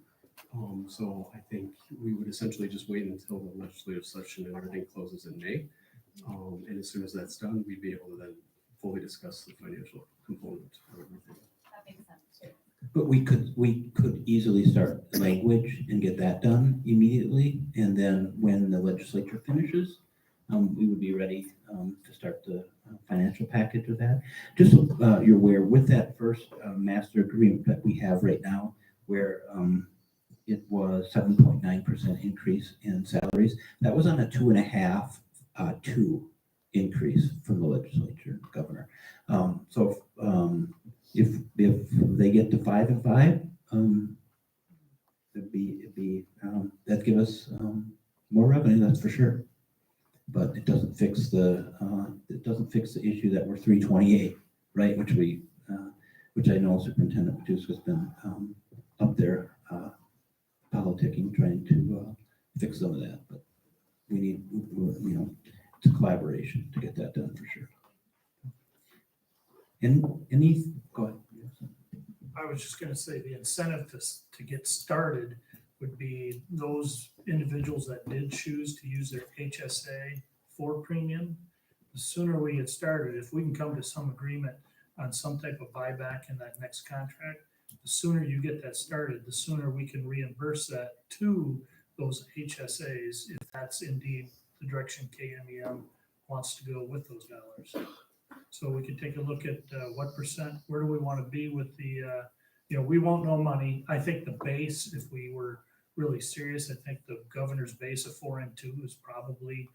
So I think we would essentially just wait until the legislative session and everything closes in May. And as soon as that's done, we'd be able to then fully discuss the financial component of everything. That makes sense too. But we could easily start language and get that done immediately. And then when the legislature finishes, we would be ready to start the financial package of that. Just so you're aware, with that first master agreement that we have right now, where it was 7.9% increase in salaries, that was on a 2.5 increase from the legislature, governor. So if they get to 5 and 5, that'd give us more revenue, that's for sure. But it doesn't fix the issue that we're 328, right? Which I know Superintendent Matuska's been up there politicking, trying to fix some of that. But we need, it's a collaboration to get that done for sure. Go ahead. I was just gonna say, the incentive to get started would be those individuals that did choose to use their HSA for premium. The sooner we get started, if we can come to some agreement on some type of buyback in that next contract, the sooner you get that started, the sooner we can reimburse that to those HSAs, if that's indeed the direction KMEM wants to go with those dollars. So we can take a look at what percent, where do we want to be with the, we won't know money. I think the base, if we were really serious, I think the governor's base of 4 and 2 is probably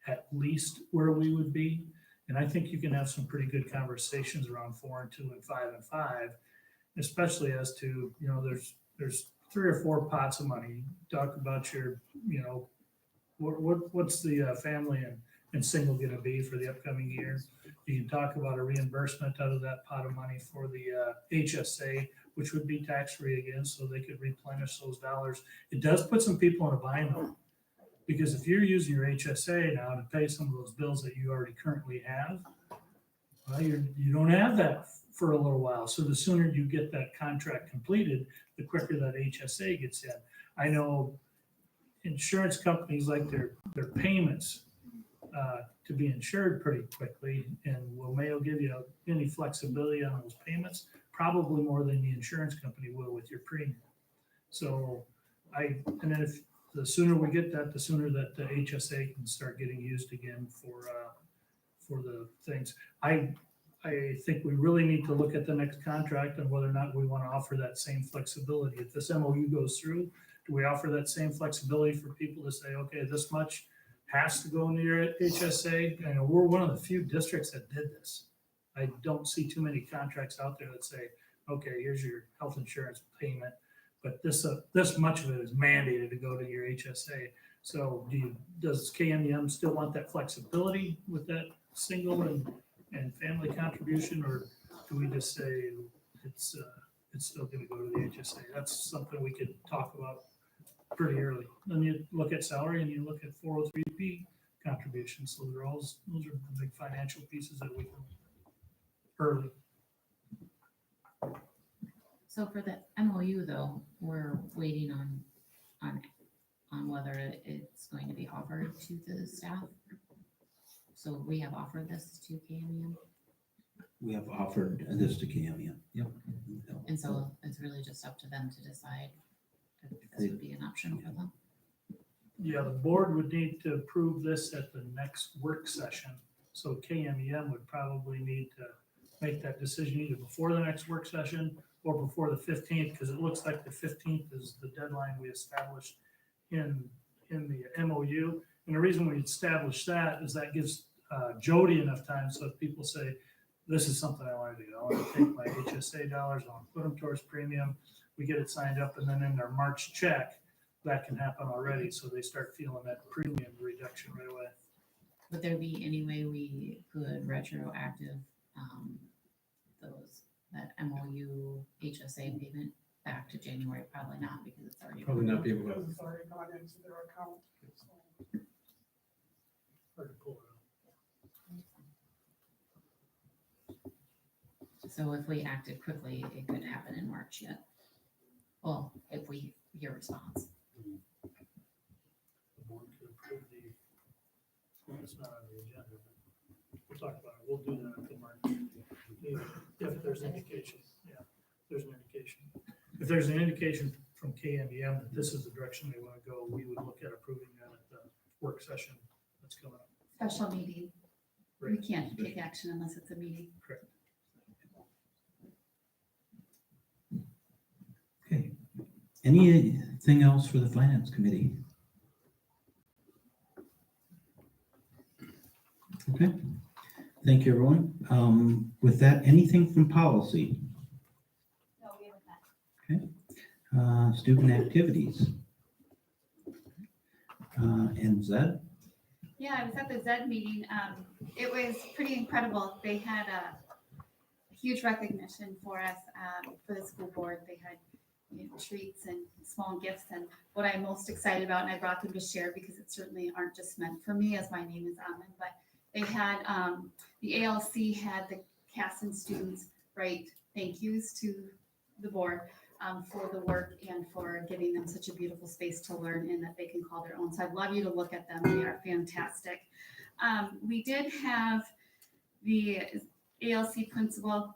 at least where we would be. And I think you can have some pretty good conversations around 4 and 2 and 5 and 5, especially as to, there's 3 or 4 pots of money. Talk about your, what's the family and single going to be for the upcoming year. You can talk about a reimbursement out of that pot of money for the HSA, which would be tax-free again, so they could replenish those dollars. It does put some people in a bind though, because if you're using your HSA now to pay some of those bills that you already currently have, well, you don't have that for a little while. So the sooner you get that contract completed, the quicker that HSA gets in. I know insurance companies like their payments to be insured pretty quickly, and will Mayo give you any flexibility on those payments? Probably more than the insurance company will with your premium. So and then if the sooner we get that, the sooner that the HSA can start getting used again for the things. I think we really need to look at the next contract and whether or not we want to offer that same flexibility. If this MOU goes through, do we offer that same flexibility for people to say, okay, this much has to go into your HSA? I know we're one of the few districts that did this. I don't see too many contracts out there that say, okay, here's your health insurance payment, but this much of it is mandated to go to your HSA. So does KMEM still want that flexibility with that single and family contribution, or do we just say it's still going to go to the HSA? That's something we could talk about pretty early. Then you look at salary and you look at 403B contributions. So those are the big financial pieces that we can early. So for the MOU though, we're waiting on whether it's going to be offered to the staff. So we have offered this to KMEM. We have offered this to KMEM. Yep. And so it's really just up to them to decide if this would be an option for them. Yeah, the board would need to approve this at the next work session. So KMEM would probably need to make that decision either before the next work session or before the 15th, because it looks like the 15th is the deadline we established in the MOU. And the reason we established that is that gives Jody enough time. So if people say, this is something I want to do, I want to take my HSA dollars, I want to put them towards premium, we get it signed up, and then in our March check, that can happen already, so they start feeling that premium reduction right away. Would there be any way we could retroactive, that MOU HSA payment back to January? Probably not, because it's already. Probably not be able Because to. it's already gone into their account. Hard to pull it out. So if we acted quickly, it could happen in March yet. Well, if we hear response. The board could approve it's not on the agenda, but we'll talk about it. We'll do that at the March meeting, if there's indication, yeah, there's an indication. If there's an indication from KMBM that this is the direction they want to go, we would look at approving that at the work session that's coming up. Special meeting. We can't take action unless it's a meeting. Correct. Okay. Anything else for the finance committee? Okay. Thank you, everyone. With that, anything from policy? No, we haven't met. Okay. Student activities. And Zed? Yeah, I was at the ZED meeting. It was pretty incredible. They had a huge recognition for us, for the school board. They had treats and small gifts. And what I'm most excited about, and I brought them to share because it certainly aren't just meant for me as my name is on them, but they had, the ALC had the Casson students write thank yous to the board for the work and for giving them such a beautiful space to learn and that they can call their own. So I'd love you to look at them. They are fantastic. We did have the ALC principal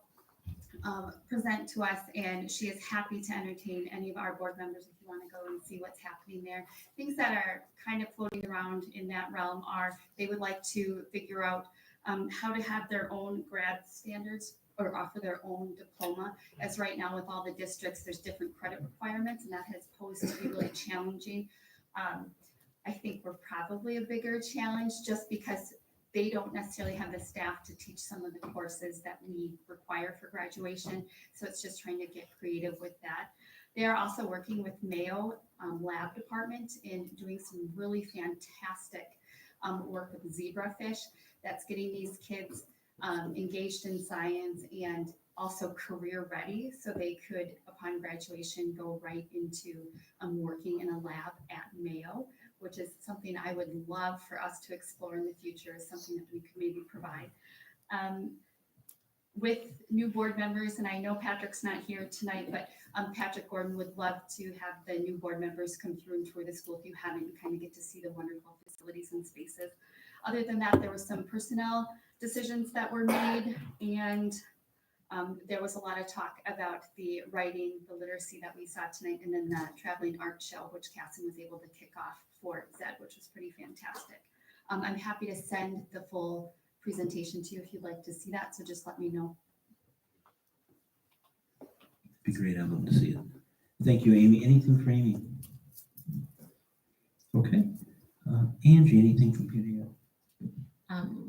present to us, and she is happy to entertain any of our board members if you want to go and see what's happening there. Things that are kind of floating around in that realm are they would like to figure out how to have their own grad standards or offer their own diploma, as right now with all the districts, there's different credit requirements, and that has posed to be really challenging. I think we're probably a bigger challenge just because they don't necessarily have the staff to teach some of the courses that we require for graduation. So it's just trying to get creative with that. They are also working with Mayo Lab Department in doing some really fantastic work with zebrafish that's getting these kids engaged in science and also career ready, so they could, upon graduation, go right into working in a lab at Mayo, which is something I would love for us to explore in the future, is something that we could maybe provide. With new board members, and I know Patrick's not here tonight, but Patrick Gordon would love to have the new board members come through and tour the school if you haven't, and kind of get to see the wonderful facilities and spaces. Other than that, there were some personnel decisions that were made, and there was a lot of talk about the writing, the literacy that we saw tonight, and then the traveling art show, which Casson was able to kick off for Zed, which was pretty fantastic. I'm happy to send the full presentation to you if you'd like to see that, so just let me know. Be great. I'd love to see it. Thank you, Amy. Anything for Amy? Okay. Angie, anything from PDO?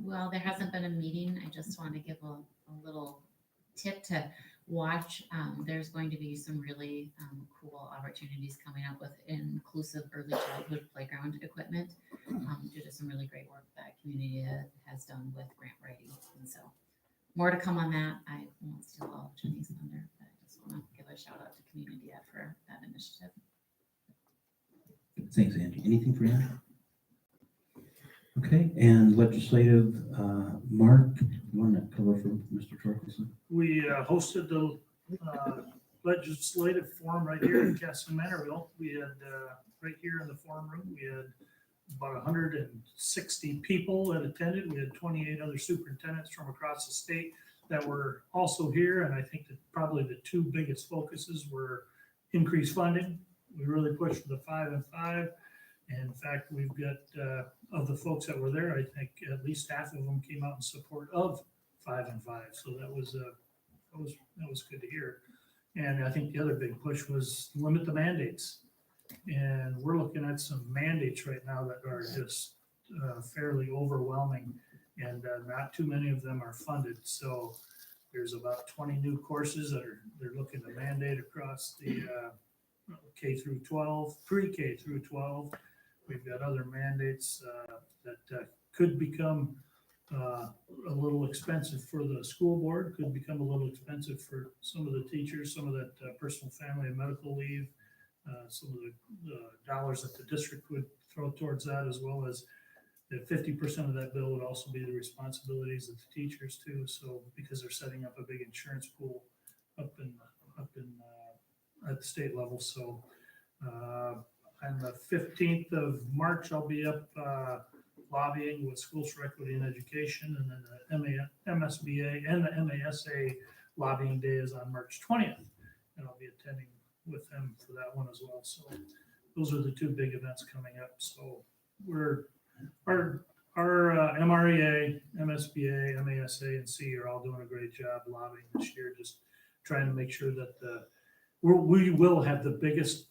Well, there hasn't been a meeting. I just want to give a little tip to watch. There's going to be some really cool opportunities coming up with inclusive early childhood playground equipment due to some really great work that community has done with grant writing. And so more to come on that. I won't steal all of Jenny's thunder, but I just want to give a shout out to Community Ed for that initiative. Thanks, Angie. Anything for Angie? Okay, and legislative, Mark, you want to cover for Mr. Torkelson? We hosted the legislative forum right here in Casson Manorville. We had, right here in the forum room, we had about 160 people that attended. We had 28 other superintendents from across the state that were also here. And I think that probably the two biggest focuses were increased funding. We really pushed for the 5 and 5. And in fact, we've got, of the folks that were there, I think at least half of them came out in support of 5 and 5. So that was good to hear. And I think the other big push was limit the mandates. And we're looking at some mandates right now that are just fairly overwhelming, and not too many of them are funded. So there's about 20 new courses that they're looking to mandate across the K through 12, pre-K through 12. We've got other mandates that could become a little expensive for the school board, could become a little expensive for some of the teachers, some of that personal, family, and medical leave, some of the dollars that the district would throw towards that, as well as that 50% of that bill would also be the responsibilities of the teachers too. So because they're setting up a big insurance pool up in at the state level. So on the 15th of March, I'll be up lobbying with Schools for Equity in Education, and then the MSBA and the MASA lobbying day is on March 20th, and I'll be attending with them for that one as well. So those are the two big events coming up. So our MREA, MSBA, MASA, and C are all doing a great job lobbying this year, just trying to make sure that we will have the biggest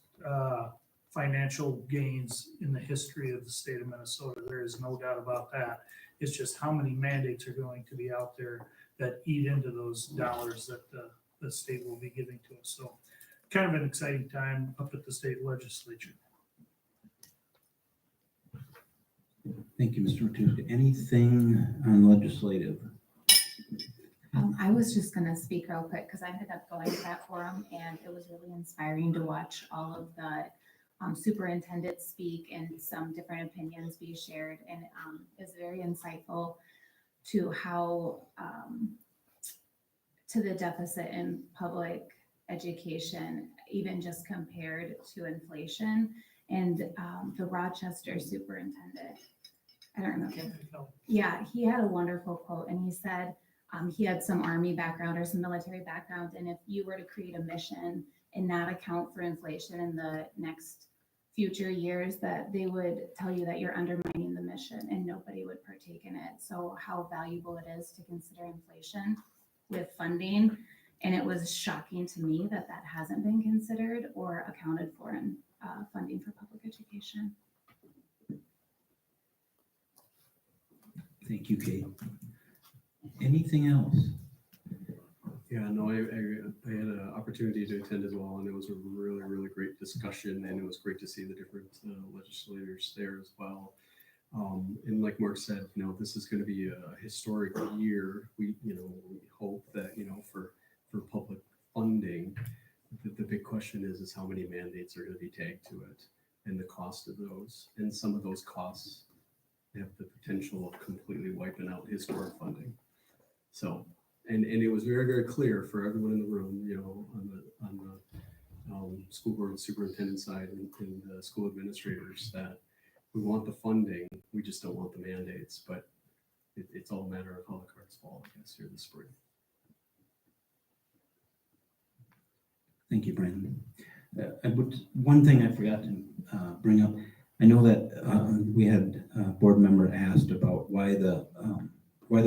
financial gains in the history of the state of Minnesota. There is no doubt about that. It's just how many mandates are going to be out there that eat into those dollars that the state will be giving to us. So kind of an exciting time up at the state legislature. Thank you, Mr. Matuska. Anything on legislative? I was just going to speak real quick because I ended up going to that forum, and it was really inspiring to watch all of the superintendents speak and some different opinions be shared. And it's very insightful to how, to the deficit in public education, even just compared to inflation. And the Rochester superintendent, I don't remember. Yeah, he had a wonderful quote, and he said, he had some Army background or some military background, and if you were to create a mission and not account for inflation in the next future years, that they would tell you that you're undermining the mission and nobody would partake in it. So how valuable it is to consider inflation with funding. And it was shocking to me that that hasn't been considered or accounted for in funding for public education. Thank you, Kate. Anything else? Yeah, no, I had an opportunity to attend as well, and it was a really, really great discussion, and it was great to see the different legislators there as well. And like Mark said, this is going to be a historic year. We hope that, for public funding, the big question is how many mandates are going to be tagged to it and the cost of those. And some of those costs have the potential of completely wiping out historic funding. So, and it was very, very clear for everyone in the room, on the school board and superintendent side and the school administrators, that we want the funding, we just don't want the mandates. But it's all a matter of how the cards fall, I guess, here this spring. Thank you, Brandon. One thing I forgot to bring up, I know that we had a board member asked about why the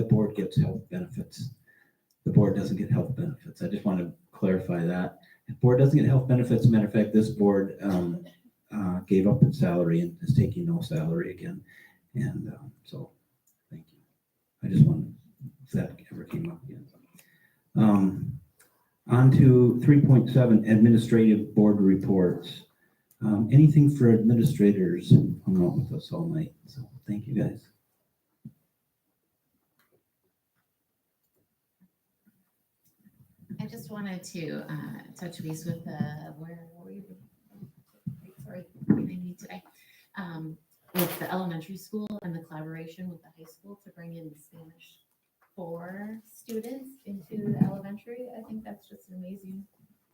board gets health benefits. The board doesn't get health benefits. I just want to clarify that. The board doesn't get health benefits. Matter of fact, this board gave up its salary and is taking no salary again. And so, thank you. I just wanted, if that ever came up again. On to 3.7, administrative board reports. Anything for administrators hung out with us all night. So thank you guys. I just wanted to touch base with where were you? Sorry, me today. With the elementary school and the collaboration with the high school to bring in Spanish for students into the elementary. I think that's just an amazing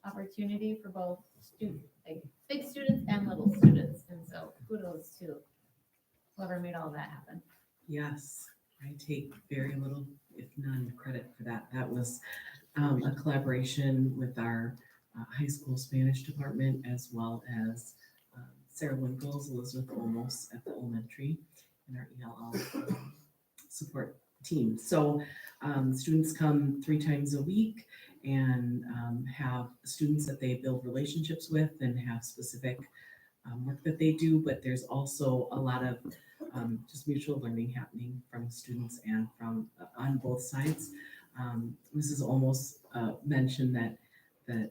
opportunity for both students, like big students and little students. And so kudos to whoever made all of that happen. Yes, I take very little, if none, credit for that. That was a collaboration with our high school Spanish department, as well as Sarah Winkles, Elizabeth Olmos at the elementary, and our ELL support team. So students come 3 times a week and have students that they build relationships with and have specific work that they do, but there's also a lot of just mutual learning happening from students and from on both sides. Mrs. Olmos mentioned that that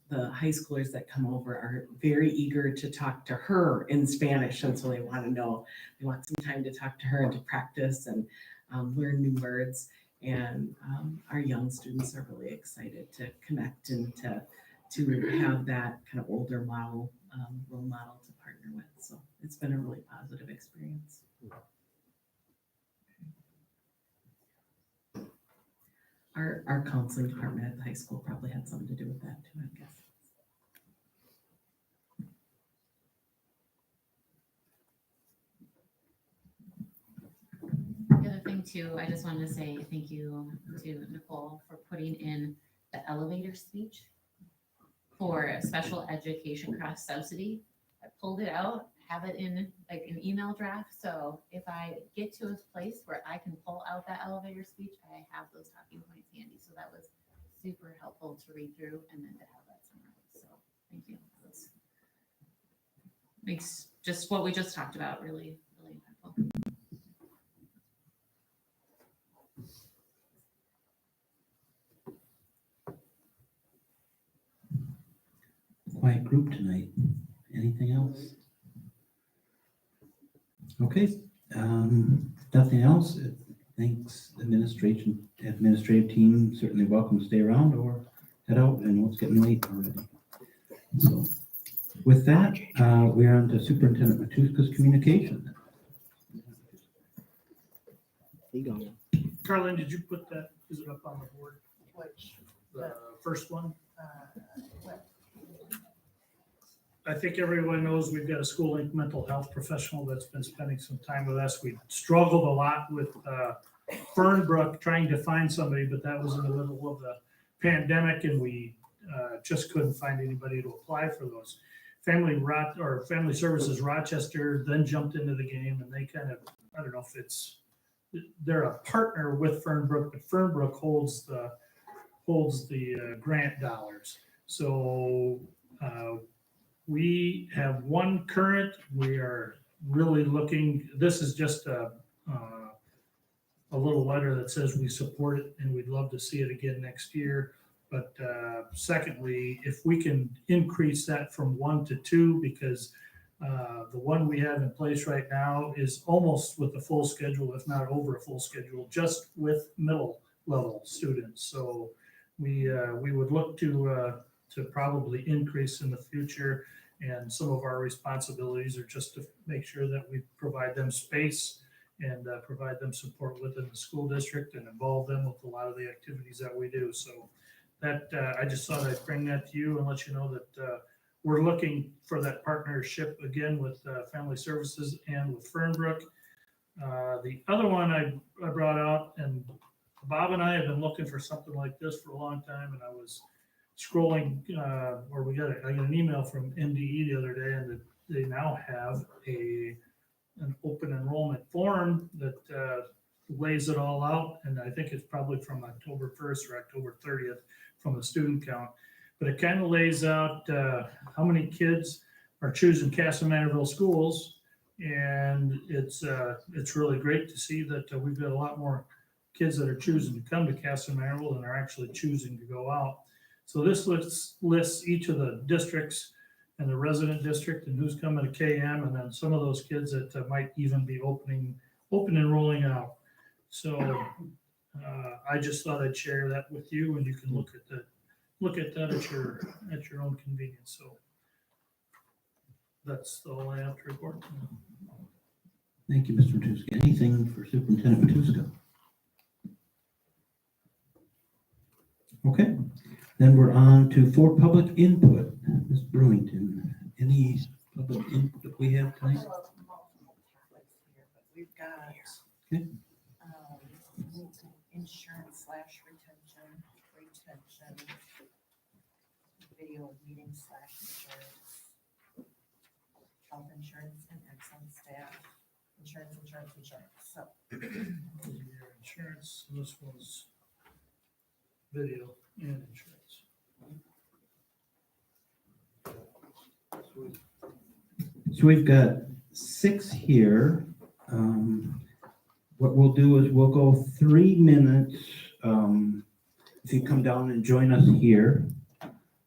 the high schoolers that come over are very eager to talk to her in Spanish. And so they want to know, they want some time to talk to her and to practice and learn new words. And our young students are really excited to connect and to have that kind of older model, role model to partner with. So it's been a really positive experience. Our counseling department at the high school probably had something to do with that too, I guess. The other thing too, I just wanted to say thank you to Nicole for putting in the elevator speech for special education cross subsidy. I pulled it out, have it in like an email draft. So if I get to a place where I can pull out that elevator speech, I have those talking points handy. So that was super helpful to read through and then to have that summarized. So thank you. This makes just what we just talked about really, really impactful. Quiet group tonight. Anything else? Okay, nothing else. Thanks, administrative team. Certainly welcome to stay around or head out. And it's getting late already. So, with that, we are on to Superintendent Matuska's communication. Carlin, did you put that, is it up on the board? Which? The first one? I think everyone knows we've got a school link mental health professional that's been spending some time with us. We struggled a lot with Fernbrook trying to find somebody, but that was in the middle of the pandemic and we just couldn't find anybody to apply for those. Family Services Rochester then jumped into the game and they kind of, I don't know if they're a partner with Fernbrook, but Fernbrook holds the grant dollars. So we have one current. We are really looking. This is just a little letter that says we support it and we'd love to see it again next year. But secondly, if we can increase that from 1 to 2, because the one we have in place right now is almost with a full schedule, if not over a full schedule, just with middle level students. So we would look to probably increase in the future. And some of our responsibilities are just to make sure that we provide them space and provide them support within the school district and involve them with a lot of the activities that we do. So that I just thought I'd bring that to you and let you know that we're looking for that partnership again with Family Services and with Fernbrook. The other one I brought out, and Bob and I have been looking for something like this for a long time, and I was scrolling, or I got an email from MDE the other day, and they now have an open enrollment form that lays it all out, and I think it's probably from October 1st or October 30th from the student count. But it kind of lays out how many kids are choosing Casa Manorville schools, and it's really great to see that we've got a lot more kids that are choosing to come to Casa Manorville than are actually choosing to go out. So this lists each of the districts and the resident district and who's coming to KM, and then some of those kids that might even be open enrolling out. So I just thought I'd share that with you, and you can look at that at your own convenience. So that's all I have to report. Thank you, Mr. Matuska. Anything for Superintendent Matuska? Okay, then we're on to for public input. Ms. Brewington, any public input we have tonight? We've got Okay. insurance/retention, video meeting/insurance, health insurance and excellent staff, insurance. So Your insurance, this was video and insurance. So we've got 6 here. What we'll do is we'll go 3 minutes. If you come down and join us here,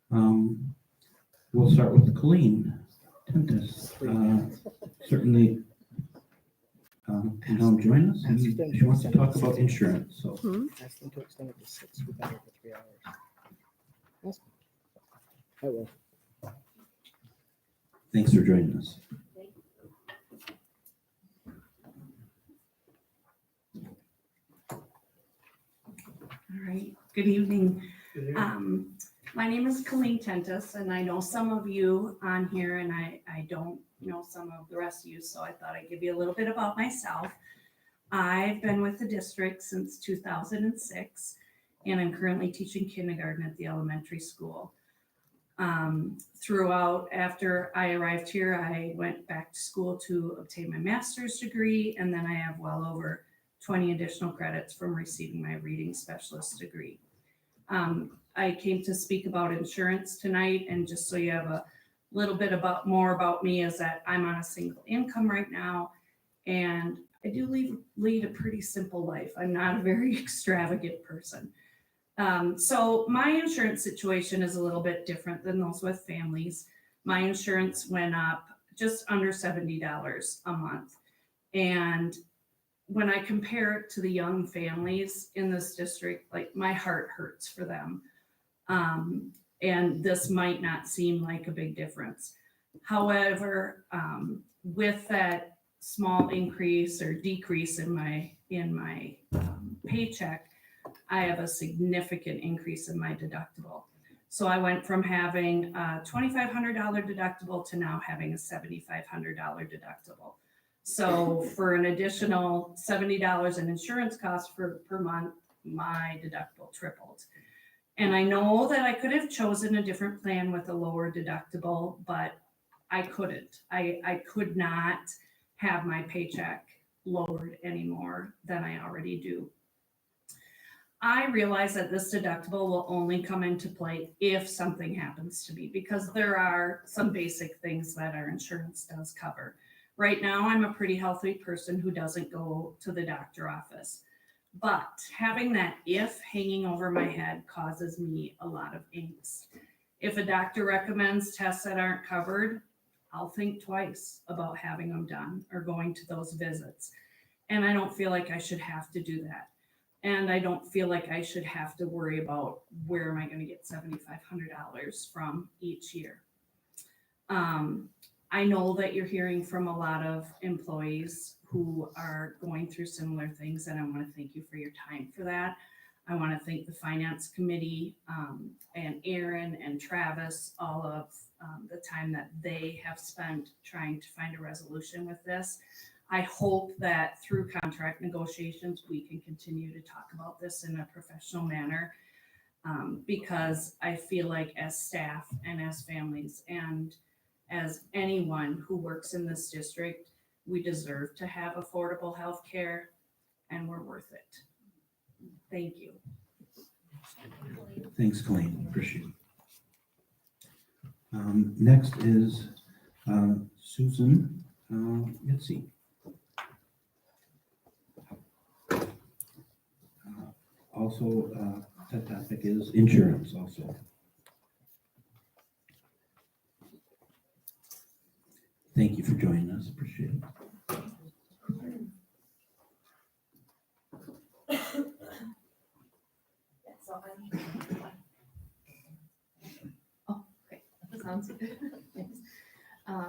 We'll start with Colleen Tentis. Certainly can come join us. And she wants to talk about insurance. So Ask them to extend it to 6. We've been here for 3 hours. I will. thanks for joining us. All right, good evening. My name is Colleen Tentis, and I know some of you on here, and I don't know some of the rest of you, so I thought I'd give you a little bit about myself. I've been with the district since 2006, and I'm currently teaching kindergarten at the elementary school. Throughout, after I arrived here, I went back to school to obtain my master's degree, and then I have well over 20 additional credits from receiving my reading specialist degree. I came to speak about insurance tonight, and just so you have a little bit more about me is that I'm on a single income right now, and I do lead a pretty simple life. I'm not a very extravagant person. So my insurance situation is a little bit different than those with families. My insurance went up just under $70 a month. And when I compare it to the young families in this district, like my heart hurts for them. And this might not seem like a big difference. However, with that small increase or decrease in my paycheck, I have a significant increase in my deductible. So I went from having a $2,500 deductible to now having a $7,500 deductible. So for an additional $70 in insurance costs per month, my deductible tripled. And I know that I could have chosen a different plan with a lower deductible, but I couldn't. I could not have my paycheck lowered any more than I already do. I realize that this deductible will only come into play if something happens to me, because there are some basic things that our insurance does cover. Right now, I'm a pretty healthy person who doesn't go to the doctor office. But having that if hanging over my head causes me a lot of angst. If a doctor recommends tests that aren't covered, I'll think twice about having them done or going to those visits. And I don't feel like I should have to do that. And I don't feel like I should have to worry about where am I going to get $7,500 from each year. I know that you're hearing from a lot of employees who are going through similar things, and I want to thank you for your time for that. I want to thank the Finance Committee and Aaron and Travis, all of the time that they have spent trying to find a resolution with this. I hope that through contract negotiations, we can continue to talk about this in a professional manner, because I feel like as staff and as families and as anyone who works in this district, we deserve to have affordable health care, and we're worth it. Thank you. Thanks, Colleen. Appreciate it. Next is Susan Mitzi. Also, that topic is insurance also. Thank you for joining us. Appreciate it. Oh, okay. Sounds good. Thanks.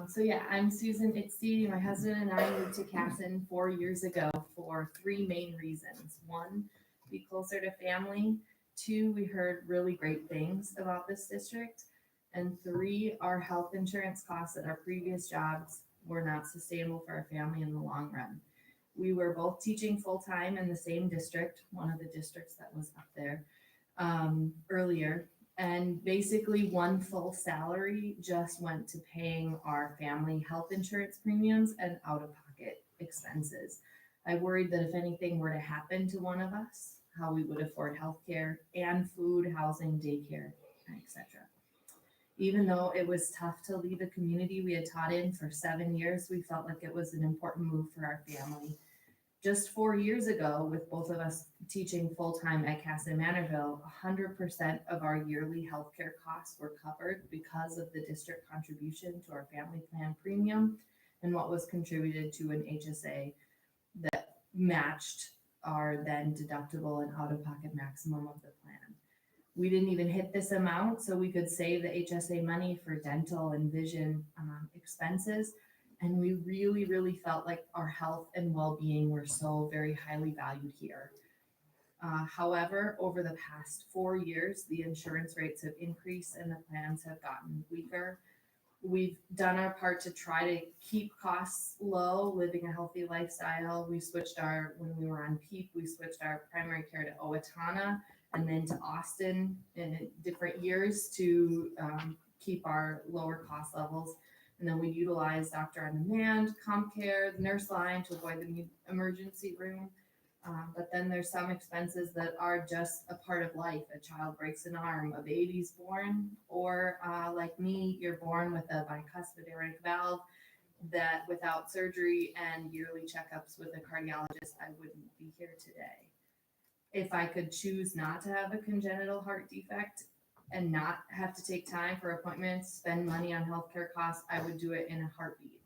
So yeah, I'm Susan Itzey. My husband and I moved to Casson 4 years ago for 3 main reasons. 1, be closer to family. 2, we heard really great things about this district. And 3, our health insurance costs at our previous jobs were not sustainable for our family in the long run. We were both teaching full-time in the same district, one of the districts that was up there earlier. And basically 1 full salary just went to paying our family health insurance premiums and out-of-pocket expenses. I worried that if anything were to happen to one of us, how we would afford healthcare and food, housing, daycare, etc. Even though it was tough to leave the community we had taught in for 7 years, we felt like it was an important move for our family. Just 4 years ago, with both of us teaching full-time at Casa Manorville, 100% of our yearly healthcare costs were covered because of the district contribution to our family plan premium and what was contributed to an HSA that matched our then deductible and out-of-pocket maximum of the plan. We didn't even hit this amount, so we could save the HSA money for dental and vision expenses. And we really, really felt like our health and well-being were so very highly valued here. However, over the past 4 years, the insurance rates have increased and the plans have gotten weaker. We've done our part to try to keep costs low, living a healthy lifestyle. When we were on PEEP, we switched our primary care to Owatonna and then to Austin in different years to keep our lower cost levels. And then we utilized doctor on demand, comp care, the nurse line to avoid the emergency room. But then there's some expenses that are just a part of life. A child breaks an arm, a baby's born, or like me, you're born with a bicuspid aortic valve that without surgery and yearly checkups with a cardiologist, I wouldn't be here today. If I could choose not to have a congenital heart defect and not have to take time for appointments, spend money on healthcare costs, I would do it in a heartbeat.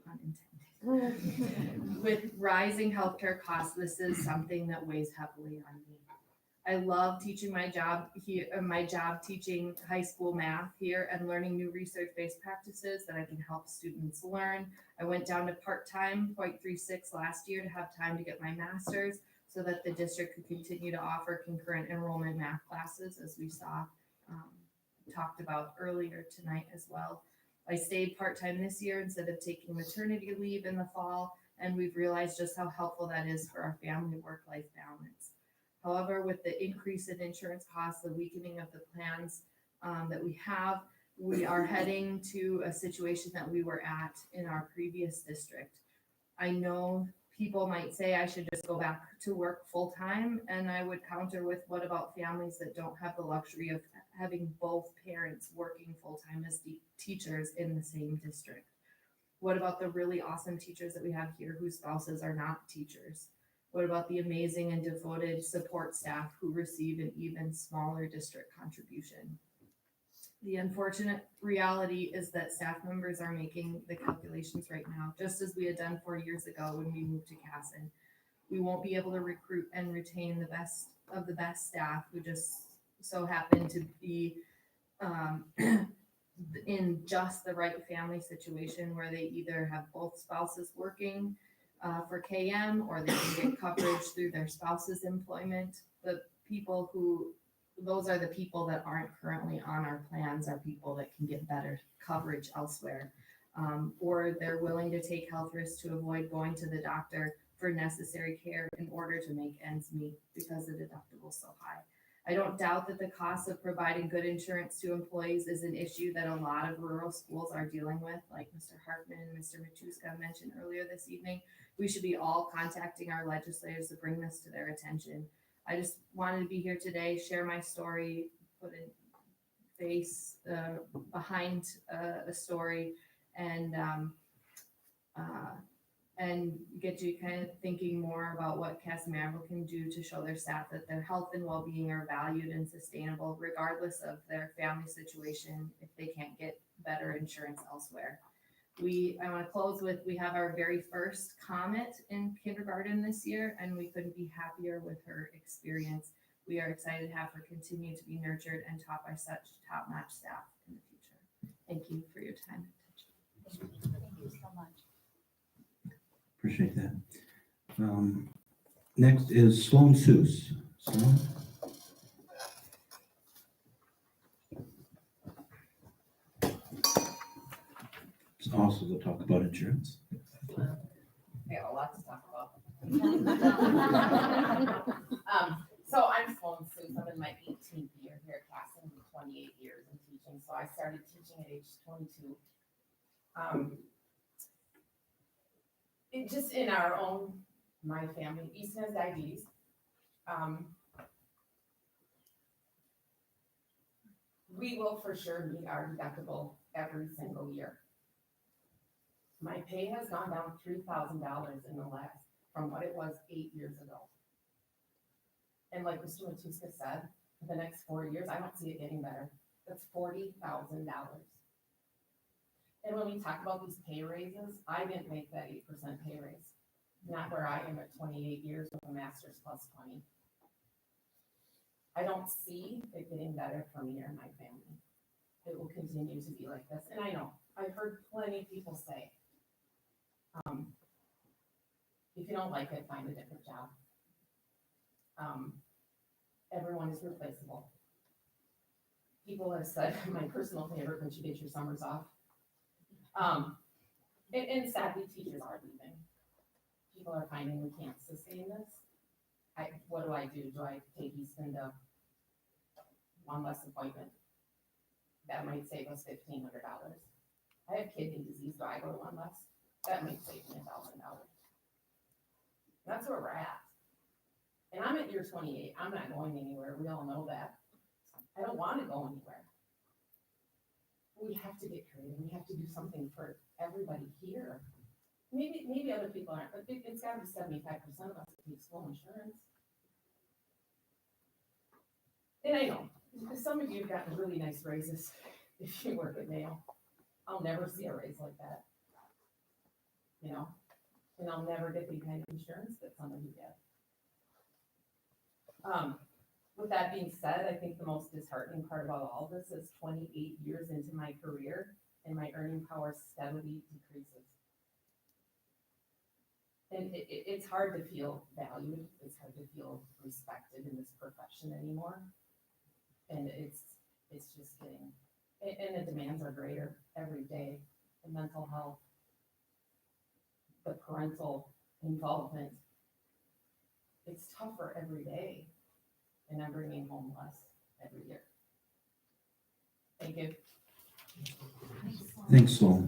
Unintended. With rising healthcare costs, this is something that weighs heavily on me. I love teaching my job teaching high school math here and learning new research-based practices that I can help students learn. I went down to part-time, 0.36 last year to have time to get my master's so that the district could continue to offer concurrent enrollment math classes, as we saw talked about earlier tonight as well. I stayed part-time this year instead of taking maternity leave in the fall, and we've realized just how helpful that is for our family work-life balance. However, with the increase in insurance costs, the weakening of the plans that we are heading to a situation that we were at in our previous district. I know people might say I should just go back to work full-time, and I would counter with, what about families that don't have the luxury of having both parents working full-time as teachers in the same district? What about the really awesome teachers that we have here whose spouses are not teachers? What about the amazing and devoted support staff who receive an even smaller district contribution? The unfortunate reality is that staff members are making the calculations right now, just as we had done 4 years ago when we moved to Casson. We won't be able to recruit and retain the best of the best staff who just so happen to be in just the right family situation where they either have both spouses working for KM or they can get coverage through their spouse's employment. Those are the people that aren't currently on our plans, are people that can get better coverage elsewhere. Or they're willing to take health risks to avoid going to the doctor for necessary care in order to make ends meet because the deductible is so high. I don't doubt that the cost of providing good insurance to employees is an issue that a lot of rural schools are dealing with, like Mr. Hartman and Mr. Machuska mentioned earlier this evening. We should be all contacting our legislators to bring this to their attention. I just wanted to be here today, share my story, put a face behind a story, and get you kind of thinking more about what Casa Manorville can do to show their staff that their health and well-being are valued and sustainable, regardless of their family situation, if they can't get better insurance elsewhere. I want to close with, we have our very first Comet in kindergarten this year, and we couldn't be happier with her experience. We are excited to have her continue to be nurtured and taught by such top-notch staff in the future. Thank you for your time and attention. Thank you so much. Appreciate that. Next is Sloan Seuss. Sloan? It's awesome to talk about insurance. We have a lot to talk about. So I'm Sloan Seuss. I'm in my 18th year here at Casson, 28 years in teaching. So I started teaching at age 22. Just in my family, Easton has diabetes. We will for sure meet our deductible every single year. My pay has gone down $3,000 from what it was 8 years ago. And like Mr. Matuska said, for the next 4 years, I don't see it getting better. That's $40,000. And when we talk about these pay raises, I didn't make that 8% pay raise. Not where I am at 28 years with a master's plus 20. I don't see it getting better for me or my family. It will continue to be like this. And I know, I've heard plenty of people say, if you don't like it, find a different job. Everyone is replaceable. People have said, my personal favorite, once you get your summers off. And sadly, teachers are leaving. People are finding we can't sustain this. What do? Do I take Easton to one less appointment? That might save us $1,500. I have kidney disease, do I go to one less? That might save me $1,000. That's where we're at. And I'm at year 28, I'm not going anywhere, we all know that. I don't want to go anywhere. We have to get creative, we have to do something for everybody here. Maybe other people aren't, but it's gotta be 75% of us that take school insurance. And I know, some of you have gotten really nice raises if you work at Mayo. I'll never see a raise like that. You know, and I'll never get the kind of insurance that some of you get. With that being said, I think the most disheartening part about all this is 28 years into my career and my earning power steadily decreases. And it's hard to feel valued, it's hard to feel respected in this profession anymore. And it's just getting, and the demands are greater every day. The mental health, the parental involvement, it's tougher every day. And I'm bringing home less every year. Thank you. Thanks, Sol.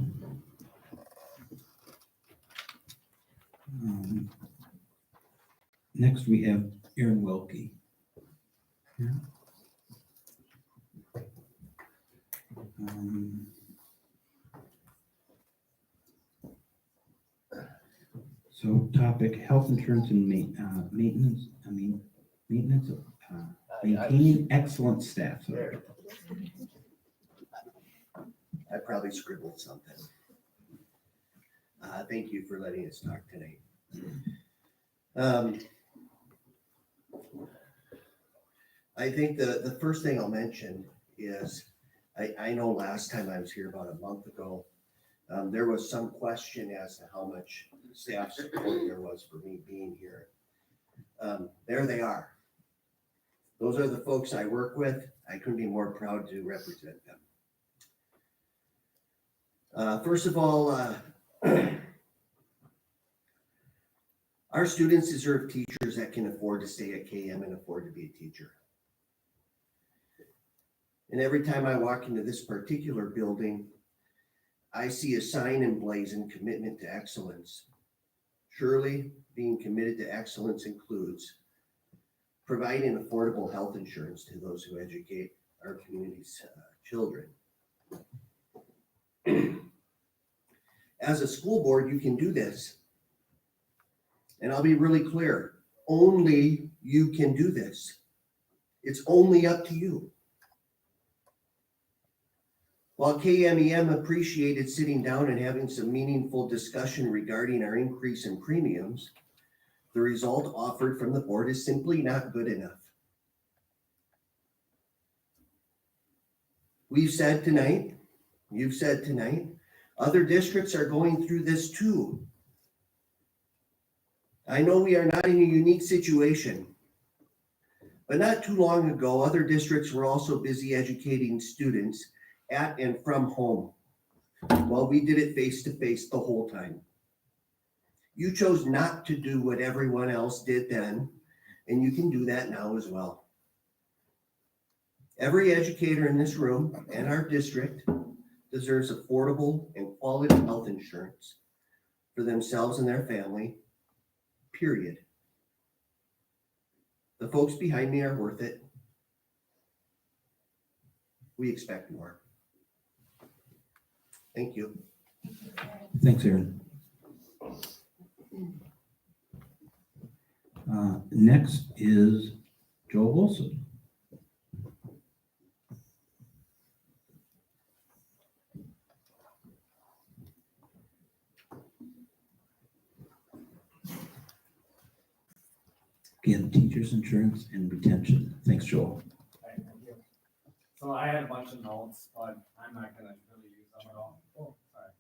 Next, we have Aaron Welke. Aaron? So topic, health insurance and maintenance, maintenance of maintaining excellent staff. I probably scribbled something. Thank you for letting us talk tonight. I think the first thing I'll mention is, I know last time I was here about a month ago, there was some question as to how much staff support there was for me being here. There they are. Those are the folks I work with. I couldn't be more proud to represent them. First of all, our students deserve teachers that can afford to stay at KM and afford to be a teacher. And every time I walk into this particular building, I see a sign emblazoned commitment to excellence. Surely, being committed to excellence includes providing affordable health insurance to those who educate our community's children. As a school board, you can do this. And I'll be really clear, only you can do this. It's only up to you. While KMEM appreciated sitting down and having some meaningful discussion regarding our increase in premiums, the result offered from the board is simply not good enough. We've said tonight, you've said tonight, other districts are going through this too. I know we are not in a unique situation, but not too long ago, other districts were also busy educating students at and from home, while we did it face to face the whole time. You chose not to do what everyone else did then, and you can do that now as well. Every educator in this room and our district deserves affordable and quality health insurance for themselves and their family, period. The folks behind me are worth it. We expect more. Thank you. Thanks, Aaron. Next is Joel Wilson. Again, teachers' insurance and retention. Thanks, Joel. Thank you. So I had a bunch of notes, but I'm not gonna really use them at all. Oh, sorry.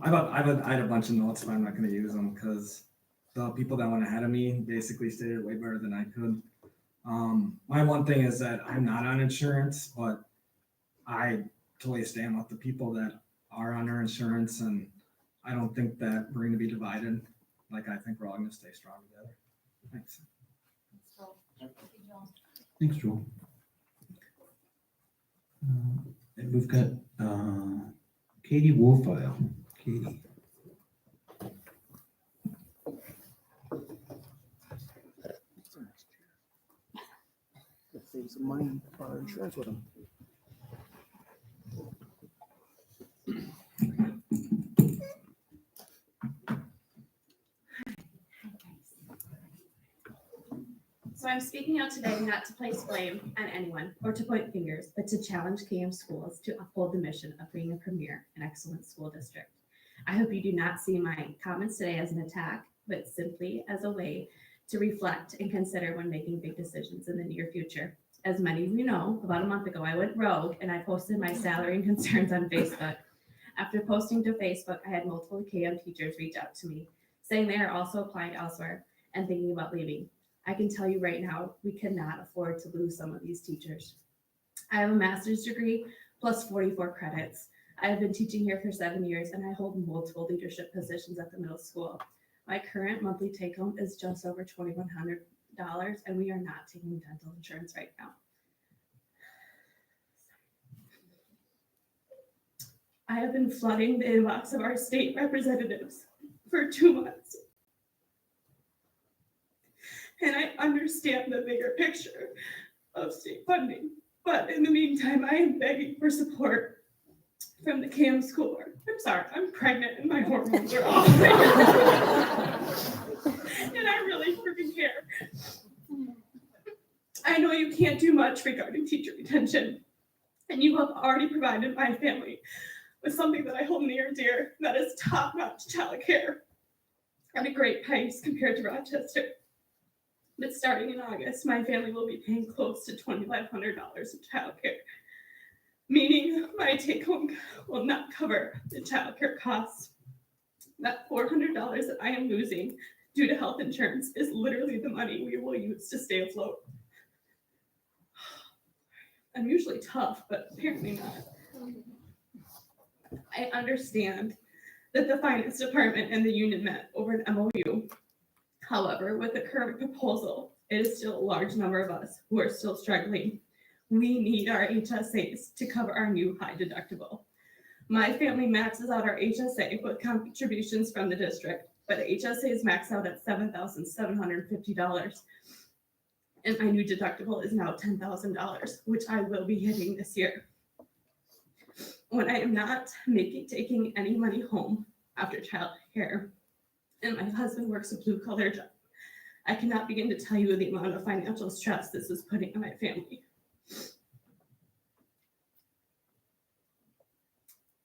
I had a bunch of notes, but I'm not gonna use them because the people that went ahead of me basically stated way better than I could. My one thing is that I'm not on insurance, but I totally stand with the people that are on our insurance, and I don't think that we're gonna be divided. Like, I think we're all gonna stay strong together. Thanks. Thanks, Joel. And we've got Katie Wolfile. Katie. Save some money for our insurance with them. So I'm speaking out today not to place blame on anyone or to point fingers, but to challenge KM schools to uphold the mission of being a premier and excellent school district. I hope you do not see my comments today as an attack, but simply as a way to reflect and consider when making big decisions in the near future. As many of you know, about a month ago, I went rogue and I posted my salary and concerns on Facebook. After posting to Facebook, I had multiple KM teachers reach out to me, saying they are also applying elsewhere and thinking about leaving. I can tell you right now, we cannot afford to lose some of these teachers. I have a master's degree plus 44 credits. I have been teaching here for 7 years and I hold multiple leadership positions at the middle school. My current monthly take home is just over $2,100 and we are not taking dental insurance right now. I have been flooding the inbox of our state representatives for 2 months. And I understand the bigger picture of state funding. But in the meantime, I am begging for support from the KM school board. I'm sorry, I'm pregnant and my hormones are off. And I really freaking care. I know you can't do much regarding teacher retention. And you have already provided my family with something that I hold near and dear, that is top-notch childcare at a great pace compared to Rochester. But starting in August, my family will be paying close to $2,500 in childcare, meaning my take-home will not cover the childcare costs. That $400 that I am losing due to health insurance is literally the money we will use to stay afloat. I'm usually tough, but apparently not. I understand that the finance department and the union met over an MOU. However, with the current proposal, it is still a large number of us who are still struggling. We need our HSAs to cover our new high deductible. My family maxes out our HSA with contributions from the district, but HSAs max out at $7,750. And my new deductible is now $10,000, which I will be hitting this year. When I am not taking any money home after childcare, and my husband works a blue-collar job, I cannot begin to tell you the amount of financial stress this is putting on my family.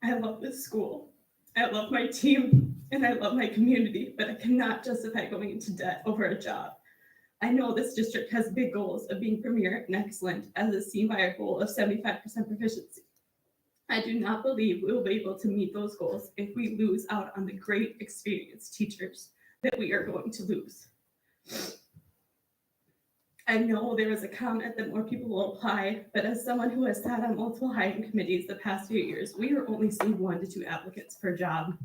I love this school, I love my team, and I love my community, but I cannot justify going into debt over a job. I know this district has big goals of being premier and excellent, as is seen by our goal of 75% proficiency. I do not believe we will be able to meet those goals if we lose out on the great experienced teachers that we are going to lose. I know there is a comment that more people will apply, but as someone who has sat on multiple hiring committees the past few years, we are only seeing 1 to 2 applicants per job.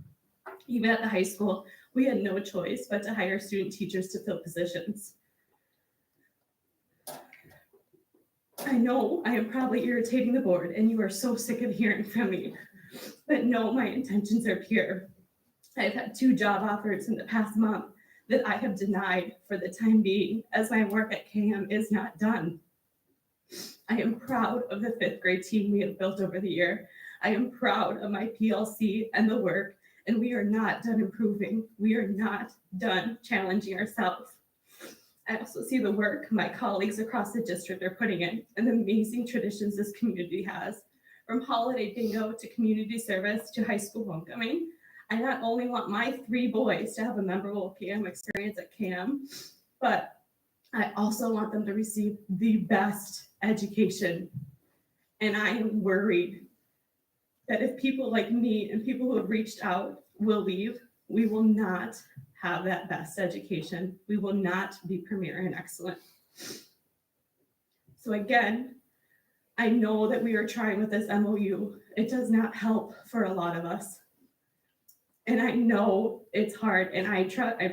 Even at the high school, we had no choice but to hire student teachers to fill positions. I know I am probably irritating the board and you are so sick of hearing from me, but no, my intentions are pure. I've had 2 job offers in the past month that I have denied for the time being, as my work at KM is not done. I am proud of the 5th grade team we have built over the year. I am proud of my PLC and the work and we are not done improving. We are not done challenging ourselves. I also see the work my colleagues across the district are putting in and the amazing traditions this community has. From holiday bingo to community service to high school homecoming, I not only want my 3 boys to have a memorable CAM experience at CAM, but I also want them to receive the best education. And I am worried that if people like me and people who have reached out will leave, we will not have that best education. We will not be premier and excellent. So again, I know that we are trying with this MOU. It does not help for a lot of us. And I know it's hard, and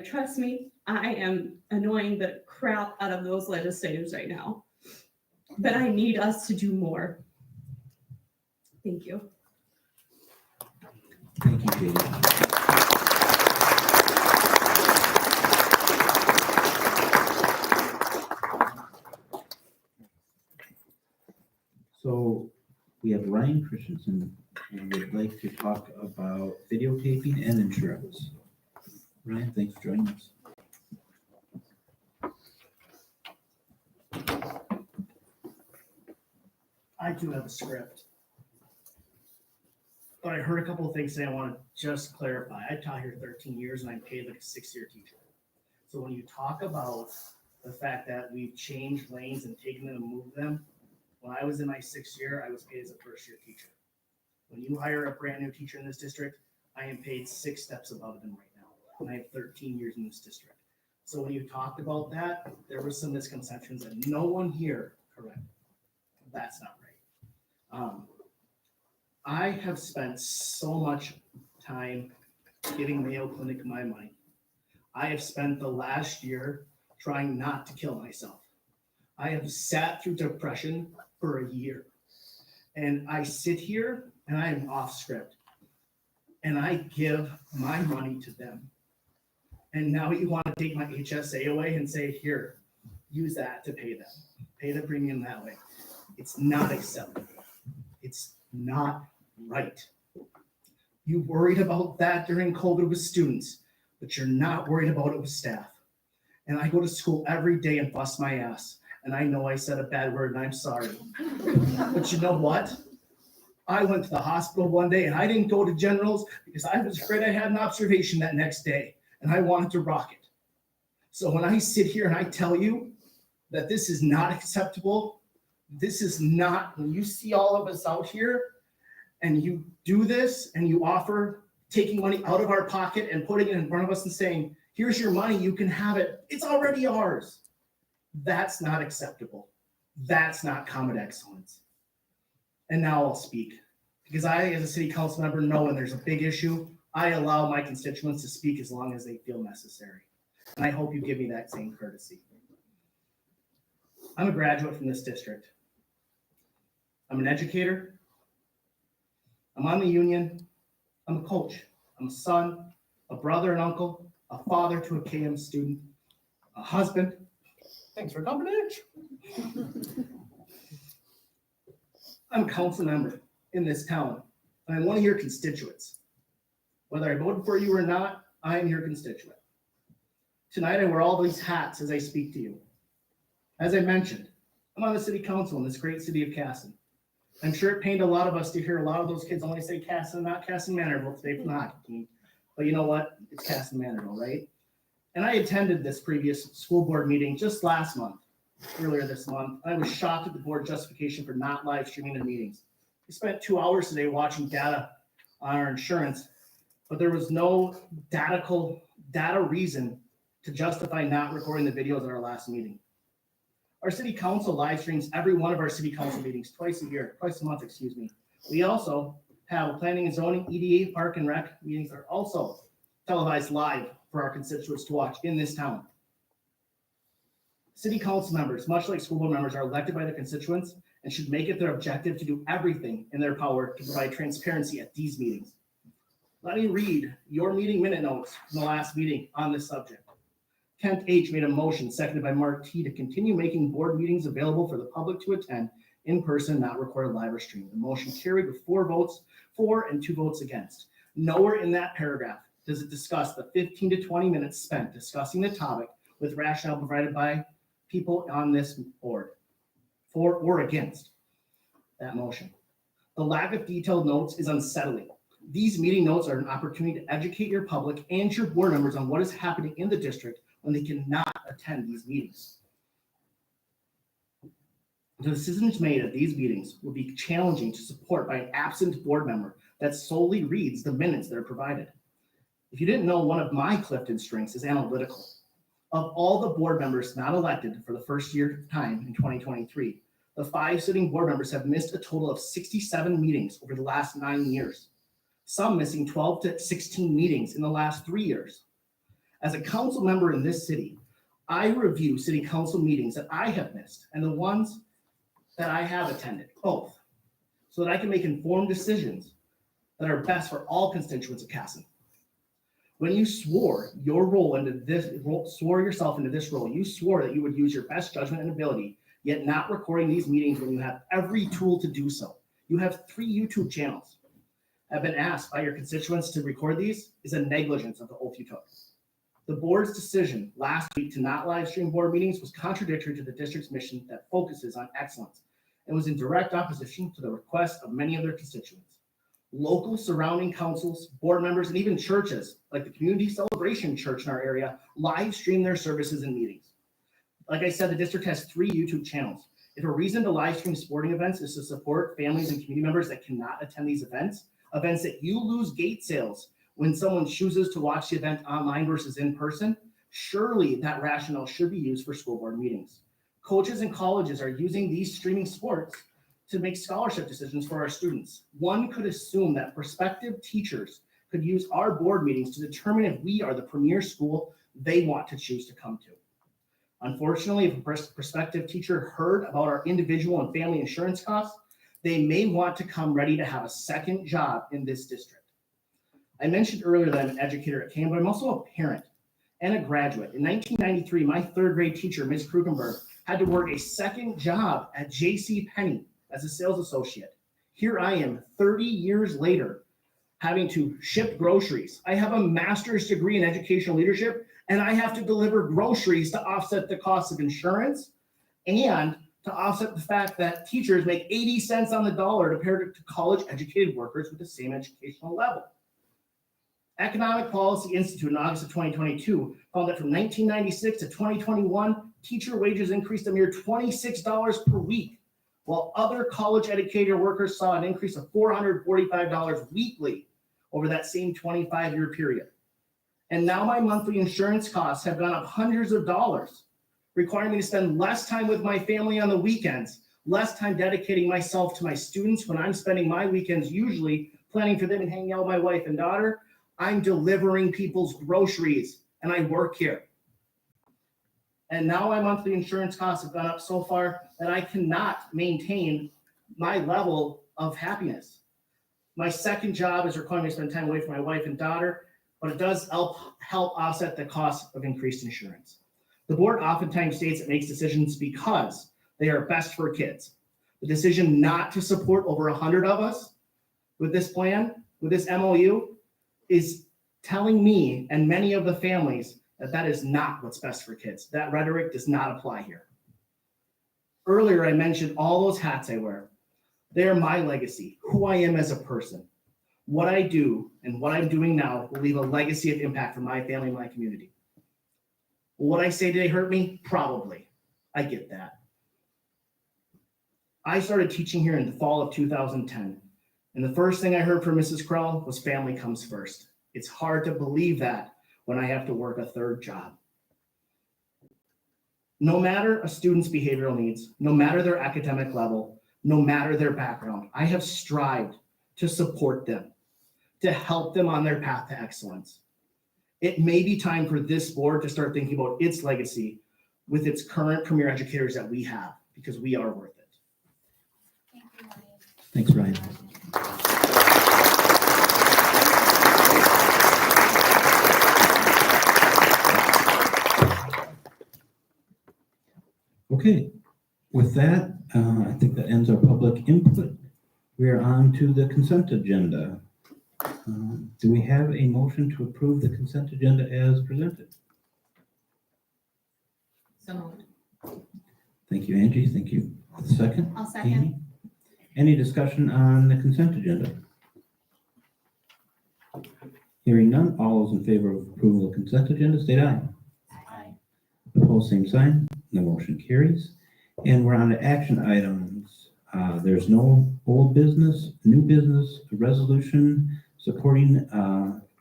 trust me, I am annoying the crap out of those legislators right now. But I need us to do more. Thank you. Thank you, Katie. So we have Ryan Christensen who would like to talk about videotaping and insurance. Ryan, thanks for joining us. I do have a script. But I heard a couple of things today I want to just clarify. I taught here 13 years and I'm paid like a 6-year teacher. So when you talk about the fact that we've changed lanes and taken them and moved them, when I was in my 6th year, I was paid as a 1st-year teacher. When you hire a brand new teacher in this district, I am paid 6 steps above them right now. And I have 13 years in this district. So when you talked about that, there were some misconceptions that no one here corrected. That's not right. I have spent so much time giving Mayo Clinic my money. I have spent the last year trying not to kill myself. I have sat through depression for a year. And I sit here and I am off script. And I give my money to them. And now you want to take my HSA away and say, here, use that to pay them. Pay the premium that way. It's not acceptable. It's not right. You worried about that during COVID with students, but you're not worried about it with staff. And I go to school every day and bust my ass. And I know I said a bad word and I'm sorry. But you know what? I went to the hospital one day and I didn't go to generals because I was afraid I had an observation that next day and I wanted to rock it. So when I sit here and I tell you that this is not acceptable, this is not, when you see all of us out here and you do this and you offer taking money out of our pocket and putting it in front of us and saying, here's your money, you can have it. It's already ours. That's not acceptable. That's not common excellence. And now I'll speak. Because I, as a city council member, know when there's a big issue, I allow my constituents to speak as long as they feel necessary. And I hope you give me that same courtesy. I'm a graduate from this district. I'm an educator. I'm on the union. I'm a coach. I'm a son, a brother and uncle, a father to a KM student, a husband. Thanks for coming in. I'm a council member in this town, and I'm one of your constituents. Whether I voted for you or not, I am your constituent. Tonight, I wear all these hats as I speak to you. As I mentioned, I'm on the city council in this great city of Casson. I'm sure it pained a lot of us to hear a lot of those kids only say Casson, not Casson Manorville today from the hockey team. But you know what? It's Casson Manorville, right? And I attended this previous school board meeting just last month, earlier this month. I was shocked at the board justification for not live streaming the meetings. We spent 2 hours today watching data on our insurance, but there was no data reason to justify not recording the videos at our last meeting. Our city council live streams every one of our city council meetings twice a month, excuse me. We also have planning and zoning, EDA, park and rec meetings that are also televised live for our constituents to watch in this town. City council members, much like school board members, are elected by their constituents and should make it their objective to do everything in their power to provide transparency at these meetings. Let me read your meeting minute notes from the last meeting on this subject. Kent H. made a motion, seconded by Mark T., to continue making board meetings available for the public to attend in person, not recorded live or streamed. The motion carried with 4 votes for and 2 votes against. Nowhere in that paragraph does it discuss the 15 to 20 minutes spent discussing the topic with rationale provided by people on this board for or against that motion. The lack of detailed notes is unsettling. These meeting notes are an opportunity to educate your public and your board members on what is happening in the district when they cannot attend these meetings. The decisions made at these meetings will be challenging to support by an absent board member that solely reads the minutes that are provided. If you didn't know, one of my Clifton strengths is analytical. Of all the board members not elected for the first year time in 2023, the 5 sitting board members have missed a total of 67 meetings over the last 9 years, some missing 12 to 16 meetings in the last 3 years. As a council member in this city, I review city council meetings that I have missed and the ones that I have attended, both, so that I can make informed decisions that are best for all constituents of Casson. When you swore yourself into this role, you swore that you would use your best judgment and ability, yet not recording these meetings when you have every tool to do so. You have 3 YouTube channels. Have been asked by your constituents to record these is a negligence of the oath you took. The board's decision last week to not live stream board meetings was contradictory to the district's mission that focuses on excellence and was in direct opposition to the request of many of their constituents. Local surrounding councils, board members, and even churches like the Community Celebration Church in our area live stream their services and meetings. Like I said, the district has 3 YouTube channels. If a reason to live stream sporting events is to support families and community members that cannot attend these events that you lose gate sales when someone chooses to watch the event online versus in person, surely that rationale should be used for school board meetings. Coaches and colleges are using these streaming sports to make scholarship decisions for our students. One could assume that prospective teachers could use our board meetings to determine if we are the premier school they want to choose to come to. Unfortunately, if a prospective teacher heard about our individual and family insurance costs, they may want to come ready to have a second job in this district. I mentioned earlier that I'm an educator at CAM, but I'm also a parent and a graduate. In 1993, my 3rd grade teacher, Ms. Krugenberg, had to work a second job at J.C. Penney as a sales associate. Here I am 30 years later having to ship groceries. I have a master's degree in educational leadership, and I have to deliver groceries to offset the cost of insurance and to offset the fact that teachers make 80 cents on the dollar compared to college educated workers with the same educational level. Economic Policy Institute in August of 2022 found that from 1996 to 2021, teacher wages increased a mere $26 per week, while other college educated workers saw an increase of $445 weekly over that same 25-year period. And now my monthly insurance costs have gone up hundreds of dollars, requiring me to spend less time with my family on the weekends, less time dedicating myself to my students when I'm spending my weekends usually planning for them and hanging out with my wife and daughter. I'm delivering people's groceries and I work here. And now my monthly insurance costs have gone up so far that I cannot maintain my level of happiness. My second job is requiring me to spend time away from my wife and daughter, but it does help offset the cost of increased insurance. The board oftentimes states it makes decisions because they are best for kids. The decision not to support over 100 of us with this plan, with this MOU, is telling me and many of the families that that is not what's best for kids. That rhetoric does not apply here. Earlier, I mentioned all those hats I wear. They are my legacy, who I am as a person. What I do and what I'm doing now will leave a legacy of impact for my family and my community. Will what I say today hurt me? Probably. I get that. I started teaching here in the fall of 2010. And the first thing I heard from Mrs. Krell was family comes first. It's hard to believe that when I have to work a 3rd job. No matter a student's behavioral needs, no matter their academic level, no matter their background, I have strived to support them, to help them on their path to excellence. It may be time for this board to start thinking about its legacy with its current premier educators that we have, because we are worth it. Thanks, Ryan. Okay, with that, I think that ends our public input. We are on to the consent agenda. Do we have a motion to approve the consent agenda as presented? So moved. Thank you, Angie. Thank you. Second? I'll second. Amy? Any discussion on the consent agenda? Hearing none, all those in favor of approval of consent agenda, state aye. Aye. Opposed, same sign. The motion carries. And we're on to action items. There's no old business, new business, a resolution supporting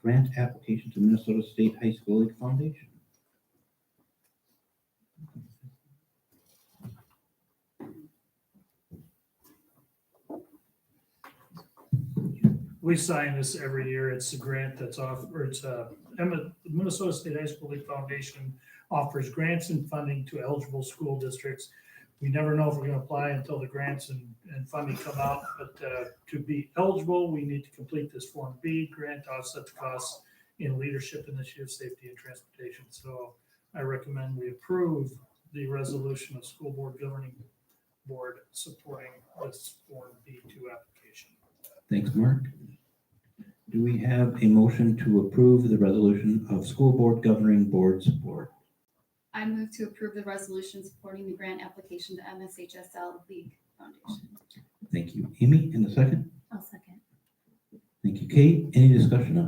grant application to Minnesota State High School League Foundation. We sign this every year. It's a grant that's Minnesota State High School League Foundation offers grants and funding to eligible school districts. We never know if we're gonna apply until the grants and funding come out, but to be eligible, we need to complete this Form B grant to offset the costs in leadership, initiative, safety, and transportation. So I recommend we approve the resolution of school board governing board supporting this Form B2 application. Thanks, Mark. Do we have a motion to approve the resolution of school board governing board support? I move to approve the resolution supporting the grant application to MSHSL League Foundation. Thank you, Amy. In a second? I'll second. Thank you, Kate. Any discussion on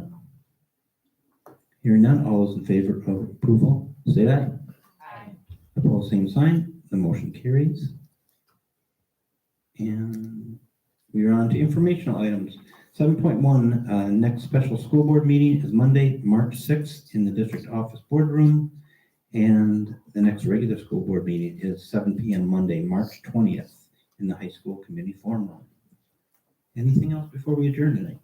it? Hearing none, all those in favor of approval, say aye. Aye. Opposed, same sign. The motion carries. And we are on to informational items. 7.1, next special school board meeting is Monday, March 6th in the district office boardroom. And the next regular school board meeting is 7 p.m. Monday, March 20th in the high school committee forum room. Anything else before we adjourn tonight?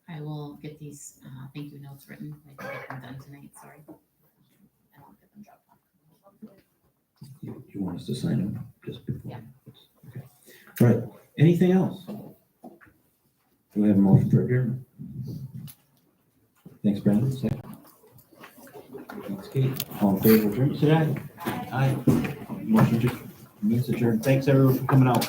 I will get these thank you notes written. I can get them done tonight, sorry. And I'll get them dropped off. You want us to sign them just before? Yeah. Okay. All right. Anything else? Do we have a motion for adjournment? Thanks, Brandon. Second. Thanks, Kate. All in favor of adjournment, say aye. Aye. Motion just means adjourned. Thanks, everyone, for coming out.